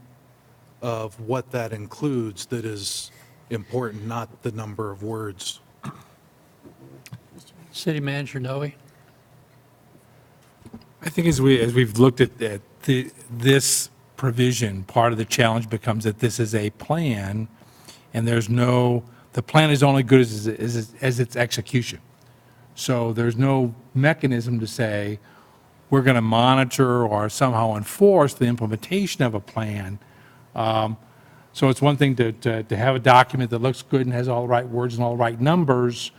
of what that includes that is important, not the number of words. City Manager Noe? I think as we've looked at this provision, part of the challenge becomes that this is a plan, and the plan is only good as its execution. So there's no mechanism to say, we're going to monitor or somehow enforce the implementation of a plan. So it's one thing to have a document that looks good and has all the right words and all the right numbers,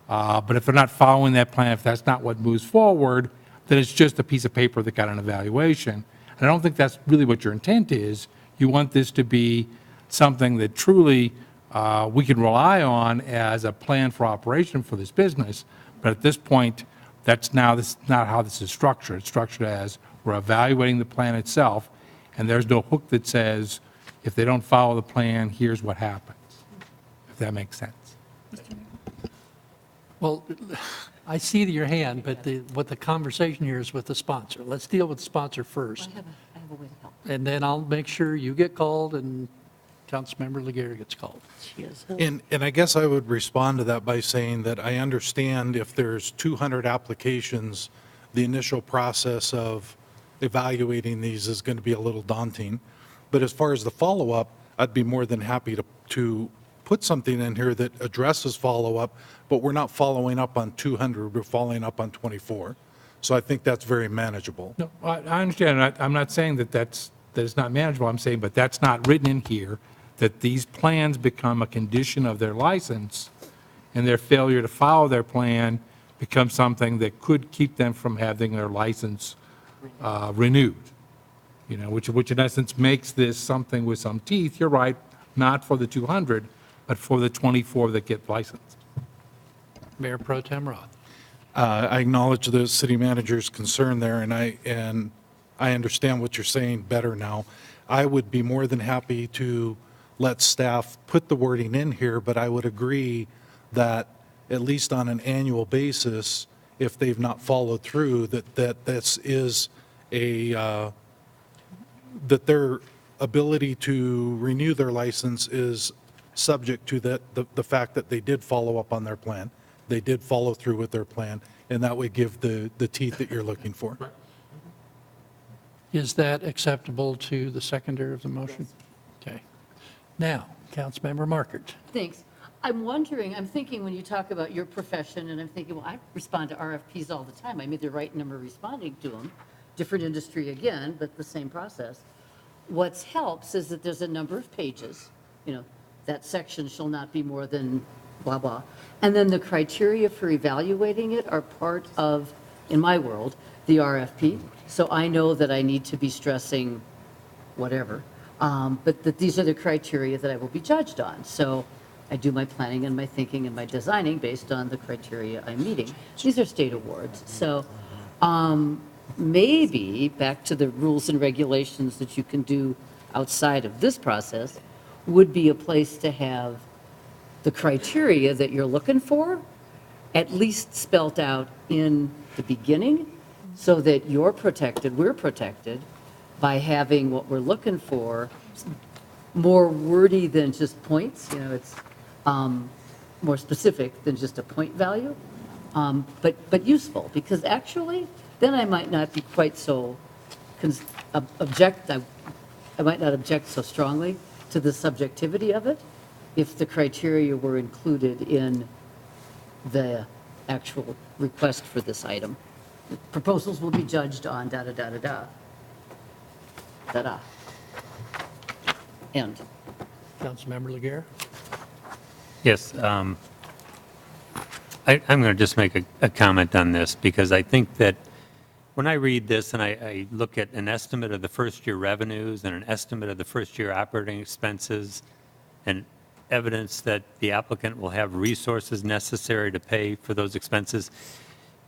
but if they're not following that plan, if that's not what moves forward, then it's just a piece of paper that got an evaluation. And I don't think that's really what your intent is. You want this to be something that truly we can rely on as a plan for operation for this business. But at this point, this is not how this is structured. It's structured as we're evaluating the plan itself, and there's no hook that says, if they don't follow the plan, here's what happens, if that makes sense. Well, I see your hand, but what the conversation here is with the sponsor. Let's deal with the sponsor first. I have a way to help. And then I'll make sure you get called and Councilmember Laguerre gets called. And I guess I would respond to that by saying that I understand if there's 200 applications, the initial process of evaluating these is going to be a little daunting. But as far as the follow-up, I'd be more than happy to put something in here that addresses follow-up, but we're not following up on 200, we're following up on 24. So I think that's very manageable. No, I understand. I'm not saying that it's not manageable. I'm saying, but that's not written in here, that these plans become a condition of their license, and their failure to follow their plan becomes something that could keep them from having their license renewed. You know, which in essence makes this something with some teeth. You're right, not for the 200, but for the 24 that get licensed. Mayor Pro Tem Roth. I acknowledge the city manager's concern there, and I understand what you're saying better now. I would be more than happy to let staff put the wording in here, but I would agree that at least on an annual basis, if they've not followed through, that this is that their ability to renew their license is subject to the fact that they did follow up on their plan, they did follow through with their plan, and that would give the teeth that you're looking for. Is that acceptable to the seconder of the motion? Okay. Now, Councilmember Markert. Thanks. I'm wondering, I'm thinking when you talk about your profession, and I'm thinking, well, I respond to RFPs all the time. I'm either writing them or responding to them. Different industry again, but the same process. What helps is that there's a number of pages, that section shall not be more than blah, blah. And then the criteria for evaluating it are part of, in my world, the RFP. So I know that I need to be stressing whatever, but that these are the criteria that I will be judged on. So I do my planning and my thinking and my designing based on the criteria I'm meeting. These are state awards. So maybe back to the rules and regulations that you can do outside of this process would be a place to have the criteria that you're looking for at least spelt out in the beginning so that you're protected, we're protected by having what we're looking for more wordy than just points. It's more specific than just a point value, but useful, because actually then I might not be quite so I might not object so strongly to the subjectivity of it if the criteria were included in the actual request for this item. Proposals will be judged on da-da-da-da-da. Da-da. End. Councilmember Laguerre? Yes. I'm going to just make a comment on this, because I think that when I read this and I look at an estimate of the first year revenues and an estimate of the first year operating expenses and evidence that the applicant will have resources necessary to pay for those expenses,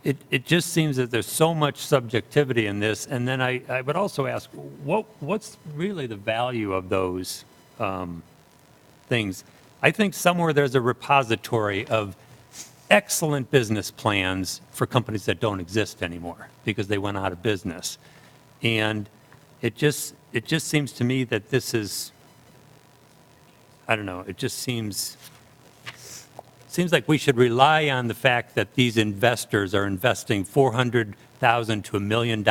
it just seems that there's so much subjectivity in this. And then I would also ask, what's really the value of those things? I think somewhere there's a repository of excellent business plans for companies that don't exist anymore because they went out of business. And it just seems to me that this is, I don't know, it just seems like we should rely on the fact that these investors are investing $400,000 to $1 million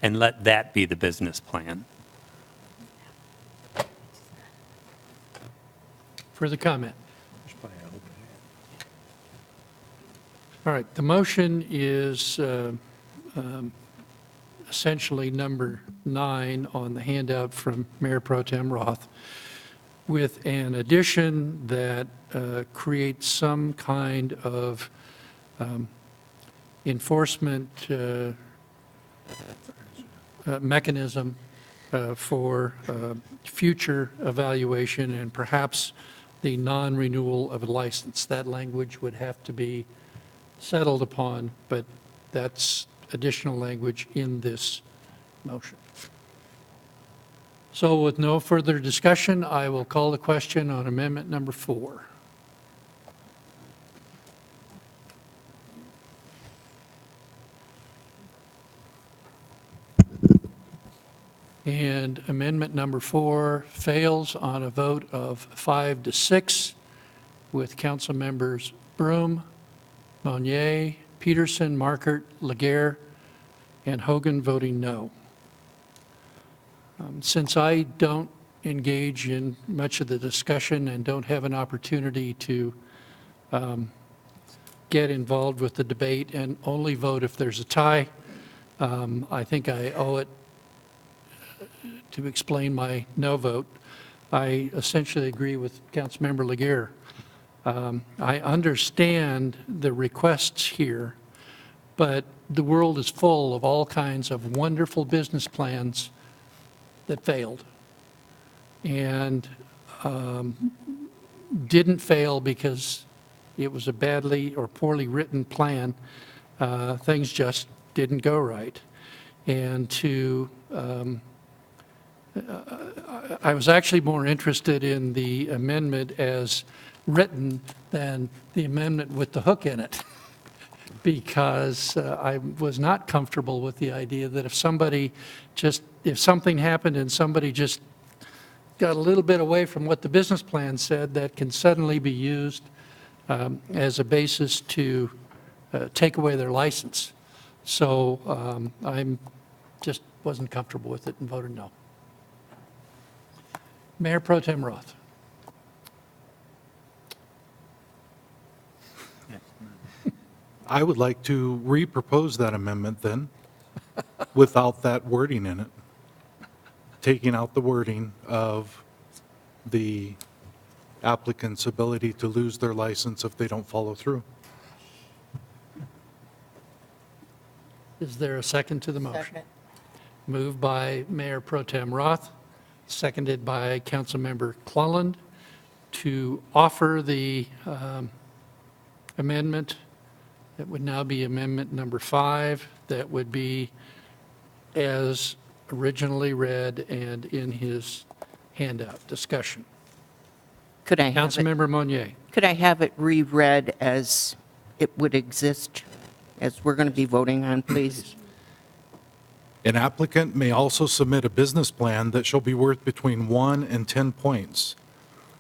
and let that be the business plan. Further comment? All right, the motion is essentially number 9 on the handout from Mayor Pro Tem Roth, with an addition that creates some kind of enforcement mechanism for future evaluation and perhaps the non-renewal of a license. That language would have to be settled upon, but that's additional language in this motion. So with no further discussion, I will call the question on amendment number 4. And amendment number 4 fails on a vote of 5 to 6, with council members Broom, Monier, Peterson, Markert, Laguerre, and Hogan voting no. Since I don't engage in much of the discussion and don't have an opportunity to get involved with the debate and only vote if there's a tie, I think I owe it to explain my no vote. I essentially agree with Councilmember Laguerre. I understand the requests here, but the world is full of all kinds of wonderful business plans that failed, and didn't fail because it was a badly or poorly written plan. Things just didn't go right. And I was actually more interested in the amendment as written than the amendment with the hook in it. because I was not comfortable with the idea that if something happened and somebody just got a little bit away from what the business plan said, that can suddenly be used as a basis to take away their license. So I'm just wasn't comfortable with it and voted no. Mayor Pro Tem Roth. I would like to re-propose that amendment then, without that wording in it. Taking out the wording of the applicant's ability to lose their license if they don't follow through. Is there a second to the motion? Second. Moved by Mayor Pro Tem Roth, seconded by Councilmember Clelland, to offer the amendment that would now be amendment number 5, that would be as originally read and in his handout. Discussion. Could I have it, Councilmember Monier. could I have it reread as it would exist, as we're going to be voting on, please? An applicant may also submit a business plan that shall be worth between 1 and 10 points.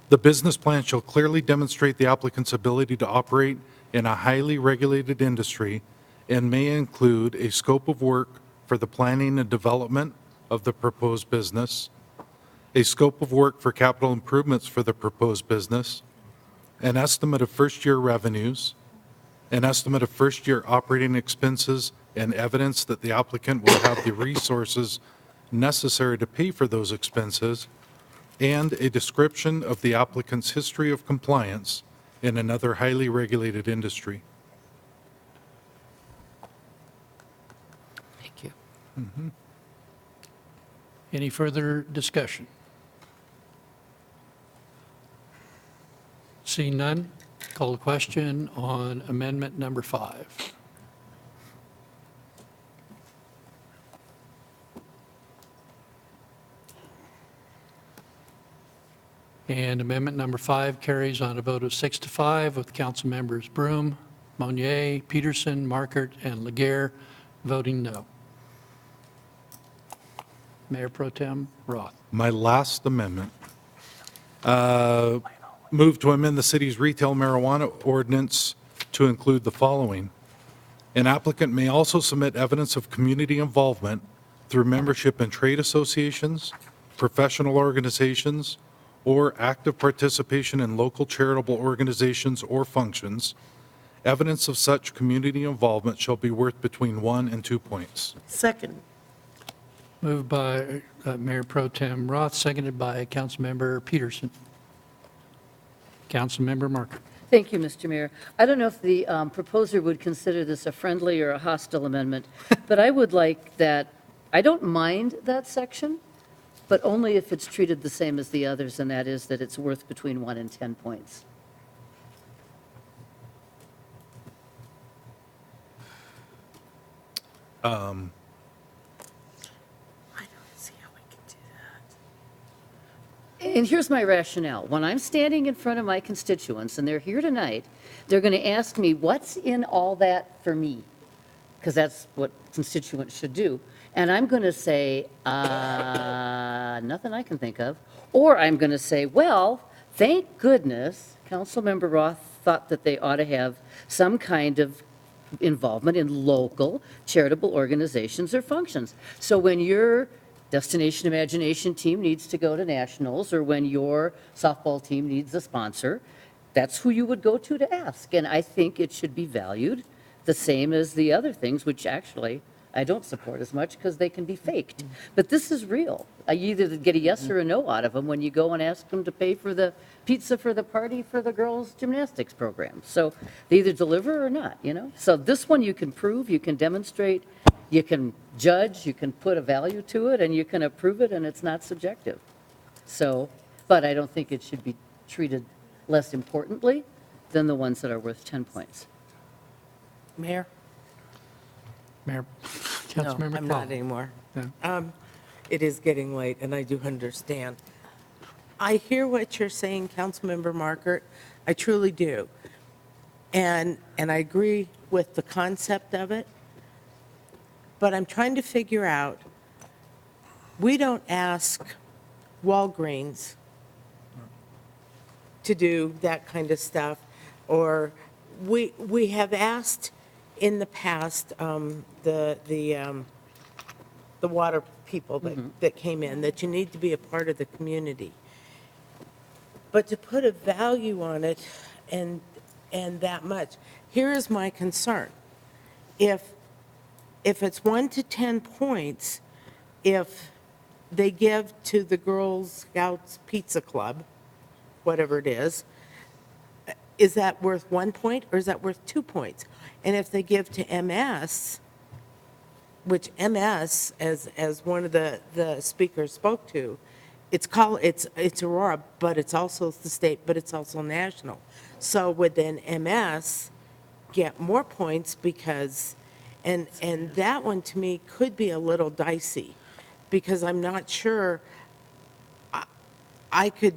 The business plan shall clearly demonstrate the applicant's ability to operate in a highly regulated industry and may include a scope of work for the planning and development of the proposed business, a scope of work for capital improvements for the proposed business, an estimate of first-year revenues, an estimate of first-year operating expenses, and evidence that the applicant will have the resources necessary to pay for those expenses, and a description of the applicant's history of compliance in another highly regulated industry. Thank you. Any further discussion? Seeing none, call the question on amendment number 5. And amendment number 5 carries on a vote of 6 to 5 with council members Broom, Monier, Peterson, Markert, and Laguerre voting no. Mayor Pro Tem Roth. My last amendment, move to amend the city's retail marijuana ordinance to include the following. An applicant may also submit evidence of community involvement through membership in trade associations, professional organizations, or active participation in local charitable organizations or functions. Evidence of such community involvement shall be worth between 1 and 2 points. Second. Moved by Mayor Pro Tem Roth, seconded by Councilmember Peterson. Councilmember Marker. Thank you, Mr. Mayor. I don't know if the proposer would consider this a friendly or a hostile amendment, but I would like that, I don't mind that section, but only if it's treated the same as the others, and that is that it's worth between 1 and 10 points. I don't see how we can do that. And here's my rationale. When I'm standing in front of my constituents, and they're here tonight, they're going to ask me, what's in all that for me? Because that's what constituents should do. And I'm going to say, nothing I can think of. Or I'm going to say, well, thank goodness Councilmember Roth thought that they ought to have some kind of involvement in local charitable organizations or functions. So when your Destination Imagination team needs to go to nationals, or when your softball team needs a sponsor, that's who you would go to ask. And I think it should be valued the same as the other things, which actually I don't support as much because they can be faked. But this is real. You either get a yes or a no out of them when you go and ask them to pay for the pizza for the party for the girls' gymnastics program. So they either deliver or not, you know? So this one you can prove, you can demonstrate, you can judge, you can put a value to it, and you can approve it, and it's not subjective. So, but I don't think it should be treated less importantly than the ones that are worth 10 points. Mayor? Mayor, No, Councilmember I'm Clelland. not anymore. Yeah. It is getting late, and I do understand. I hear what you're saying, Councilmember Markert. I truly do. And I agree with the concept of it, but I'm trying to figure out, we don't ask Walgreens to do that kind of stuff, or we have asked in the past, the water people that came in, that you need to be a part of the community. But to put a value on it and that much, here is my concern. If it's 1 to 10 points, if they give to the Girl Scouts Pizza Club, whatever it is that worth 1 point or is that worth 2 points? And if they give to MS, which MS, as one of the speakers spoke to, it's Aurora, but it's also the state, but it's also national. So would then MS get more points because, and that one to me could be a little dicey because I'm not sure, I could,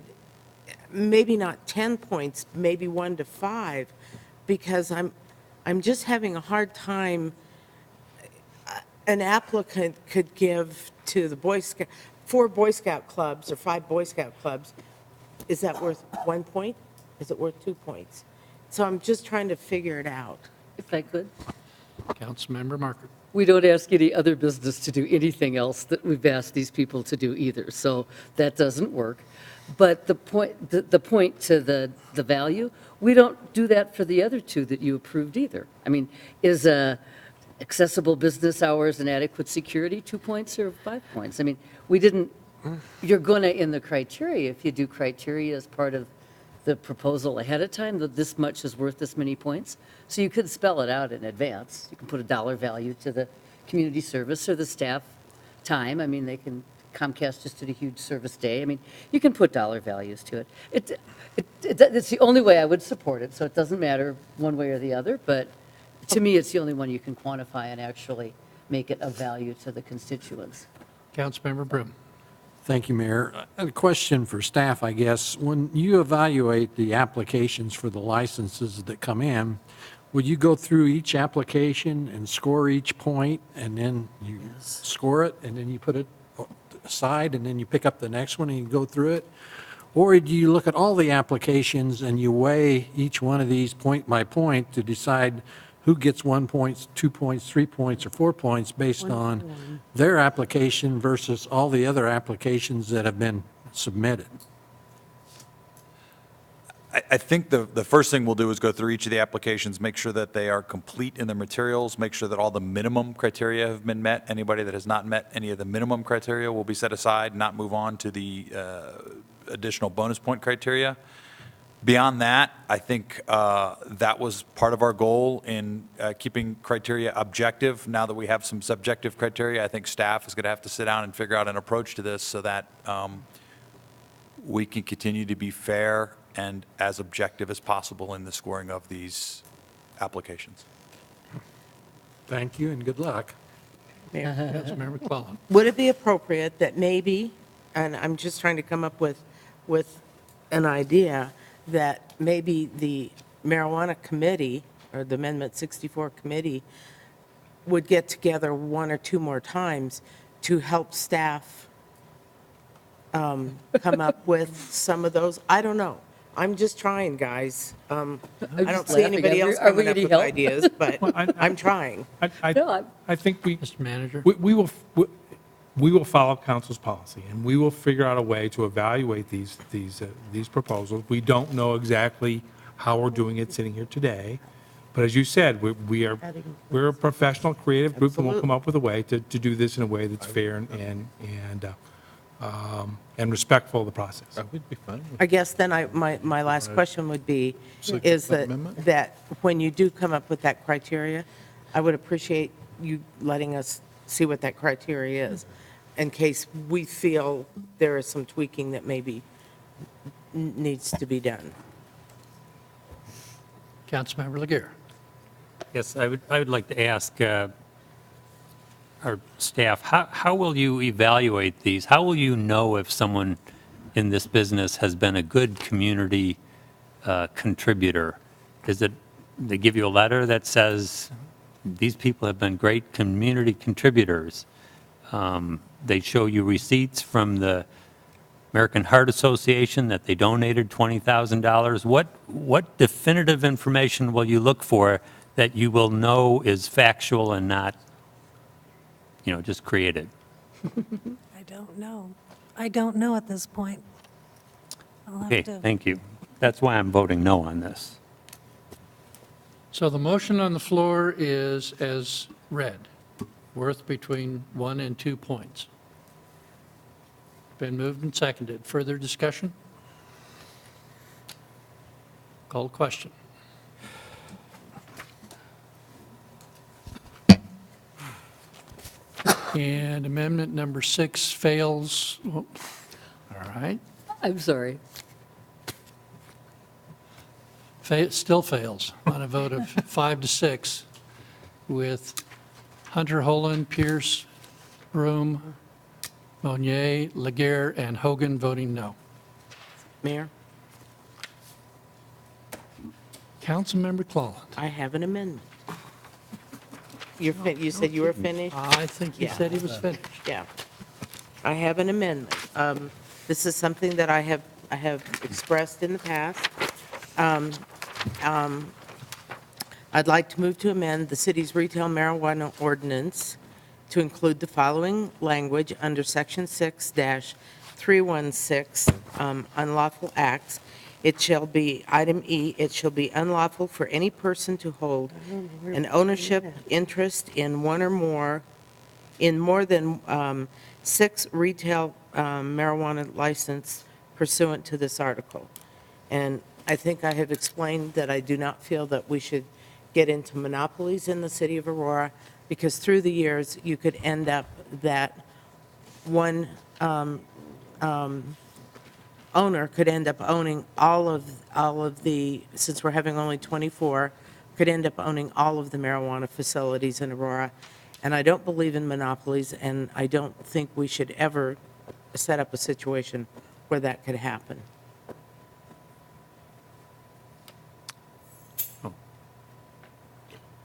maybe not 10 points, maybe 1 to 5, because I'm just having a hard time. An applicant could give to the 4 Boy Scout clubs or 5 Boy Scout clubs. Is that worth 1 point? Is it worth 2 points? So I'm just trying to figure it out. If I could. Councilmember Marker. We don't ask any other business to do anything else that we've asked these people to do either, so that doesn't work. But the point to the value, we don't do that for the other 2 that you approved either. I mean, is accessible business hours and adequate security 2 points or 5 points? I mean, we didn't, you're going to, in the criteria, if you do criteria as part of the proposal ahead of time, that this much is worth this many points. So you could spell it out in advance. You can put a dollar value to the community service or the staff time. I mean, Comcast just did a huge service day. I mean, you can put dollar values to it. It's the only way I would support it, so it doesn't matter one way or the other, but to me, it's the only one you can quantify and actually make it of value to the constituents. Councilmember Broom. Thank you, Mayor. A question for staff, I guess. When you evaluate the applications for the licenses that come in, would you go through each application and score each point, and then you score it, and then you put it aside, and then you pick up the next one and you go through it? Or do you look at all the applications and you weigh each one of these point by point to decide who gets 1 point, 2 points, 3 points, or 4 points based on their application versus all the other applications that have been submitted? I think the first thing we'll do is go through each of the applications, make sure that they are complete in their materials, make sure that all the minimum criteria have been met. Anybody that has not met any of the minimum criteria will be set aside, not move on to the additional bonus point criteria. Beyond that, I think that was part of our goal in keeping criteria objective. Now that we have some subjective criteria, I think staff is going to have to sit down and figure out an approach to this so that we can continue to be fair and as objective as possible in the scoring of these applications. Thank you and good luck. Councilmember McClellan. Would it be appropriate that maybe, and I'm just trying to come up with an idea, that maybe the marijuana committee or the Amendment 64 committee would get together 1 or 2 more times to help staff come up with some of those? I don't know. I'm just trying, guys. I don't see anybody else coming up with ideas, but I'm trying. I think Mr. Manager. we will follow council's policy, and we will figure out a way to evaluate these proposals. We don't know exactly how we're doing it sitting here today, but as you said, we're a professional, creative group, and we'll come up with a way to do this in a way that's fair and respectful of the process. That would be fun. I guess then my last question would be, is that when you do come up with that criteria, I would appreciate you letting us see what that criteria is, in case we feel there is some tweaking that maybe needs to be done. Councilmember Laguerre. Yes, I would like to ask our staff, how will you evaluate these? How will you know if someone in this business has been a good community contributor? Is it they give you a letter that says, these people have been great community contributors. They show you receipts from the American Heart Association that they donated $20,000. What definitive information will you look for that you will know is factual and not, just created? I don't know. I don't know at this point. I'll have Okay, to- thank you. That's why I'm voting no on this. So the motion on the floor is as read, worth between 1 and 2 points. Been moved and seconded. Further discussion? Call question. And amendment number 6 fails. All right. I'm sorry. Still fails on a vote of 5 to 6, with Hunter, Holland, Pierce, Broom, Monier, Laguerre, and Hogan voting no. Mayor, Councilmember Clalland. I have an amendment. You said you were finished? I think he Yeah. said he was finished. Yeah. I have an amendment. This is something that I have expressed in the past. I'd like to move to amend the city's retail marijuana ordinance to include the following language under Section 6-316, unlawful acts. It shall be, item E, it shall be unlawful for any person to hold an ownership interest in one or more, in more than 6 retail marijuana license pursuant to this article. And I think I have explained that I do not feel that we should get into monopolies in the city of Aurora, because through the years, you could end up that one owner could end up owning all of the, since we're having only 24, could end up owning all of the marijuana facilities in Aurora. And I don't believe in monopolies, and I don't think we should ever set up a situation where that could happen.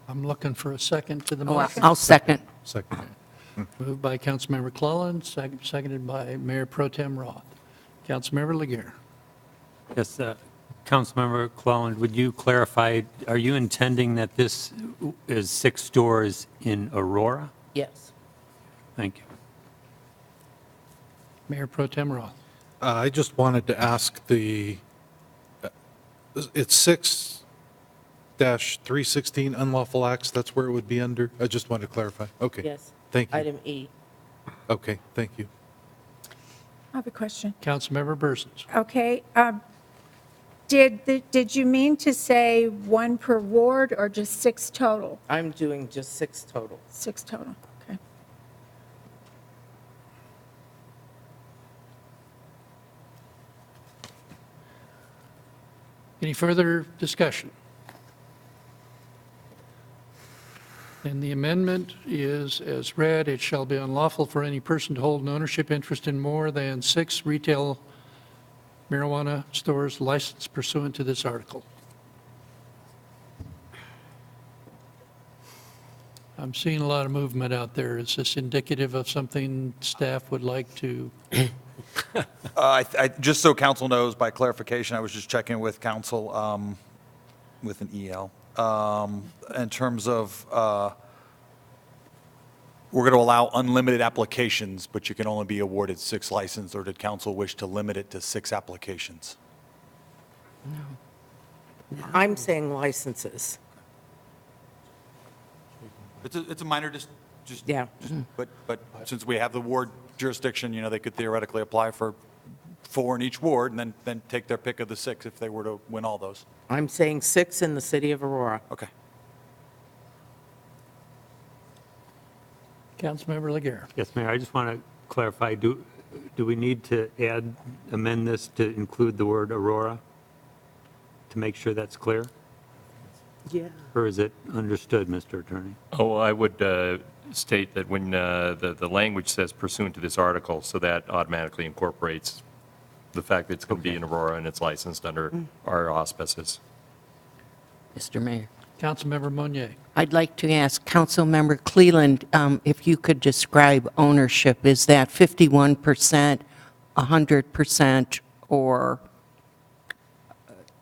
I'm looking for a second to the Oh, motion. I'll second. Second. Moved by Councilmember Clalland, seconded by Mayor Pro Tem Roth. Councilmember Laguerre. Yes, Councilmember Clalland, would you clarify, are you intending that this is 6 stores in Aurora? Yes. Thank you. Mayor Pro Tem Roth. I just wanted to ask it's 6-316 unlawful acts, that's where it would be under? I just wanted to clarify. Okay. Yes. Thank you. Item E. Okay, thank you. I have a question. Councilmember Bursons. Okay. Did you mean to say 1 per ward or just 6 total? I'm doing just 6 total. 6 total, okay. Any further discussion? And the amendment is as read, it shall be unlawful for any person to hold an ownership interest in more than 6 retail marijuana stores licensed pursuant to this article. I'm seeing a lot of movement out there. Is this indicative of something staff would like to? Just so council knows, by clarification, I was just checking with council with an EL. In terms of, we're going to allow unlimited applications, but you can only be awarded 6 licenses, or did council wish to limit it to 6 applications? I'm saying licenses. It's a minor, Yeah. but since we have the ward jurisdiction, they could theoretically apply for 4 in each ward and then take their pick of the 6 if they were to win all those. I'm saying 6 in the city of Aurora. Okay. Councilmember Laguerre. Yes, Mayor, I just want to clarify, do we need to amend this to include the word Aurora? To make sure that's clear? Yeah. Or is it understood, Mr. Attorney? Oh, I would state that when the language says pursuant to this article, so that automatically incorporates the fact that it's going to be in Aurora and it's licensed under our auspices. Mr. Mayor. Councilmember Monier. I'd like to ask Councilmember Cleland if you could describe ownership. Is that 51%, 100%, or?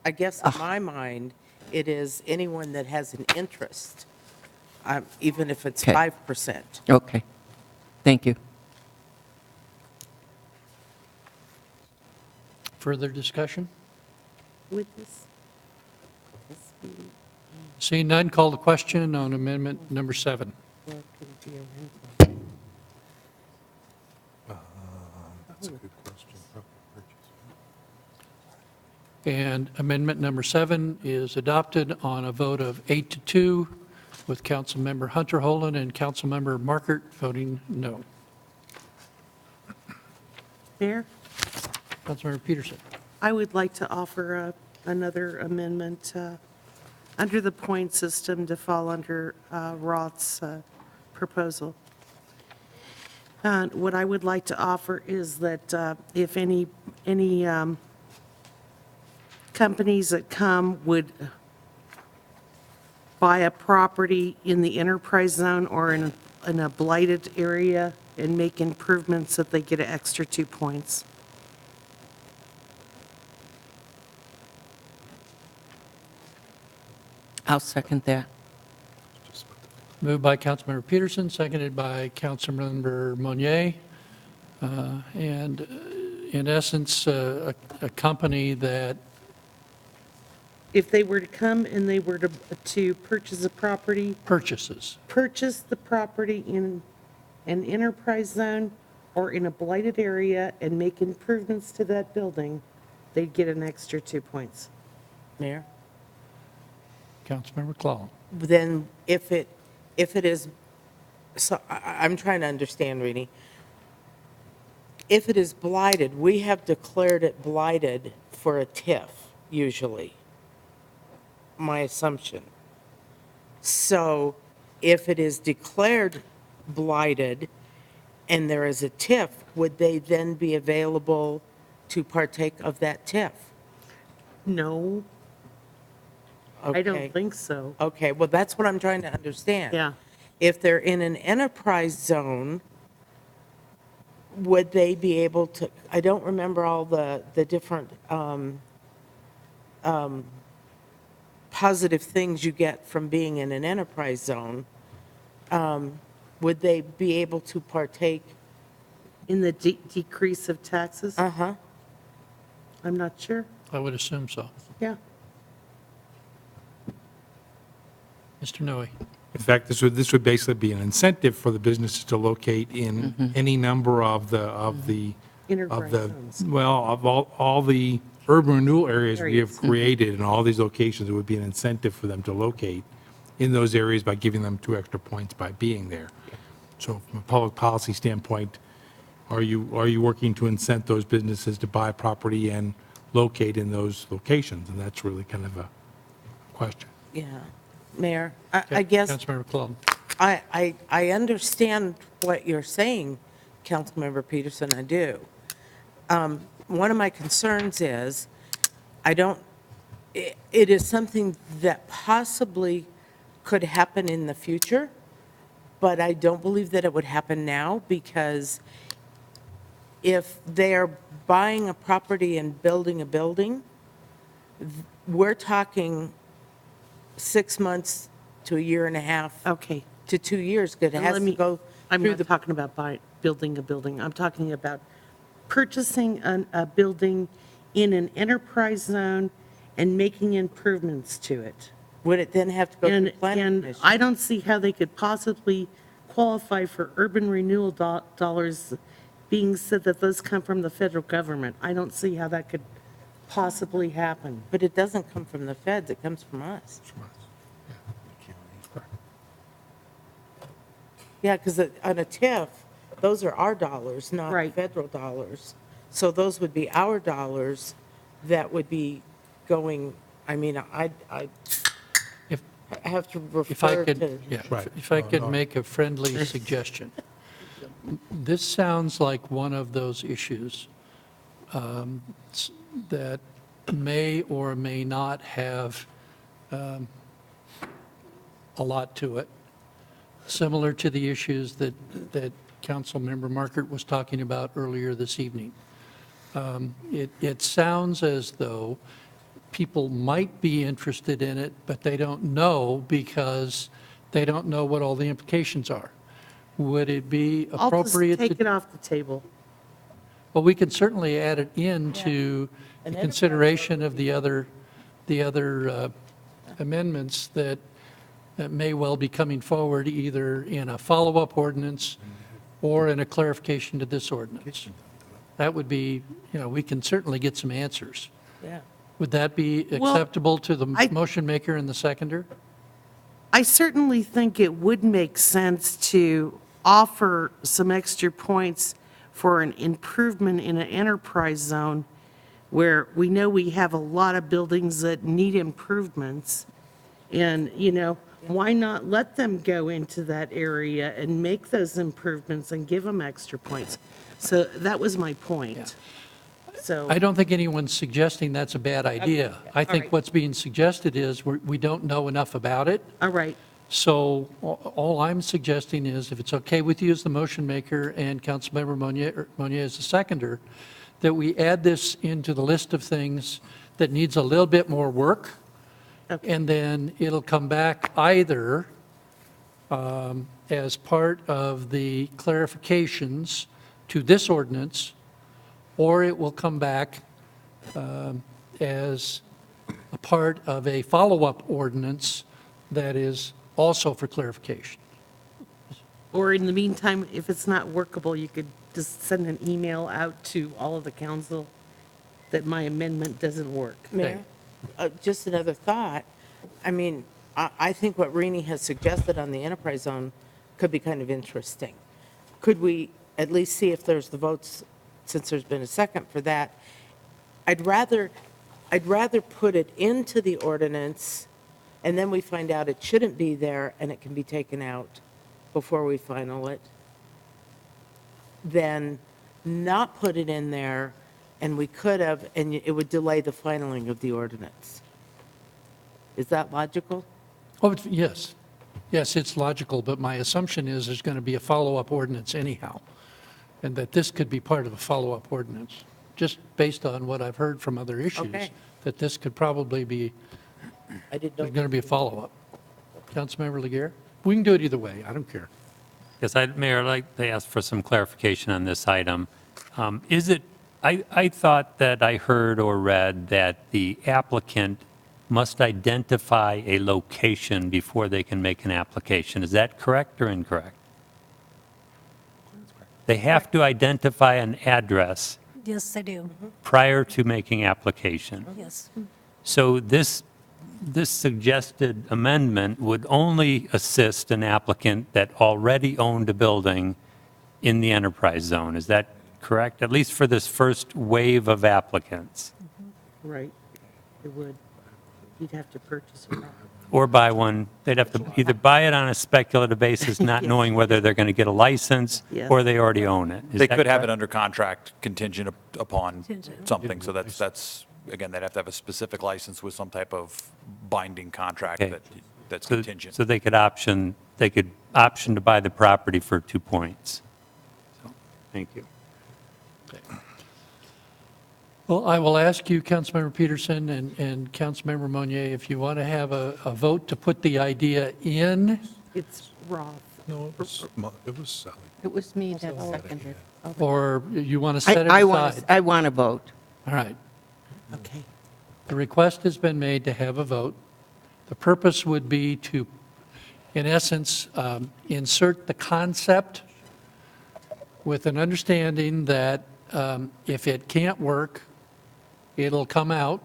I guess in my mind, it is anyone that has an interest, even if it's Okay. 5%. Okay, thank you. Further discussion? Would this be, Seeing none, call the question on amendment number 7. or could it be a rental? That's a good question. And amendment number 7 is adopted on a vote of 8 to 2, with Councilmember Hunter Holen and Councilmember Markert voting no. Mayor, Councilmember Peterson. I would like to offer another amendment under the point system to fall under Roth's proposal. What I would like to offer is that if any companies that come would buy a property in the enterprise zone or in a blighted area and make improvements, that they get an extra 2 points. I'll second that. Moved by Councilmember Peterson, seconded by Councilmember Monier. And in essence, a company that If they were to come and they were to purchase a property, purchases. purchase the property in an enterprise zone or in a blighted area and make improvements to that building, they'd get an extra 2 points. Mayor? Councilmember Clallam. Then if it is, so I'm trying to understand, Rini. If it is blighted, we have declared it blighted for a TIF, usually, my assumption. So if it is declared blighted and there is a TIF, would they then be available to partake of that TIF? No, I Okay. don't think so. Okay, well, that's what I'm trying to understand. Yeah. If they're in an enterprise zone, would they be able to, I don't remember all the different positive things you get from being in an enterprise zone. Would they be able to partake? In the decrease of taxes? Uh-huh. I'm not sure. I would assume so. Yeah. Mr. Noe. In fact, this would basically be an incentive for the businesses to locate in any number of the Enterprise zones. well, of all the urban renewal areas we have created in all these locations, it would be an incentive for them to locate in those areas by giving them 2 extra points by being there. So from a public policy standpoint, are you working to incent those businesses to buy property and locate in those locations? And that's really kind of a question. Yeah. Mayor, I guess. Councilmember Clallam. I understand what you're saying, Councilmember Peterson, I do. One of my concerns is, it is something that possibly could happen in the future, but I don't believe that it would happen now, because if they're buying a property and building a building, we're talking 6 months to a year and a half. Okay. To 2 years, because it has to go I'm through not the. talking about building a building. I'm talking about purchasing a building in an enterprise zone and making improvements to it. Would it then have to go through planning And commission? I don't see how they could possibly qualify for urban renewal dollars, being said that those come from the federal government. I don't see how that could possibly happen. But it doesn't come from the feds, it comes from us. Yeah, because on a TIF, those are our dollars, not federal dollars. So those would be our dollars that would be going, I mean, I have to If I refer could, to. yeah, if I could make a friendly suggestion. This sounds like one of those issues that may or may not have a lot to it, similar to the issues that Councilmember Markert was talking about earlier this evening. It sounds as though people might be interested in it, but they don't know because they don't know what all the implications are. Would it be I'll appropriate just to? take it off the table. Well, we can certainly add it into the consideration of the other amendments that may well be coming forward either in a follow-up ordinance or in a clarification to this ordinance. That would be, we can certainly get some answers. Yeah. Would that be Well, acceptable to the motion maker and the seconder? I certainly think it would make sense to offer some extra points for an improvement in an enterprise zone where we know we have a lot of buildings that need improvements. And, why not let them go into that area and make those improvements and give them extra points? So that was my point. So. I don't think anyone's suggesting that's a bad idea. I think right. what's being suggested is we don't know enough about it. All right. So all I'm suggesting is, if it's okay with you as the motion maker and Councilmember Monier as the seconder, that we add this into the list of things that needs a little bit more work, and then it'll come back either as part of the clarifications to this ordinance, or it will come back as a part of a follow-up ordinance that is also for clarification. Or in the meantime, if it's not workable, you could just send an email out to all of the council that my amendment doesn't work. Mayor, just another thought. I mean, I think what Rini has suggested on the enterprise zone could be kind of interesting. Could we at least see if there's the votes, since there's been a second for that? I'd rather put it into the ordinance, and then we find out it shouldn't be there and it can be taken out before we final it, than not put it in there, and we could have, and it would delay the finaling of the ordinance. Is that logical? Oh, yes. Yes, it's logical, but my assumption is there's going to be a follow-up ordinance anyhow, and that this could be part of a follow-up ordinance, just based on what I've heard from other issues, Okay. that this could probably be, I didn't know. there's going to be a follow-up. Councilmember Laguerre? We can do it either way, I don't care. Yes, Mayor, I'd like to ask for some clarification on this item. I thought that I heard or read that the applicant must identify a location before they can make an application. Is that correct or incorrect? They have to identify an address Yes, they do. prior to making application. Yes. So this suggested amendment would only assist an applicant that already owned a building in the enterprise zone. Is that correct? At least for this first wave of applicants? Right. It would. You'd have to purchase it. Or buy one, they'd have to either buy it on a speculative basis, not Yes. knowing whether they're going to get a license, Yes. or they already own it. Is They that could have it correct? under contract contingent upon Contingent. something, so that's, again, they'd have to have a specific license with some type of binding contract Okay. that's So- contingent. So they could option to buy the property for 2 points. So, thank you. Well, I will ask you, Councilmember Peterson and Councilmember Monier, if you want to have a vote to put the idea in, It's Roth. No, it was Sally. It was me that seconded. or you want to set it I aside. want to vote. All right. Okay. The request has been made to have a vote. The purpose would be to, in essence, insert the concept with an understanding that if it can't work, it'll come out.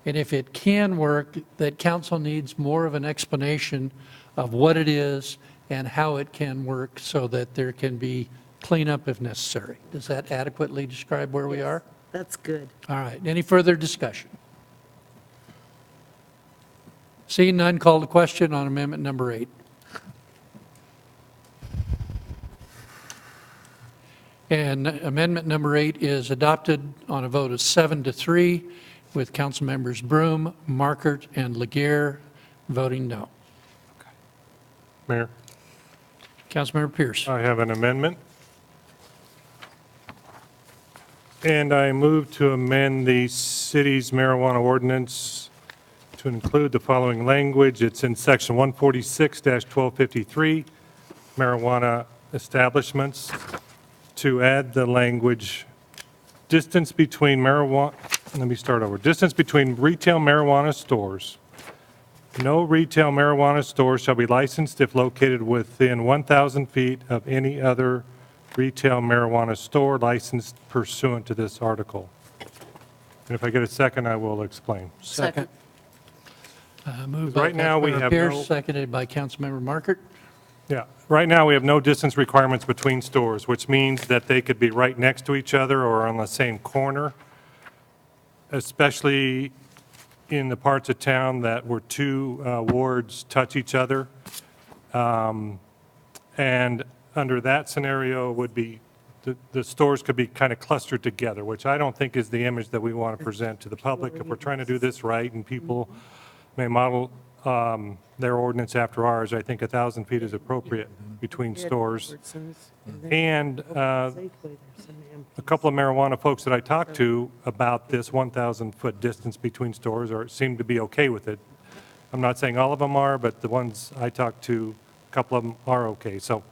And if it can work, that council needs more of an explanation of what it is and how it can work so that there can be cleanup if necessary. Does that adequately describe where we are? That's good. All right, any further discussion? Seeing none, call the question on amendment number 8. And amendment number 8 is adopted on a vote of 7-3, with council members Broom, Markert, and Laguerre voting no. Mayor, Councilmember Pierce. I have an amendment. And I move to amend the city's marijuana ordinance to include the following language. It's in section 146-1253, marijuana establishments, to add the language, distance between marijuana, let me start over, distance between retail marijuana stores. No retail marijuana store shall be licensed if located within 1,000 feet of any other retail marijuana store licensed pursuant to this article. And if I get a second, I will explain. Second. Moved by Right now, we Councilmember have Pierce, no- seconded by Councilmember Markert. Yeah, right now, we have no distance requirements between stores, which means that they could be right next to each other or on the same corner, especially in the parts of town that where two wards touch each other. And under that scenario would be, the stores could be kind of clustered together, which I don't think is the image that we want to present to the public. If we're trying to do this right and people may model their ordinance after ours, I think 1,000 feet is appropriate between stores. And a couple of marijuana folks that I talked to about this 1,000-foot distance between stores seem to be okay with it. I'm not saying all of them are, but the ones I talked to, a couple of them are okay. So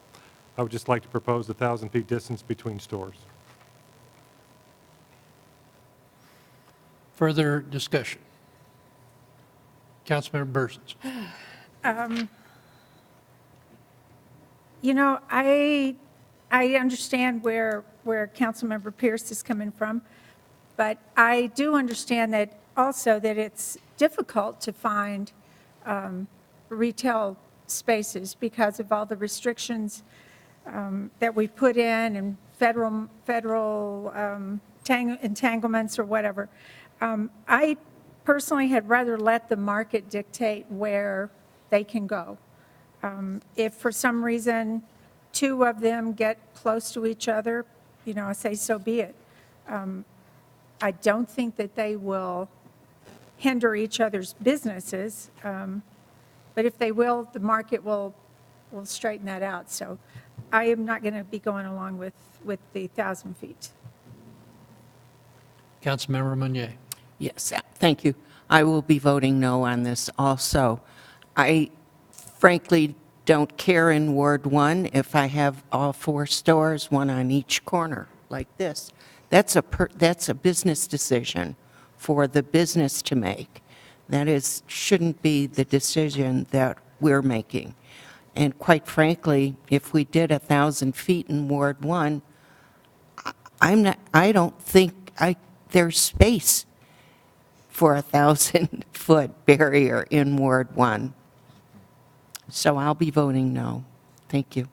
I would just like to propose the 1,000-feet distance between stores. Further discussion. Councilmember Bursons. You know, I understand where Councilmember Pierce is coming from, but I do understand that also that it's difficult to find retail spaces because of all the restrictions that we put in and federal entanglements or whatever. I personally had rather let the market dictate where they can go. If for some reason two of them get close to each other, you know, I say so be it. I don't think that they will hinder each other's businesses, but if they will, the market will straighten that out. So I am not going to be going along with the 1,000 feet. Councilmember Meunier. Yes, thank you. I will be voting no on this also. I frankly don't care in Ward 1 if I have all 4 stores, one on each corner like this. That's a business decision for the business to make. That shouldn't be the decision that we're making. And quite frankly, if we did 1,000 feet in Ward 1, I don't think there's space for 1,000-foot barrier in Ward 1. So I'll be voting no. Thank you.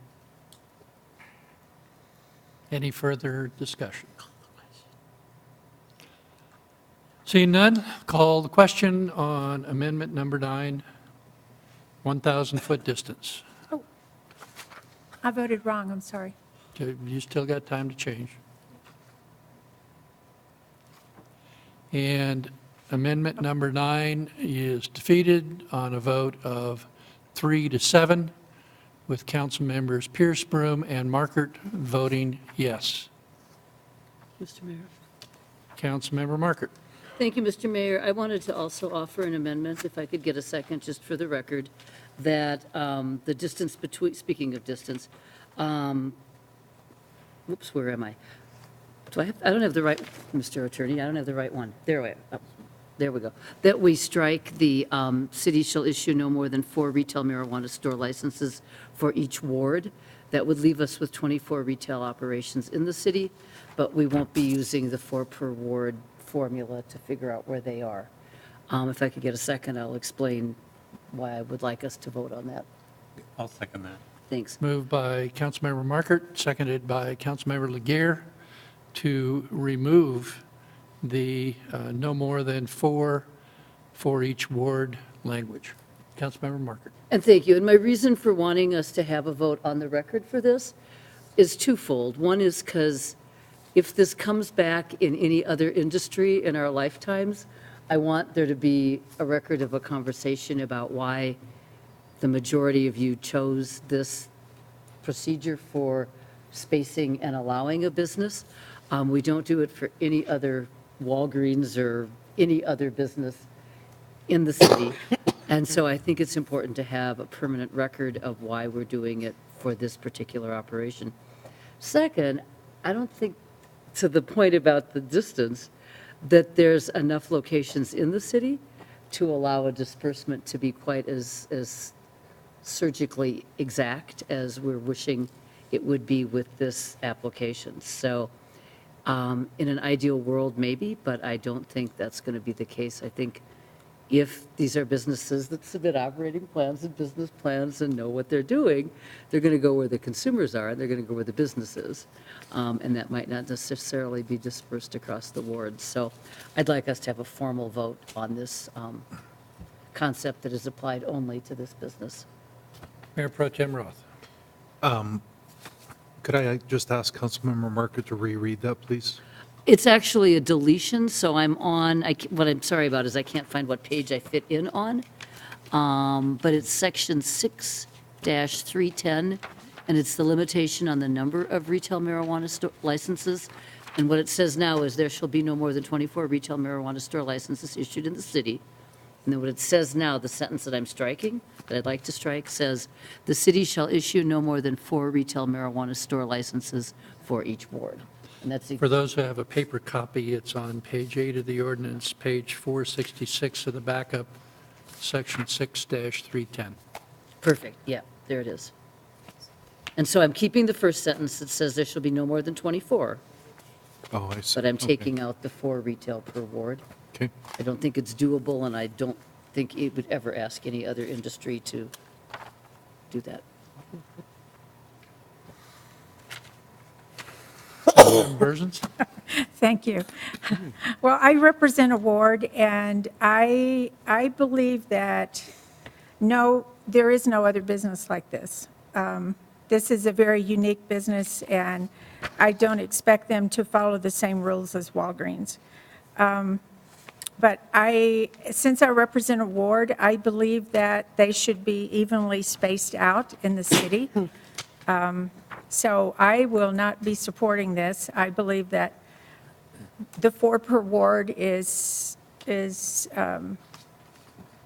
Any further discussion? Seeing none, call the question on amendment number 9, 1,000-foot distance. I voted wrong, I'm sorry. Okay, you still got time to change. And amendment number 9 is defeated on a vote of 3 to 7, with council members Pierce, Broom, and Markert voting yes. Mr. Mayor. Councilmember Markert. Thank you, Mr. Mayor. I wanted to also offer an amendment, if I could get a second, just for the record, that the distance between, speaking of distance, whoops, where am I? I don't have the right, Mr. Attorney, I don't have the right one. There we go. That we strike the city shall issue no more than 4 retail marijuana store licenses for each ward. That would leave us with 24 retail operations in the city, but we won't be using the 4 per ward formula to figure out where they are. If I could get a second, I'll explain why I would like us to vote on that. I'll second that. Thanks. Moved by Councilmember Markert, seconded by Councilmember Laguerre, to remove the no more than 4 for each ward language. Councilmember Markert. And thank you. And my reason for wanting us to have a vote on the record for this is twofold. One is because if this comes back in any other industry in our lifetimes, I want there to be a record of a conversation about why the majority of you chose this procedure for spacing and allowing a business. We don't do it for any other Walgreens or any other business in the city. And so I think it's important to have a permanent record of why we're doing it for this particular operation. Second, I don't think, to the point about the distance, that there's enough locations in the city to allow a disbursement to be quite as surgically exact as we're wishing it would be with this application. So in an ideal world, maybe, but I don't think that's going to be the case. I think if these are businesses that submit operating plans and business plans and know what they're doing, they're going to go where the consumers are, and they're going to go where the business is. And that might not necessarily be dispersed across the wards. So I'd like us to have a formal vote on this concept that is applied only to this business. Mayor Pro Tem Roth. Could I just ask Councilmember Market to reread that, please? It's actually a deletion, so I'm on, what I'm sorry about is I can't find what page I fit in on. But it's section 6-310, and it's the limitation on the number of retail marijuana licenses. And what it says now is there shall be no more than 24 retail marijuana store licenses issued in the city. And then what it says now, the sentence that I'm striking, that I'd like to strike, says, the city shall issue no more than 4 retail marijuana store licenses for each ward. And that's For those who have a paper copy, it's on page 8 of the ordinance, page 466 of the backup, section 6-310. Perfect, yeah, there it is. And so I'm keeping the first sentence that says there shall be no more than 24. Oh, I see. But I'm Okay. taking out the 4 retail per ward. Okay. I don't think it's doable, and I don't think it would ever ask any other industry to do that. Versions? Thank you. Well, I represent a ward, and I believe that, no, there is no other business like this. This is a very unique business, and I don't expect them to follow the same rules as Walgreens. But since I represent a ward, I believe that they should be evenly spaced out in the city. So I will not be supporting this. I believe that the 4 per ward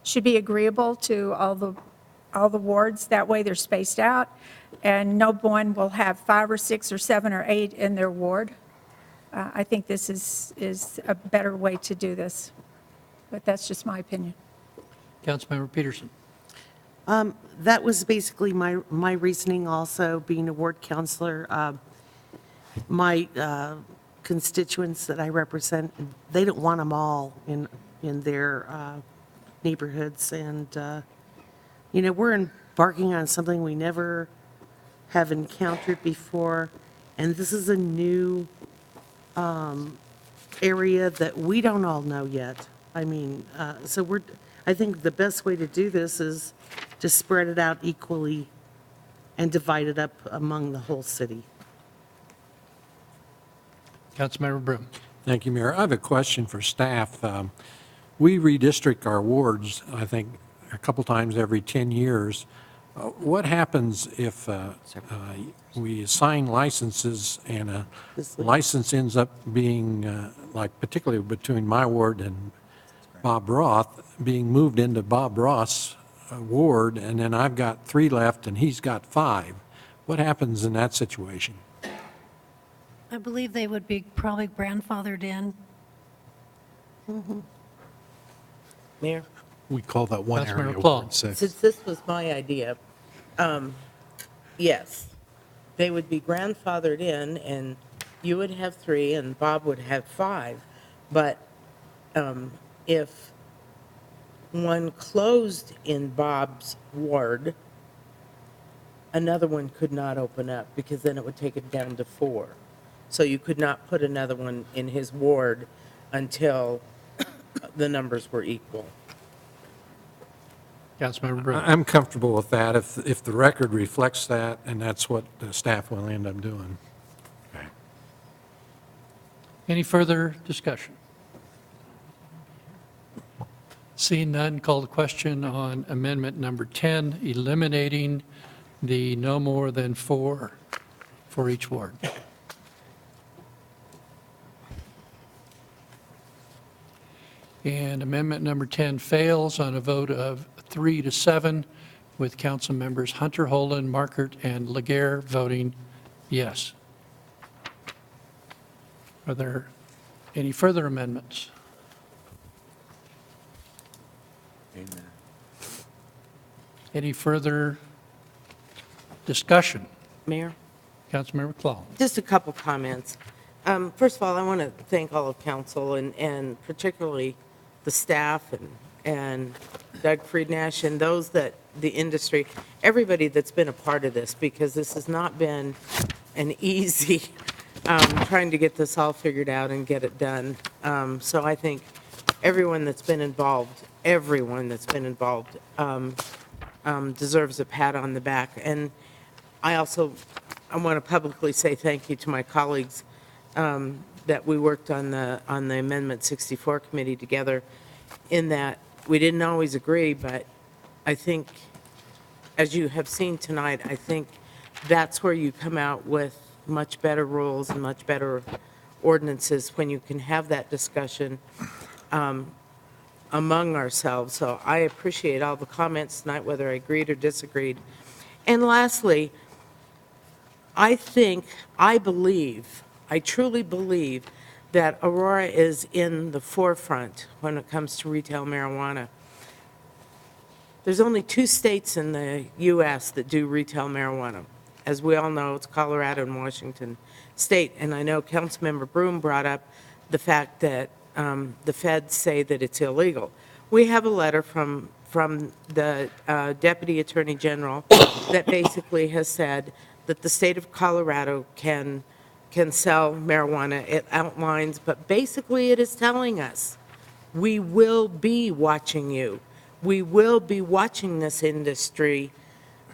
should be agreeable to all the wards. That way they're spaced out, and no one will have 5 or 6 or 7 or 8 in their ward. I think this is a better way to do this, but that's just my opinion. Councilmember Peterson. That was basically my reasoning also, being a ward counselor. My constituents that I represent, they don't want them all in their neighborhoods. And, we're embarking on something we never have encountered before. And this is a new area that we don't all know yet. I mean, I think the best way to do this is to spread it out equally and divide it up among the whole city. Councilmember Broom. Thank you, Mayor. I have a question for staff. We redistrict our wards, I think, a couple times every 10 years. What happens if we assign licenses and a license ends up being, like particularly between my ward and Bob Roth, being moved into Bob Roth's ward, and then I've got 3 left and he's got 5? What happens in that situation? I believe they would be probably grandfathered in. Mayor? We call that one Councilmember area Plum. Ward 6. Since this was my idea, yes, they would be grandfathered in, and you would have 3 and Bob would have 5. But if one closed in Bob's ward, another one could not open up, because then it would take it down to 4. So you could not put another one in his ward until the numbers were equal. Councilmember Broom. I'm comfortable with that if the record reflects that, and that's what the staff will end up doing. Any further discussion? Seeing none, call the question on amendment number 10, eliminating the no more than 4 for each ward. And amendment number 10 fails on a vote of 3 to 7, with council members Hunter, Holden, Markert, and Laguerre voting yes. Are there any further amendments? Any further discussion? Mayor? Councilmember McClellan. Just a couple comments. First of all, I want to thank all of council and particularly the staff and Doug Friednash and those that, the industry, everybody that's been a part of this, because this has not been an easy, trying to get this all figured out and get it done. So I think everyone that's been involved, deserves a pat on the back. And I want to publicly say thank you to my colleagues that we worked on the Amendment 64 committee together, in that we didn't always agree, but I think, as you have seen tonight, I think that's where you come out with much better rules and much better ordinances, when you can have that discussion among ourselves. So I appreciate all the comments tonight, whether I agreed or disagreed. And lastly, I truly believe that Aurora is in the forefront when it comes to retail marijuana. There's only 2 states in the U.S. that do retail marijuana. As we all know, it's Colorado and Washington State. And I know Councilmember Broom brought up the fact that the feds say that it's illegal. We have a letter from the Deputy Attorney General that basically has said that the state of Colorado can sell marijuana. It outlines, but basically it is telling us, we will be watching you. We will be watching this industry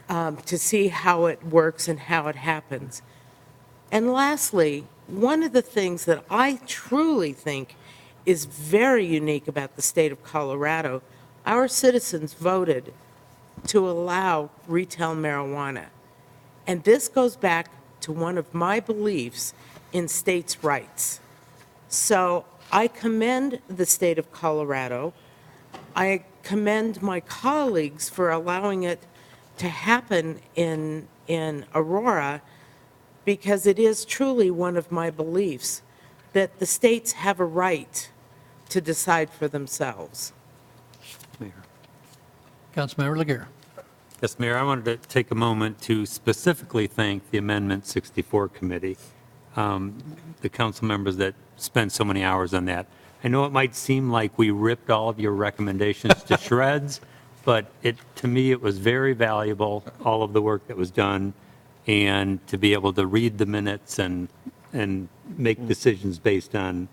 to see how it works and how it happens. And lastly, one of the things that I truly think is very unique about the state of Colorado, our citizens voted to allow retail marijuana. And this goes back to one of my beliefs in states' rights. So I commend the state of Colorado. I commend my colleagues for allowing it to happen in Aurora, because it is truly one of my beliefs that the states have a right to decide for themselves. Mayor. Councilmember Laguerre. Yes, Mayor, I wanted to take a moment to specifically thank the Amendment 64 Committee, the council members that spent so many hours on that. I know it might seem like we ripped all of your recommendations to shreds, but to me, it was very valuable, all of the work that was done, and to be able to read the minutes and make decisions based on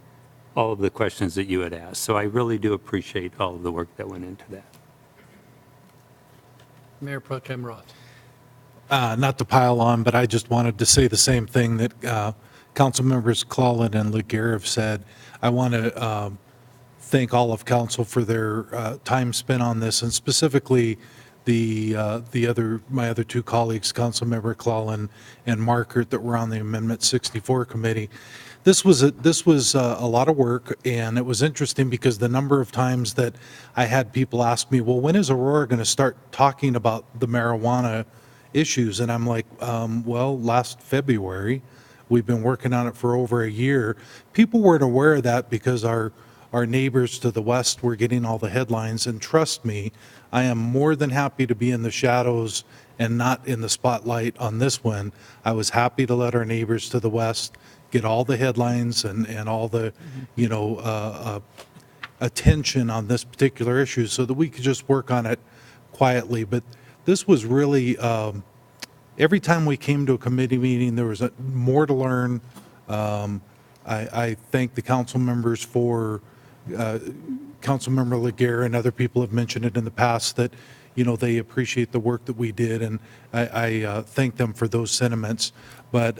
all of the questions that you had asked. So I really do appreciate all of the work that went into that. Mayor Pro Tem Roth. Not to pile on, but I just wanted to say the same thing that council members Clallan and Laguerre have said. I want to thank all of council for their time spent on this, and specifically my other 2 colleagues, Councilmember Clallan and Markert, that were on the Amendment 64 committee. This was a lot of work, and it was interesting because the number of times that I had people ask me, well, when is Aurora going to start talking about the marijuana issues? And I'm like, well, last February. We've been working on it for over a year. People weren't aware of that because our neighbors to the west were getting all the headlines, and trust me, I am more than happy to be in the shadows and not in the spotlight on this one. I was happy to let our neighbors to the west get all the headlines and all the, attention on this particular issue so that we could just work on it quietly. But this was really, every time we came to a committee meeting, there was more to learn. I thank the council members for, Councilmember Laguerre and other people have mentioned it in the past that, they appreciate the work that we did, and I thank them for those sentiments. But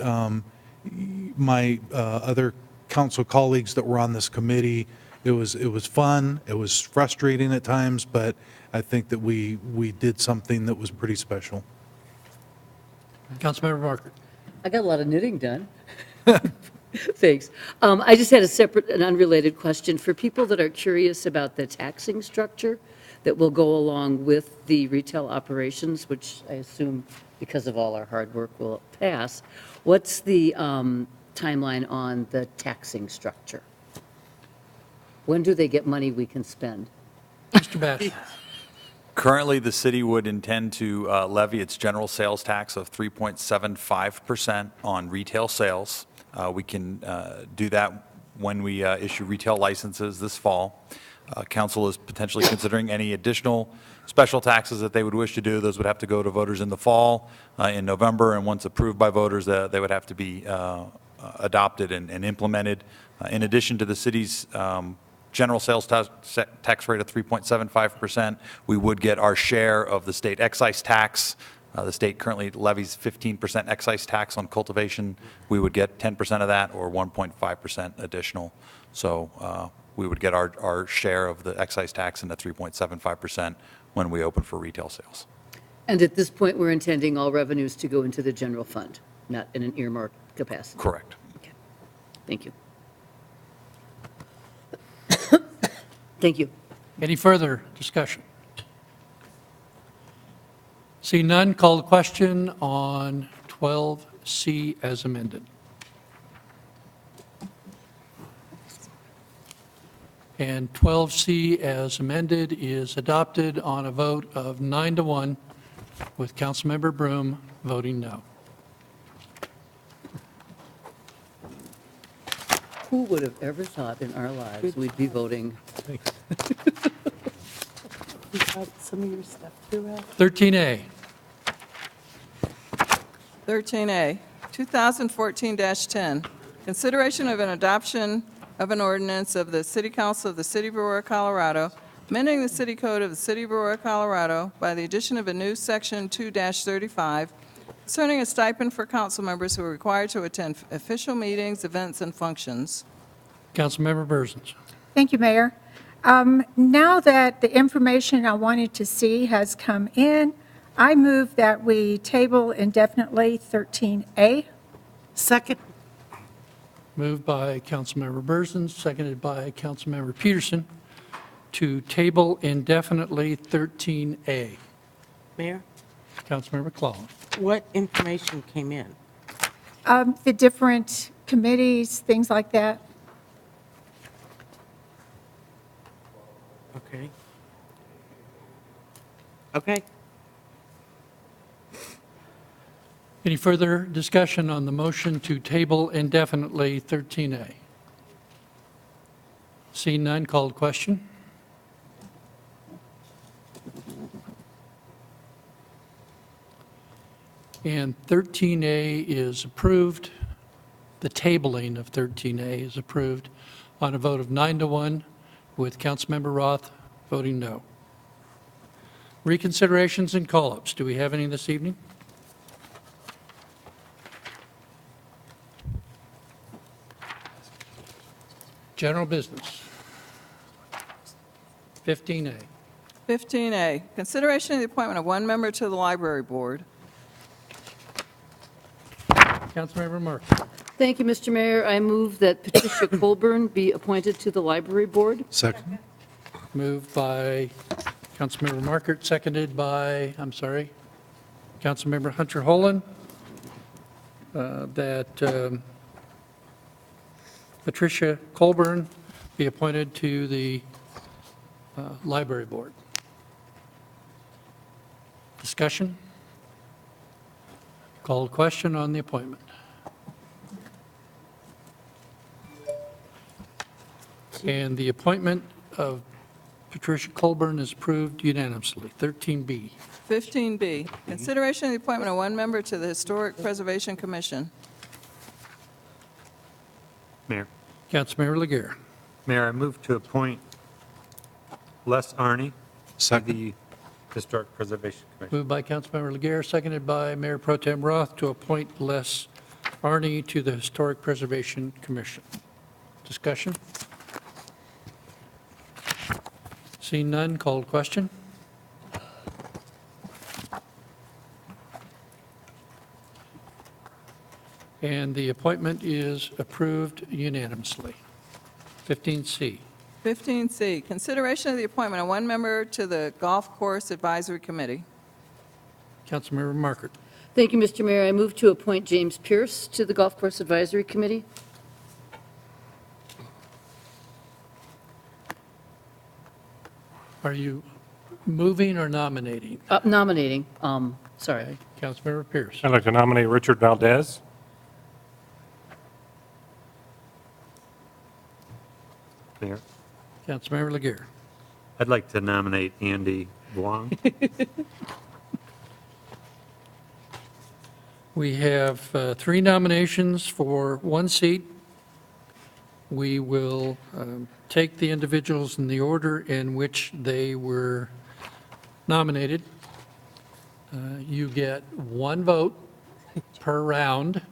my other council colleagues that were on this committee, It was fun, it was frustrating at times, but I think that we did something that was pretty special. Councilmember Marker. I got a lot of knitting done. Thanks. I just had a separate and unrelated question. For people that are curious about the taxing structure that will go along with the retail operations, which I assume because of all our hard work will pass, what's the timeline on the taxing structure? When do they get money we can spend? Mr. Bash. Currently, the city would intend to levy its general sales tax of 3.75% on retail sales. We can do that when we issue retail licenses this fall. Council is potentially considering any additional special taxes that they would wish to do. Those would have to go to voters in the fall, in November, and once approved by voters, they would have to be adopted and implemented. In addition to the city's general sales tax rate of 3.75%, we would get our share of the state excise tax. The state currently levies 15% excise tax on cultivation. We would get 10% of that, or 1.5% additional. So we would get our share of the excise tax and the 3.75% when we open for retail sales. And at this point, we're intending all revenues to go into the general fund, not in an earmark capacity? Correct. Okay. Thank you. Thank you. Any further discussion? See none, call the question on 12C as amended. And 12C as amended is adopted on a vote of 9-1, with Councilmember Broom voting no. Who would have ever thought in our lives we'd be voting? You got some of your stuff throughout? 13A. 13A, 2014-10, consideration of an adoption of an ordinance of the City Council of the City of Aurora, Colorado, amending the City Code of the City of Aurora, Colorado by the addition of a new Section 2-35 concerning a stipend for council members who are required to attend official meetings, events, and functions. Councilmember Bersins. Thank you, Mayor. Now that the information I wanted to see has come in, I move that we table indefinitely 13A. Second. Moved by Councilmember Bersins, seconded by Councilmember Peterson, to table indefinitely 13A. Mayor, Councilmember Clallam. what information came in? The different committees, things like that. Okay. Okay. Any further discussion on the motion to table indefinitely 13A? Seeing none, called question. And 13A is approved. The tabling of 13A is approved on a vote of 9-1, with Councilmember Roth voting no. Reconsiderations and call-ups. Do we have any this evening? General business. 15A. 15A, consideration of the appointment of one member to the library board. Councilmember Markey. Thank you, Mr. Mayor. I move that Patricia Colburn be appointed to the library board. Second. Moved by Councilmember Markert, seconded by, Councilmember Hunter Holland, that Patricia Colburn be appointed to the library board. Discussion? Called question on the appointment. And the appointment of Patricia Colburn is approved unanimously. 13B. 15B, consideration of the appointment of one member to the Historic Preservation Commission. Mayor. Councilmember Laguerre. Mayor, I move to appoint Les Arney to the Historic Preservation Commission. Moved by Councilmember Laguerre, seconded by Mayor Pro Tem Roth to appoint Les Arney to the Historic Preservation Commission. Discussion? Seeing none, called question. And the appointment is approved unanimously. 15C. 15C, consideration of the appointment of one member to the Golf Course Advisory Committee. Councilmember Markert. Thank you, Mr. Mayor. I move to appoint James Pierce to the Golf Course Advisory Committee. Are you moving or nominating? Nominating, sorry. Councilmember Pierce. I'd like to nominate Richard Valdez. Mayor, Councilmember Laguerre. I'd like to nominate Andy Wong. We have 3 nominations for 1 seat. We will take the individuals in the order in which they were nominated. You get 1 vote per round.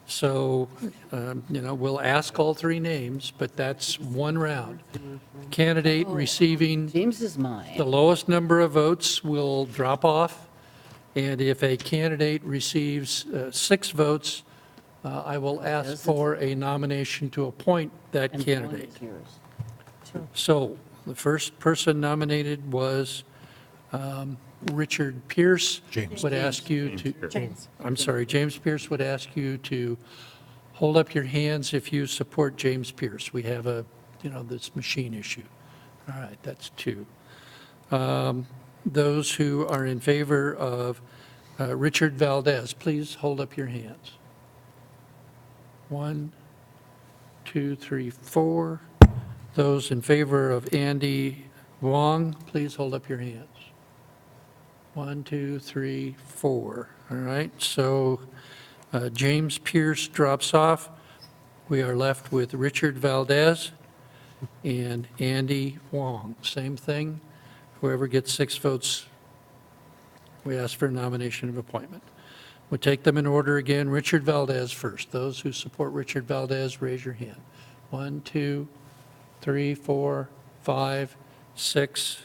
So, we'll ask all 3 names, but that's 1 round. Candidate receiving James is mine. the lowest number of votes will drop off. And if a candidate receives 6 votes, I will ask for a nomination to appoint that And candidate. one is yours. So the first person nominated was Richard Pierce. James. Would ask you James to, Pierce. I'm sorry, James Pierce would ask you to hold up your hands if you support James Pierce. We have this machine issue. All right, that's 2. Those who are in favor of Richard Valdez, please hold up your hands. 1, 2, 3, 4. Those in favor of Andy Wong, please hold up your hands. 1, 2, 3, 4. All right, so James Pierce drops off. We are left with Richard Valdez and Andy Wong. Same thing. Whoever gets 6 votes, we ask for a nomination of appointment. We'll take them in order again. Richard Valdez first. Those who support Richard Valdez, raise your hand. 1, 2, 3, 4, 5, 6.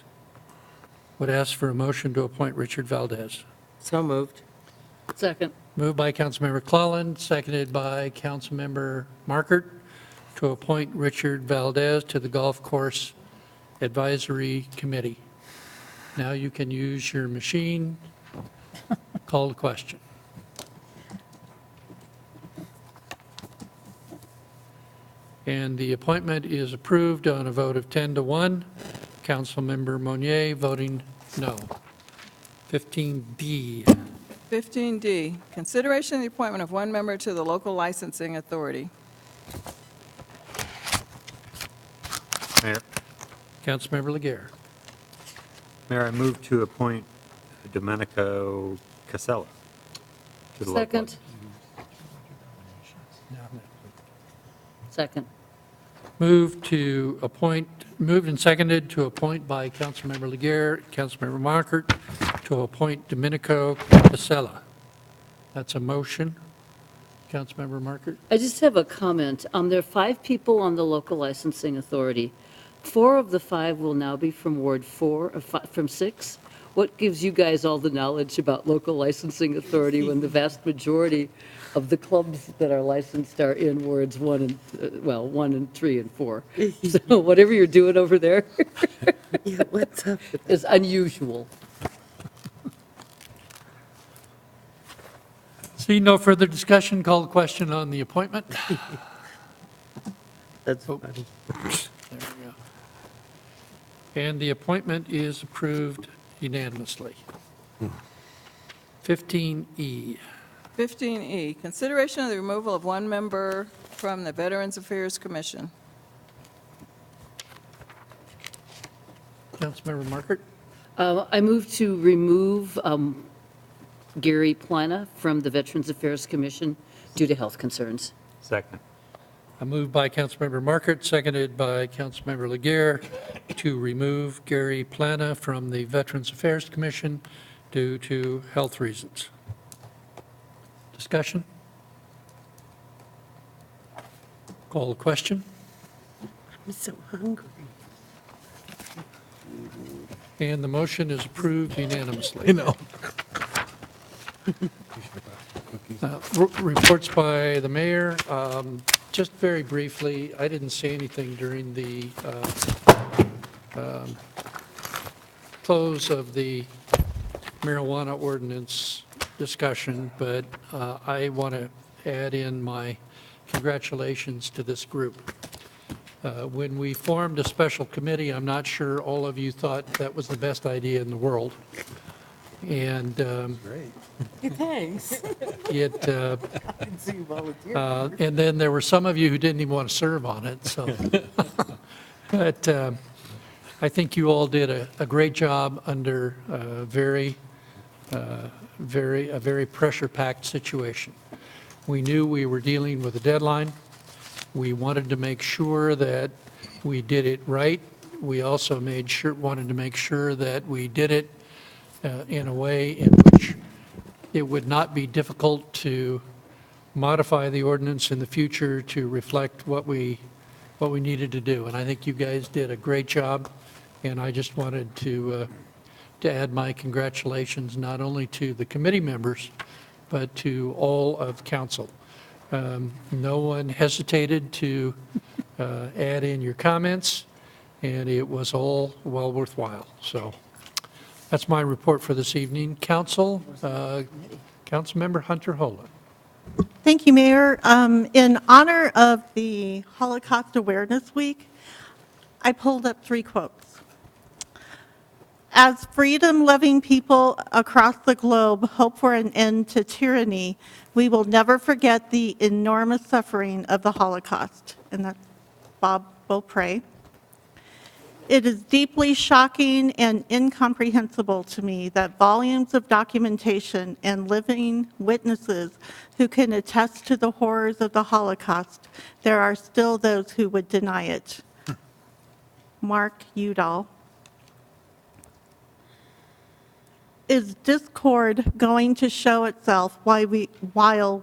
Would ask for a motion to appoint Richard Valdez. So moved. Second. Moved by Councilmember Clelland, seconded by Councilmember Markert to appoint Richard Valdez to the Golf Course Advisory Committee. Now you can use your machine. Call the question. And the appointment is approved on a vote of 10 to 1. Councilmember Monier voting no. 15D. 15D, consideration of the appointment of one member to the local licensing authority. Mayor, Councilmember Laguerre. Mayor, I move to appoint Domenico Casella to the local. Second. Second. Moved and seconded to appoint by Councilmember Laguerre, Councilmember Markert, to appoint Domenico Casella. That's a motion. Councilmember Markert? I just have a comment. There are 5 people on the local licensing authority. 4 of the 5 will now be from Ward 4, from 6. What gives you guys all the knowledge about local licensing authority when the vast majority of the clubs that are licensed are in wards 1 and 3 and 4? So whatever you're doing over there Yeah, what's up? is unusual. See no further discussion, call the question on the appointment. That's Oh. funny. There we go. And the appointment is approved unanimously. 15E. 15E, consideration of the removal of one member from the Veterans Affairs Commission. Councilmember Markert? I move to remove Gary Plana from the Veterans Affairs Commission due to health concerns. Second. A move by Councilmember Markert, seconded by Councilmember Laguerre, to remove Gary Plana from the Veterans Affairs Commission due to health reasons. Discussion? Call the question. I'm so hungry. And the motion is approved unanimously. I know. Reports by the mayor. Just very briefly, I didn't say anything during the close of the marijuana ordinance discussion, but I want to add in my congratulations to this group. When we formed a special committee, I'm not sure all of you thought that was the best idea in the world. And Thanks. it, I didn't see you volunteer. and then there were some of you who didn't even want to serve on it, so. But I think you all did a great job under a very pressure-packed situation. We knew we were dealing with a deadline. We wanted to make sure that we did it right. We also wanted to make sure that we did it in a way in which it would not be difficult to modify the ordinance in the future to reflect what we needed to do. And I think you guys did a great job, and I just wanted to add my congratulations not only to the committee members, but to all of council. No one hesitated to add in your comments, and it was all well worthwhile. So that's my report for this evening. Council, Councilmember Hunter Holen. Thank you, Mayor. In honor of the Holocaust Awareness Week, I pulled up 3 quotes. As freedom-loving people across the globe hope for an end to tyranny, we will never forget the enormous suffering of the Holocaust. And that's Bob Beaupre. It is deeply shocking and incomprehensible to me that volumes of documentation and living witnesses who can attest to the horrors of the Holocaust, there are still those who would deny it. Mark Udall. Is discord going to show itself while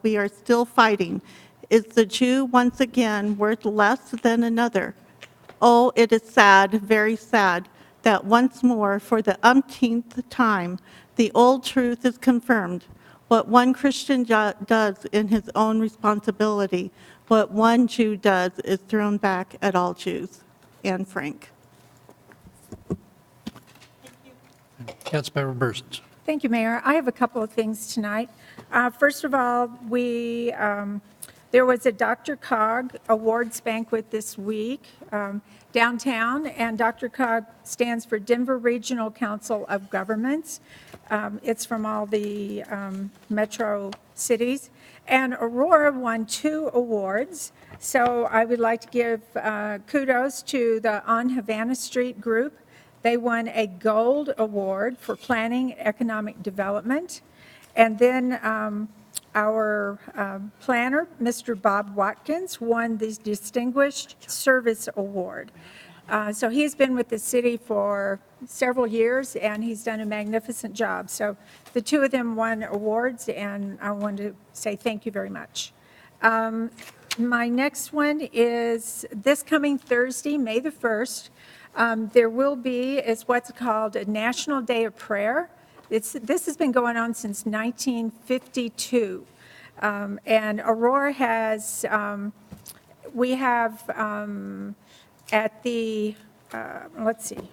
we are still fighting? Is the Jew once again worth less than another? Oh, it is sad, very sad, that once more, for the umpteenth time, the old truth is confirmed. What one Christian does in his own responsibility, what one Jew does is thrown back at all Jews. Anne Frank. Councilmember Bursons. Thank you, Mayor. I have a couple of things tonight. First of all, there was a Dr. Awards banquet this week downtown, and Dr. stands for Denver Regional Council of Governments. It's from all the metro cities. And Aurora won 2 awards. So I would like to give kudos to the On Havana Street group. They won a gold award for planning and economic development. And then our planner, Mr. Bob Watkins, won the Distinguished Service Award. So he's been with the city for several years, and he's done a magnificent job. So the 2 of them won awards, and I want to say thank you very much. My next one is this coming Thursday, May the 1st. There will be, is what's called a National Day of Prayer. This has been going on since 1952. And Aurora has, we have at the, let's see,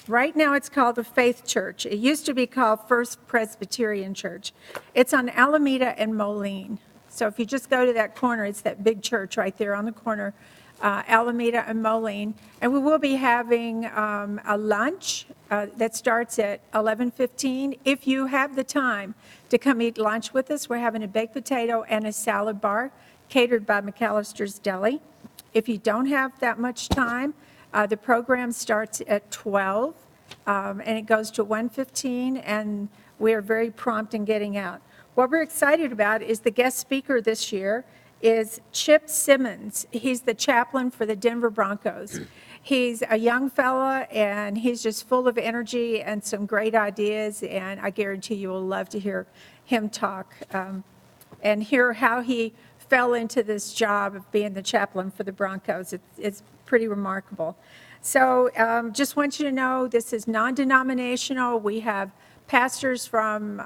right now it's called the Faith Church. It used to be called First Presbyterian Church. It's on Alameda and Moline. So if you just go to that corner, it's that big church right there on the corner, Alameda and Moline. And we will be having a lunch that starts at 11:15. If you have the time to come eat lunch with us, we're having a baked potato and a salad bar catered by McAllister's Deli. If you don't have that much time, the program starts at 12 and it goes to 1:15, and we are very prompt in getting out. What we're excited about is the guest speaker this year is Chip Simmons. He's the chaplain for the Denver Broncos. He's a young fella, and he's just full of energy and some great ideas, and I guarantee you will love to hear him talk and hear how he fell into this job of being the chaplain for the Broncos. It's pretty remarkable. So just want you to know, this is non-denominational. We have pastors from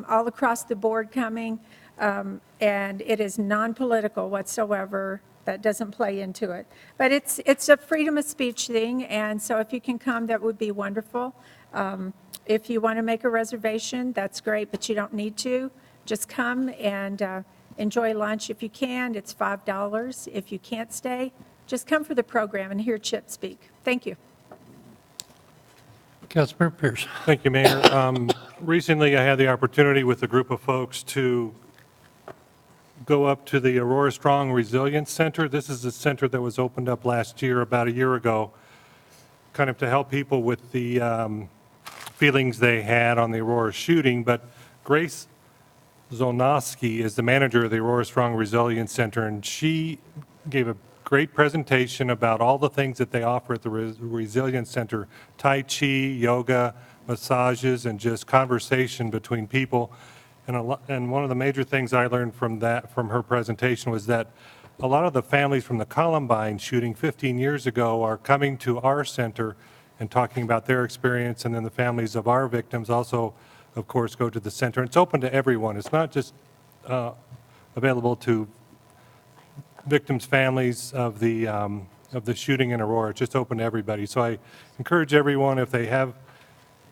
all across the board coming, and it is non-political whatsoever. That doesn't play into it. But it's a freedom of speech thing, and so if you can come, that would be wonderful. If you want to make a reservation, that's great, but you don't need to. Just come and enjoy lunch if you can. It's $5. If you can't stay, just come for the program and hear Chip speak. Thank you. Councilmember Pierce. Thank you, Mayor. Recently, I had the opportunity with a group of folks to go up to the Aurora Strong Resilience Center. This is a center that was opened up last year, about a year ago, kind of to help people with the feelings they had on the Aurora shooting. But Grace Zonoski is the manager of the Aurora Strong Resilience Center, and she gave a great presentation about all the things that they offer at the Resilience Center: Tai Chi, yoga, massages, and just conversation between people. And one of the major things I learned from her presentation was that a lot of the families from the Columbine shooting 15 years ago are coming to our center and talking about their experience, and then the families of our victims also, of course, go to the center. It's open to everyone. It's not just available to victims' families of the shooting in Aurora. It's just open to everybody. So I encourage everyone, if they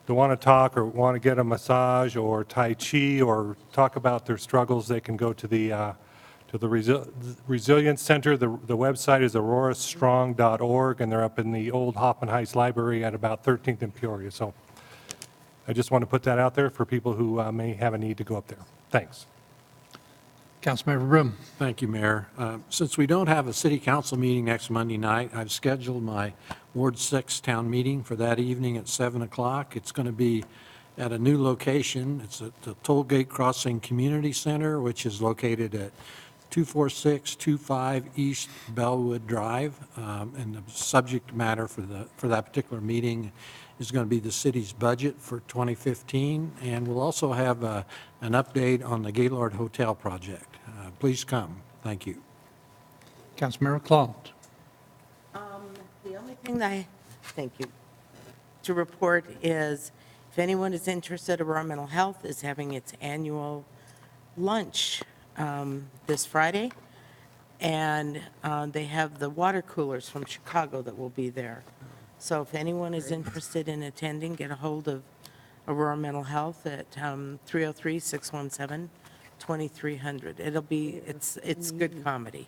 want to talk or want to get a massage or Tai Chi or talk about their struggles, they can go to the Resilience Center. The website is aurorastrong.org, and they're up in the old Hoffman Heights Library at about 13th and Peoria. So I just want to put that out there for people who may have a need to go up there. Thanks. Councilmember Broom. Thank you, Mayor. Since we don't have a city council meeting next Monday night, I've scheduled my Ward 6 town meeting for that evening at 7 o'clock. It's going to be at a new location. It's at the Tollgate Crossing Community Center, which is located at 24625 East Bellwood Drive. And the subject matter for that particular meeting is going to be the city's budget for 2015. And we'll also have an update on the Gaylord Hotel project. Please come. Thank you. Councilmember Clalland. The only thing thank you, to report is, if anyone is interested, Aurora Mental Health is having its annual lunch this Friday, and they have the water coolers from Chicago that will be there. So if anyone is interested in attending, get a hold of Aurora Mental Health at 303-617-2300. It's good comedy.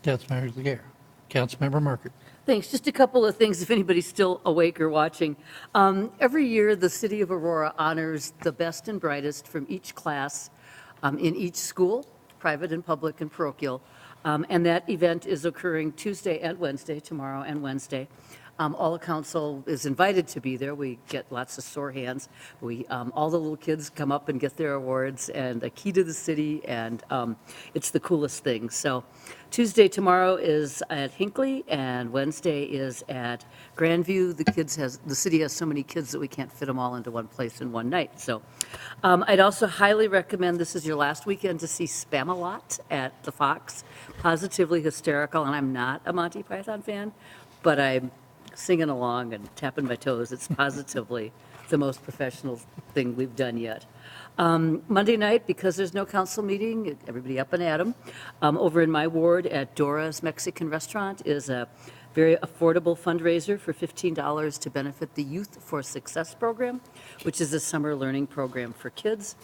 Councilmember Laguerre. Councilmember Markert. Thanks. Just a couple of things, if anybody's still awake or watching. Every year, the city of Aurora honors the best and brightest from each class in each school, private and public and parochial. And that event is occurring Tuesday and Wednesday, tomorrow and Wednesday. All the council is invited to be there. We get lots of sore hands. All the little kids come up and get their awards and a key to the city, and it's the coolest thing. So Tuesday, tomorrow is at Hinckley, and Wednesday is at Grandview. The city has so many kids that we can't fit them all into one place in one night. So I'd also highly recommend, this is your last weekend to see Spamalot at the Fox. Positively hysterical, and I'm not a Monty Python fan, but I'm singing along and tapping my toes. It's positively the most professional thing we've done yet. Monday night, because there's no council meeting, everybody up and at 'em, over in my ward at Dora's Mexican Restaurant is a very affordable fundraiser for $15 to benefit the Youth for Success program, which is a summer learning program for kids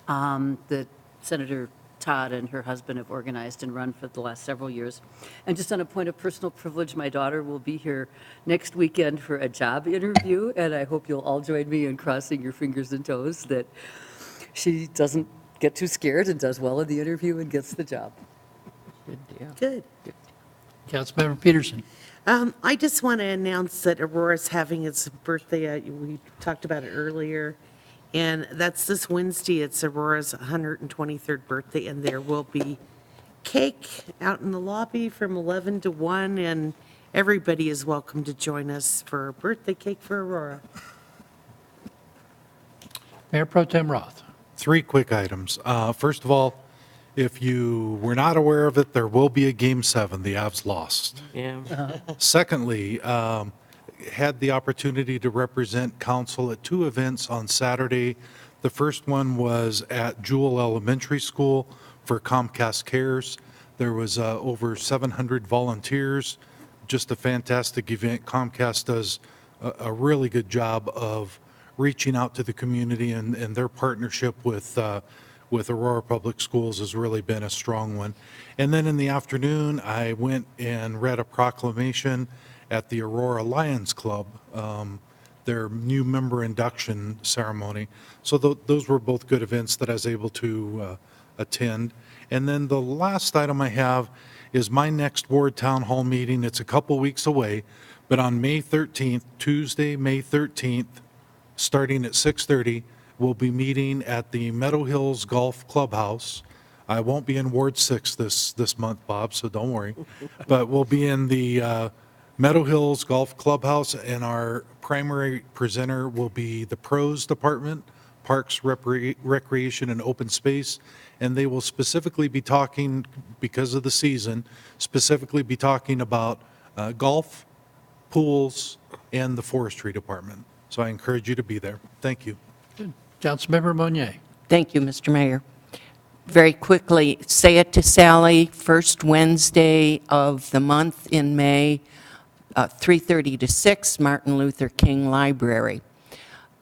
that Senator Todd and her husband have organized and run for the last several years. And just on a point of personal privilege, my daughter will be here next weekend for a job interview, and I hope you'll all join me in crossing your fingers and toes that she doesn't get too scared and does well in the interview and gets the job. Good deal. Good. Councilmember Peterson. I just want to announce that Aurora's having its birthday. We talked about it earlier. And that's this Wednesday. It's Aurora's 123rd birthday, and there will be cake out in the lobby from 11 to 1, and everybody is welcome to join us for a birthday cake for Aurora. Mayor Pro Tem Roth. 3 quick items. First of all, If you were not aware of it, there will be a Game 7. The Avs lost. Yeah. Secondly, had the opportunity to represent council at 2 events on Saturday. The first one was at Jewell Elementary School for Comcast Cares. There was over 700 volunteers, just a fantastic event. Comcast does a really good job of reaching out to the community, and their partnership with Aurora Public Schools has really been a strong one. And then in the afternoon, I went and read a proclamation at the Aurora Lions Club, their new member induction ceremony. So those were both good events that I was able to attend. And then the last item I have is my next ward town hall meeting. It's a couple weeks away, but on May 13th, Tuesday, May 13th, starting at 6:30, we'll be meeting at the Meadow Hills Golf Clubhouse. I won't be in Ward 6 this month, Bob, so don't worry. But we'll be in the Meadow Hills Golf Clubhouse, and our primary presenter will be the Pros Department, Parks, Recreation, and Open Space. And they will specifically be talking, because of the season, specifically be talking about golf, pools, and the Forestry Department. So I encourage you to be there. Thank you. Councilmember Monier. Thank you, Mr. Mayor. Very quickly, Say It to Sally, first Wednesday of the month in May, 3:30 to 6, Martin Luther King Library.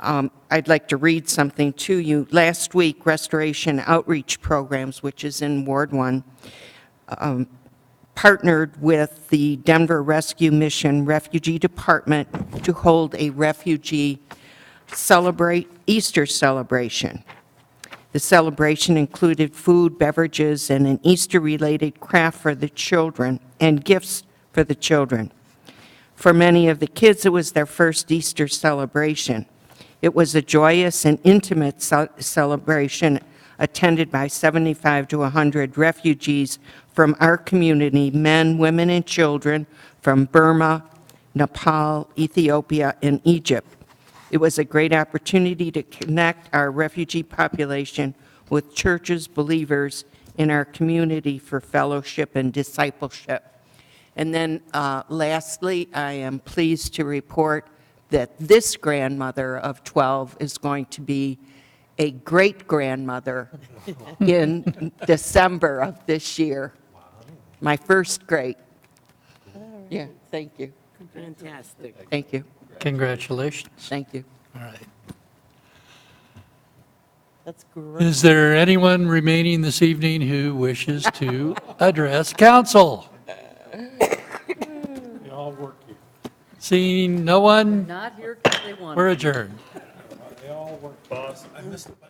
I'd like to read something to you. Last week, Restoration Outreach Programs, which is in Ward 1, partnered with the Denver Rescue Mission Refugee Department to hold a refugee Easter celebration. The celebration included food, beverages, and an Easter-related craft for the children and gifts for the children. For many of the kids, it was their first Easter celebration. It was a joyous and intimate celebration attended by 75 to 100 refugees from our community, men, women, and children from Burma, Nepal, Ethiopia, and Egypt. It was a great opportunity to connect our refugee population with churches, believers in our community for fellowship and discipleship. And then lastly, I am pleased to report that this grandmother of 12 is going to be a great-grandmother in December of this year. My first great. Yeah, thank you. Fantastic. Thank you. Congratulations. Thank you. All right. That's great. Is there anyone remaining this evening who wishes to address council? They all work here. Seeing no one, Not here because they want. we're adjourned. They all work, boss. I missed it by